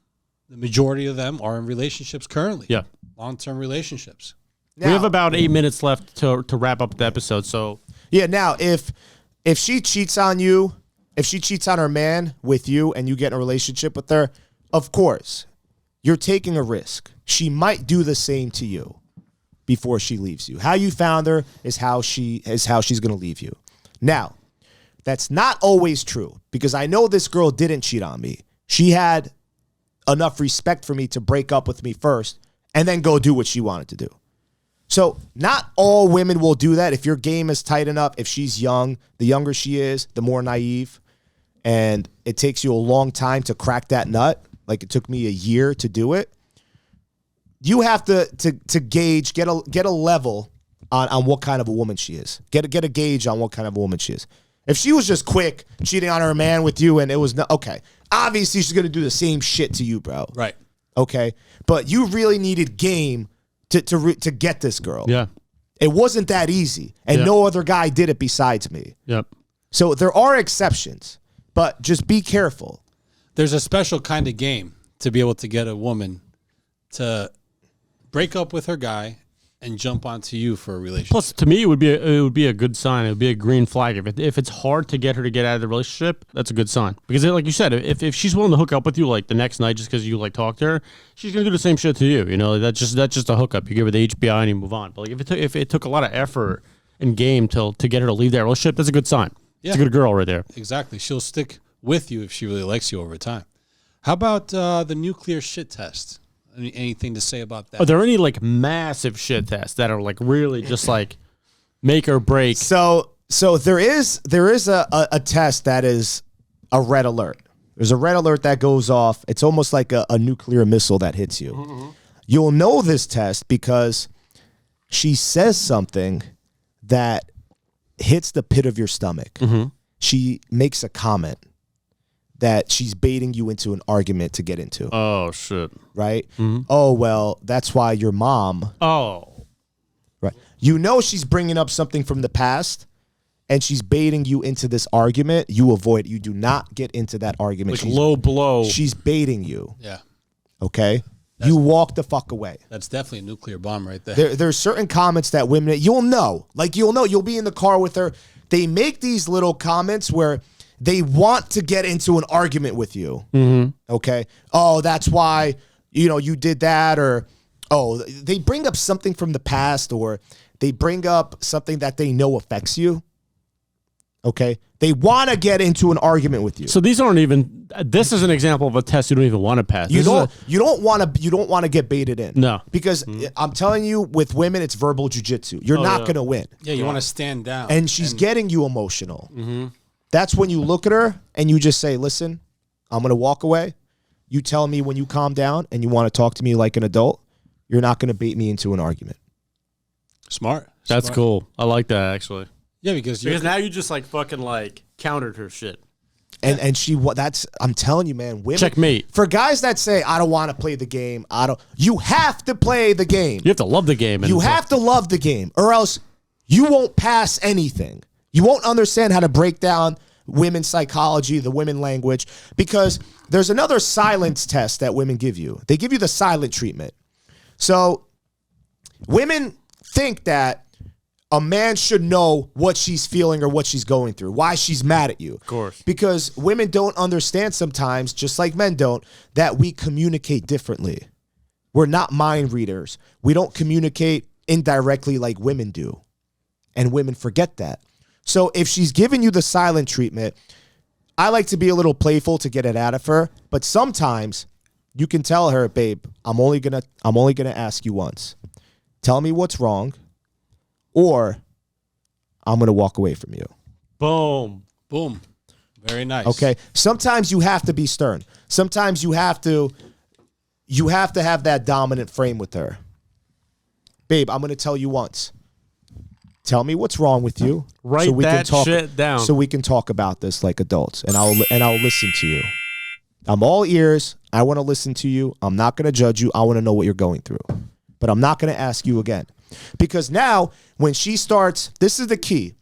The majority of them are in relationships currently. Yeah. Long-term relationships. Now, we have about 8 minutes left to wrap up the episode. So yeah, now if she cheats on you, if she cheats on her man with you and you get in a relationship with her, of course, you're taking a risk. She might do the same to you before she leaves you. How you found her is how she's going to leave you. Now, that's not always true because I know this girl didn't cheat on me. She had enough respect for me to break up with me first and then go do what she wanted to do. So not all women will do that. If your game is tight enough, if she's young, the younger she is, the more naive, and it takes you a long time to crack that nut, like it took me a year to do it, you have to gauge, get a level on what kind of a woman she is. Get a gauge on what kind of a woman she is. If she was just quick, cheating on her man with you, and it was okay, obviously she's going to do the same shit to you, bro. Right. Okay? But you really needed game to get this girl. Yeah. It wasn't that easy, and no other guy did it besides me. Yep. So there are exceptions, but just be careful. There's a special kind of game to be able to get a woman to break up with her guy and jump onto you for a relationship. Plus, to me, it would be a good sign. It would be a green flag. If it's hard to get her to get out of the relationship, that's a good sign. Because, like you said, if she's willing to hook up with you like the next night just because you like talk to her, she's gonna do the same shit to you. That's just a hookup. You give her the HBI and you move on. But like, if it took a lot of effort and game to get her to leave that relationship, that's a good sign. Yeah. It's a good girl right there. Exactly. She'll stick with you if she really likes you over time. How about the nuclear shit test? Anything to say about that? Are there any like massive shit tests that are like really just like make or break? So there is a test that is a red alert. There's a red alert that goes off. It's almost like a nuclear missile that hits you. Mm-hmm. You'll know this test because she says something that hits the pit of your stomach. Mm-hmm. She makes a comment that she's baiting you into an argument to get into. Oh, shit. Right? Mm-hmm. Oh, well, that's why your mom. Oh. Right. You know she's bringing up something from the past, and she's baiting you into this argument. You avoid it. You do not get into that argument. Like low blow. She's baiting you. Yeah. Okay? You walk the fuck away. That's definitely a nuclear bomb right there. There's certain comments that women, you'll know. Like, you'll know. You'll be in the car with her. They make these little comments where they want to get into an argument with you. Mm-hmm. Okay? Oh, that's why, you did that. Or, oh, they bring up something from the past, or they bring up something that they know affects you. Okay? They want to get into an argument with you. So these aren't even. This is an example of a test you don't even want to pass. You don't want to get baited in. No, because I'm telling you, with women, it's verbal jujitsu. You're not going to win. Yeah, you want to stand down. And she's getting you emotional. Mm-hmm. That's when you look at her and you just say, "Listen, I'm going to walk away. You tell me when you calm down and you want to talk to me like an adult. You're not going to bait me into an argument." Smart. That's cool. I like that actually. Yeah, because now you just like fucking like countered her shit. And I'm telling you, man, women. Checkmate. For guys that say, I don't want to play the game, you have to play the game. You have to love the game. You have to love the game, or else you won't pass anything. You won't understand how to break down women's psychology, the women language, because there's another silence test that women give you. They give you the silent treatment. So women think that a man should know what she's feeling or what she's going through, why she's mad at you. Of course. Because women don't understand sometimes, just like men don't, that we communicate differently. We're not mind readers. We don't communicate indirectly like women do. And women forget that. So if she's giving you the silent treatment, I like to be a little playful to get it out of her. But sometimes you can tell her, babe, I'm only gonna ask you once. Tell me what's wrong, or I'm going to walk away from you. Boom. Boom. Very nice. Okay. Sometimes you have to be stern. Sometimes you have to have that dominant frame with her. Babe, I'm going to tell you once. Tell me what's wrong with you. Write so we that can talk, shit down. So we can talk about this like adults, and I'll listen to you. I'm all ears. I want to listen to you. I'm not going to judge you. I want to know what you're going through. But I'm not going to ask you again. Because now, when she starts, this is the key.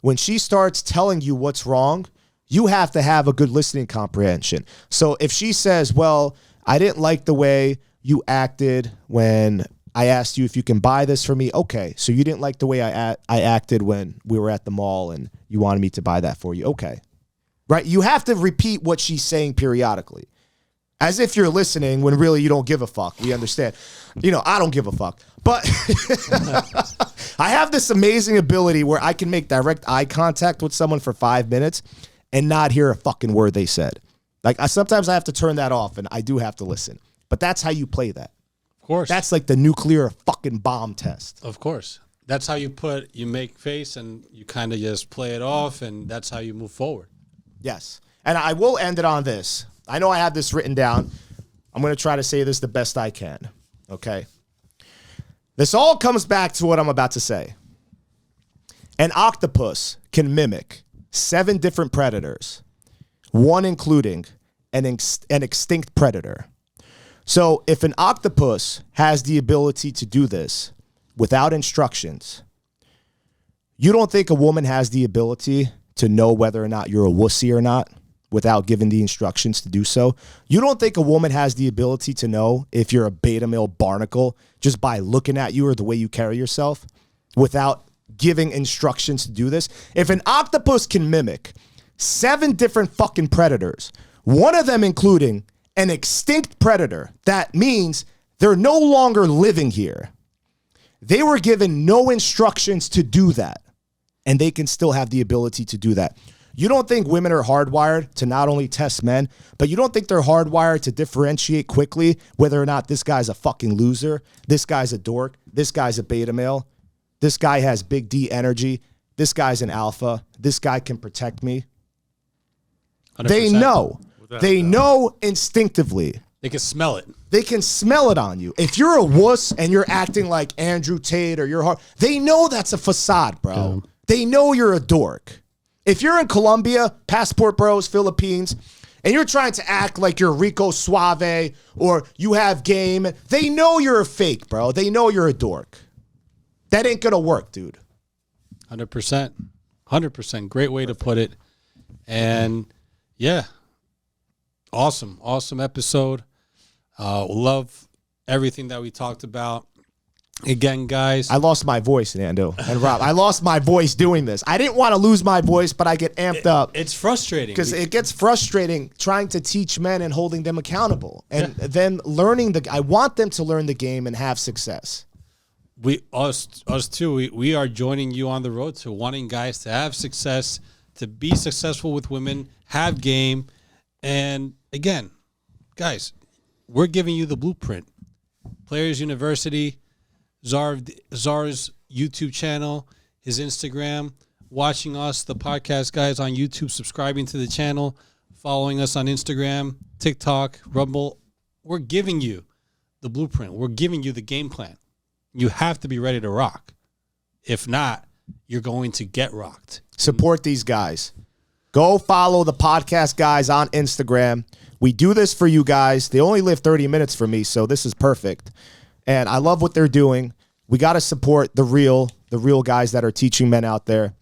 When she starts telling you what's wrong, you have to have a good listening comprehension. So if she says, well, I didn't like the way you acted when I asked you if you can buy this for me. Okay, so you didn't like the way I acted when we were at the mall and you wanted me to buy that for you. Okay. Right? You have to repeat what she's saying periodically. As if you're listening when really you don't give a fuck. We understand. I don't give a fuck. But I have this amazing ability where I can make direct eye contact with someone for 5 minutes and not hear a fucking word they said. Like, sometimes I have to turn that off, and I do have to listen. But that's how you play that. Of course. That's like the nuclear fucking bomb test. Of course. That's how you make face, and you kind of just play it off, and that's how you move forward. Yes. And I will end it on this. I know I have this written down. I'm going to try to say this the best I can. Okay? This all comes back to what I'm about to say. An octopus can mimic 7 different predators, one including an extinct predator. So if an octopus has the ability to do this without instructions, you don't think a woman has the ability to know whether or not you're a wussy or not without giving the instructions to do so? You don't think a woman has the ability to know if you're a beta male barnacle just by looking at you or the way you carry yourself without giving instructions to do this? If an octopus can mimic 7 different fucking predators, one of them including an extinct predator, that means they're no longer living here. They were given no instructions to do that. and they can still have the ability to do that. You don't think women are hardwired to not only test men, but you don't think they're hardwired to differentiate quickly whether or not this guy's a fucking loser, this guy's a dork, this guy's a beta male, this guy has big D energy, this guy's an alpha, this guy can protect me. 100%. They know. They know instinctively. They can smell it. They can smell it on you. If you're a wuss and you're acting like Andrew Tate or you're hard, they know that's a facade, bro. Yeah. They know you're a dork. If you're in Colombia, Passport Bros, Philippines, and you're trying to act like you're Rico Suave or you have game, they know you're a fake, bro. They know you're a dork. That ain't gonna work, dude. 100%. 100%. Great way to put it. And yeah, awesome episode. Love everything that we talked about. Again, guys, I lost my voice, Nando and Rob. I lost my voice doing this. I didn't want to lose my voice, but I get amped up. It's frustrating because it gets frustrating trying to teach men and holding them accountable, and then learning I want them to learn the game and have success. Us too. We are joining you on the road to wanting guys to have success, to be successful with women, have game, and again, guys, we're giving you the blueprint. Players University. Czar's YouTube channel, his Instagram, watching us, the podcast guys on YouTube, subscribing to the channel, following us on Instagram, TikTok, Rumble. We're giving you the blueprint. We're giving you the game plan. You have to be ready to rock. If not, you're going to get rocked. Support these guys. Go follow the podcast guys on Instagram. We do this for you guys. They only live 30 minutes for me, so this is perfect. And I love what they're doing. We got to support the real guys that are teaching men out there.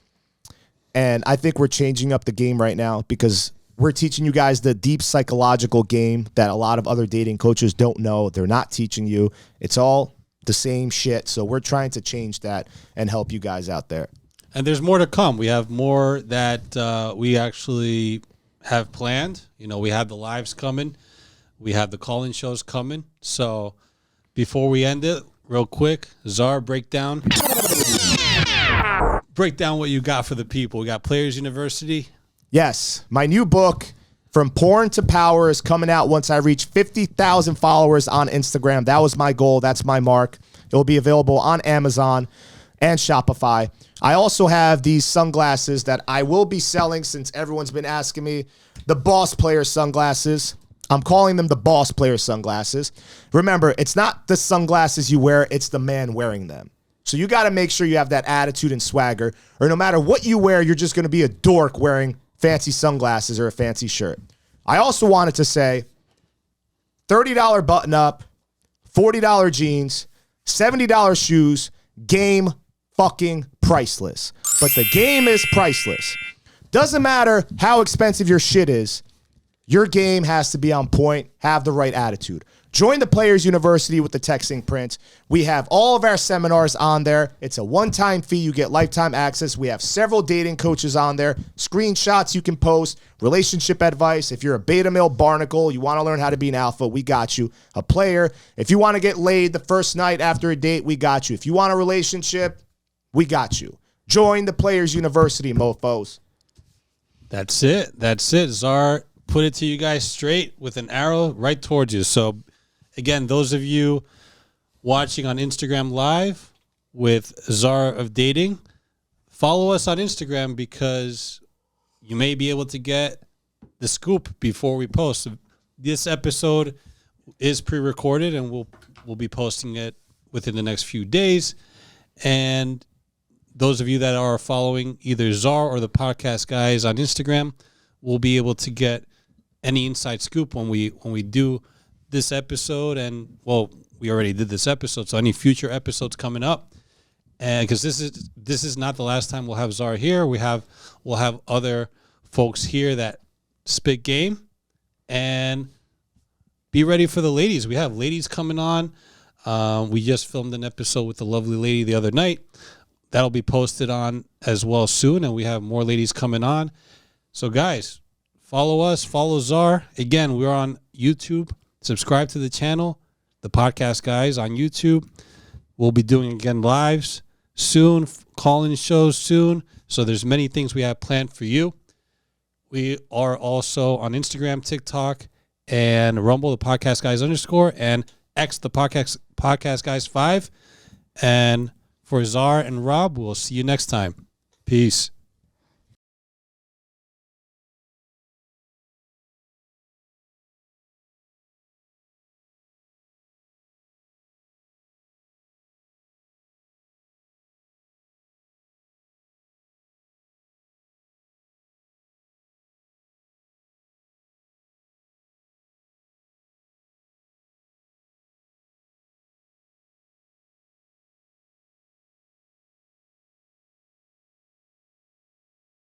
And I think we're changing up the game right now because we're teaching you guys the deep psychological game that a lot of other dating coaches don't know. They're not teaching you. It's all the same shit. So we're trying to change that and help you guys out there. And there's more to come. We have more that we actually have planned. You know, we have the lives coming. We have the call-in shows coming. So before we end it, real quick, Czar, break down what you got for the people. We got Players University. Yes, my new book, From Porn to Power, is coming out once I reach 50,000 followers on Instagram. That was my goal. That's my mark. It will be available on Amazon and Shopify. I also have these sunglasses that I will be selling since everyone's been asking me. The Boss Player sunglasses. I'm calling them the Boss Player sunglasses. Remember, it's not the sunglasses you wear, it's the man wearing them. So you got to make sure you have that attitude and swagger, or no matter what you wear, you're just going to be a dork wearing fancy sunglasses or a fancy shirt. I also wanted to say $30 button up, $40 jeans, $70 shoes, game fucking priceless. But the game is priceless. Doesn't matter how expensive your shit is. Your game has to be on point, have the right attitude. Join the Players University with the texting print. We have all of our seminars on there. It's a one-time fee. You get lifetime access. We have several dating coaches on there. Screenshots you can post. Relationship advice. If you're a beta male barnacle, you want to learn how to be an alpha, we got you. A player. If you want to get laid the first night after a date, we got you. If you want a relationship, we got you. Join the Players University, mofos. That's it. Czar put it to you guys straight with an arrow right towards you. So, again, those of you watching on Instagram Live with Czar of Dating, follow us on Instagram because you may be able to get the scoop before we post. This episode is pre-recorded, and we'll be posting it within the next few days. And those of you that are following either Czar or the podcast guys on Instagram will be able to get any inside scoop when we do this episode. And well, we already did this episode, so any future episodes coming up, and because this is not the last time we'll have Czar here. We'll have other folks here that spit game, and be ready for the ladies. We have ladies coming on. We just filmed an episode with the lovely lady the other night. That'll be posted on as well soon, and we have more ladies coming on. So guys, follow us, follow Czar. Again, we're on YouTube. Subscribe to the channel, the podcast guys on YouTube. We'll be doing, again, lives soon, call-in shows soon. So there's many things we have planned for you. We are also on Instagram, TikTok, and Rumble, the Podcast Guys _, and X, the Podcast Guys 5. And for Czar and Rob, we'll see you next time. Peace.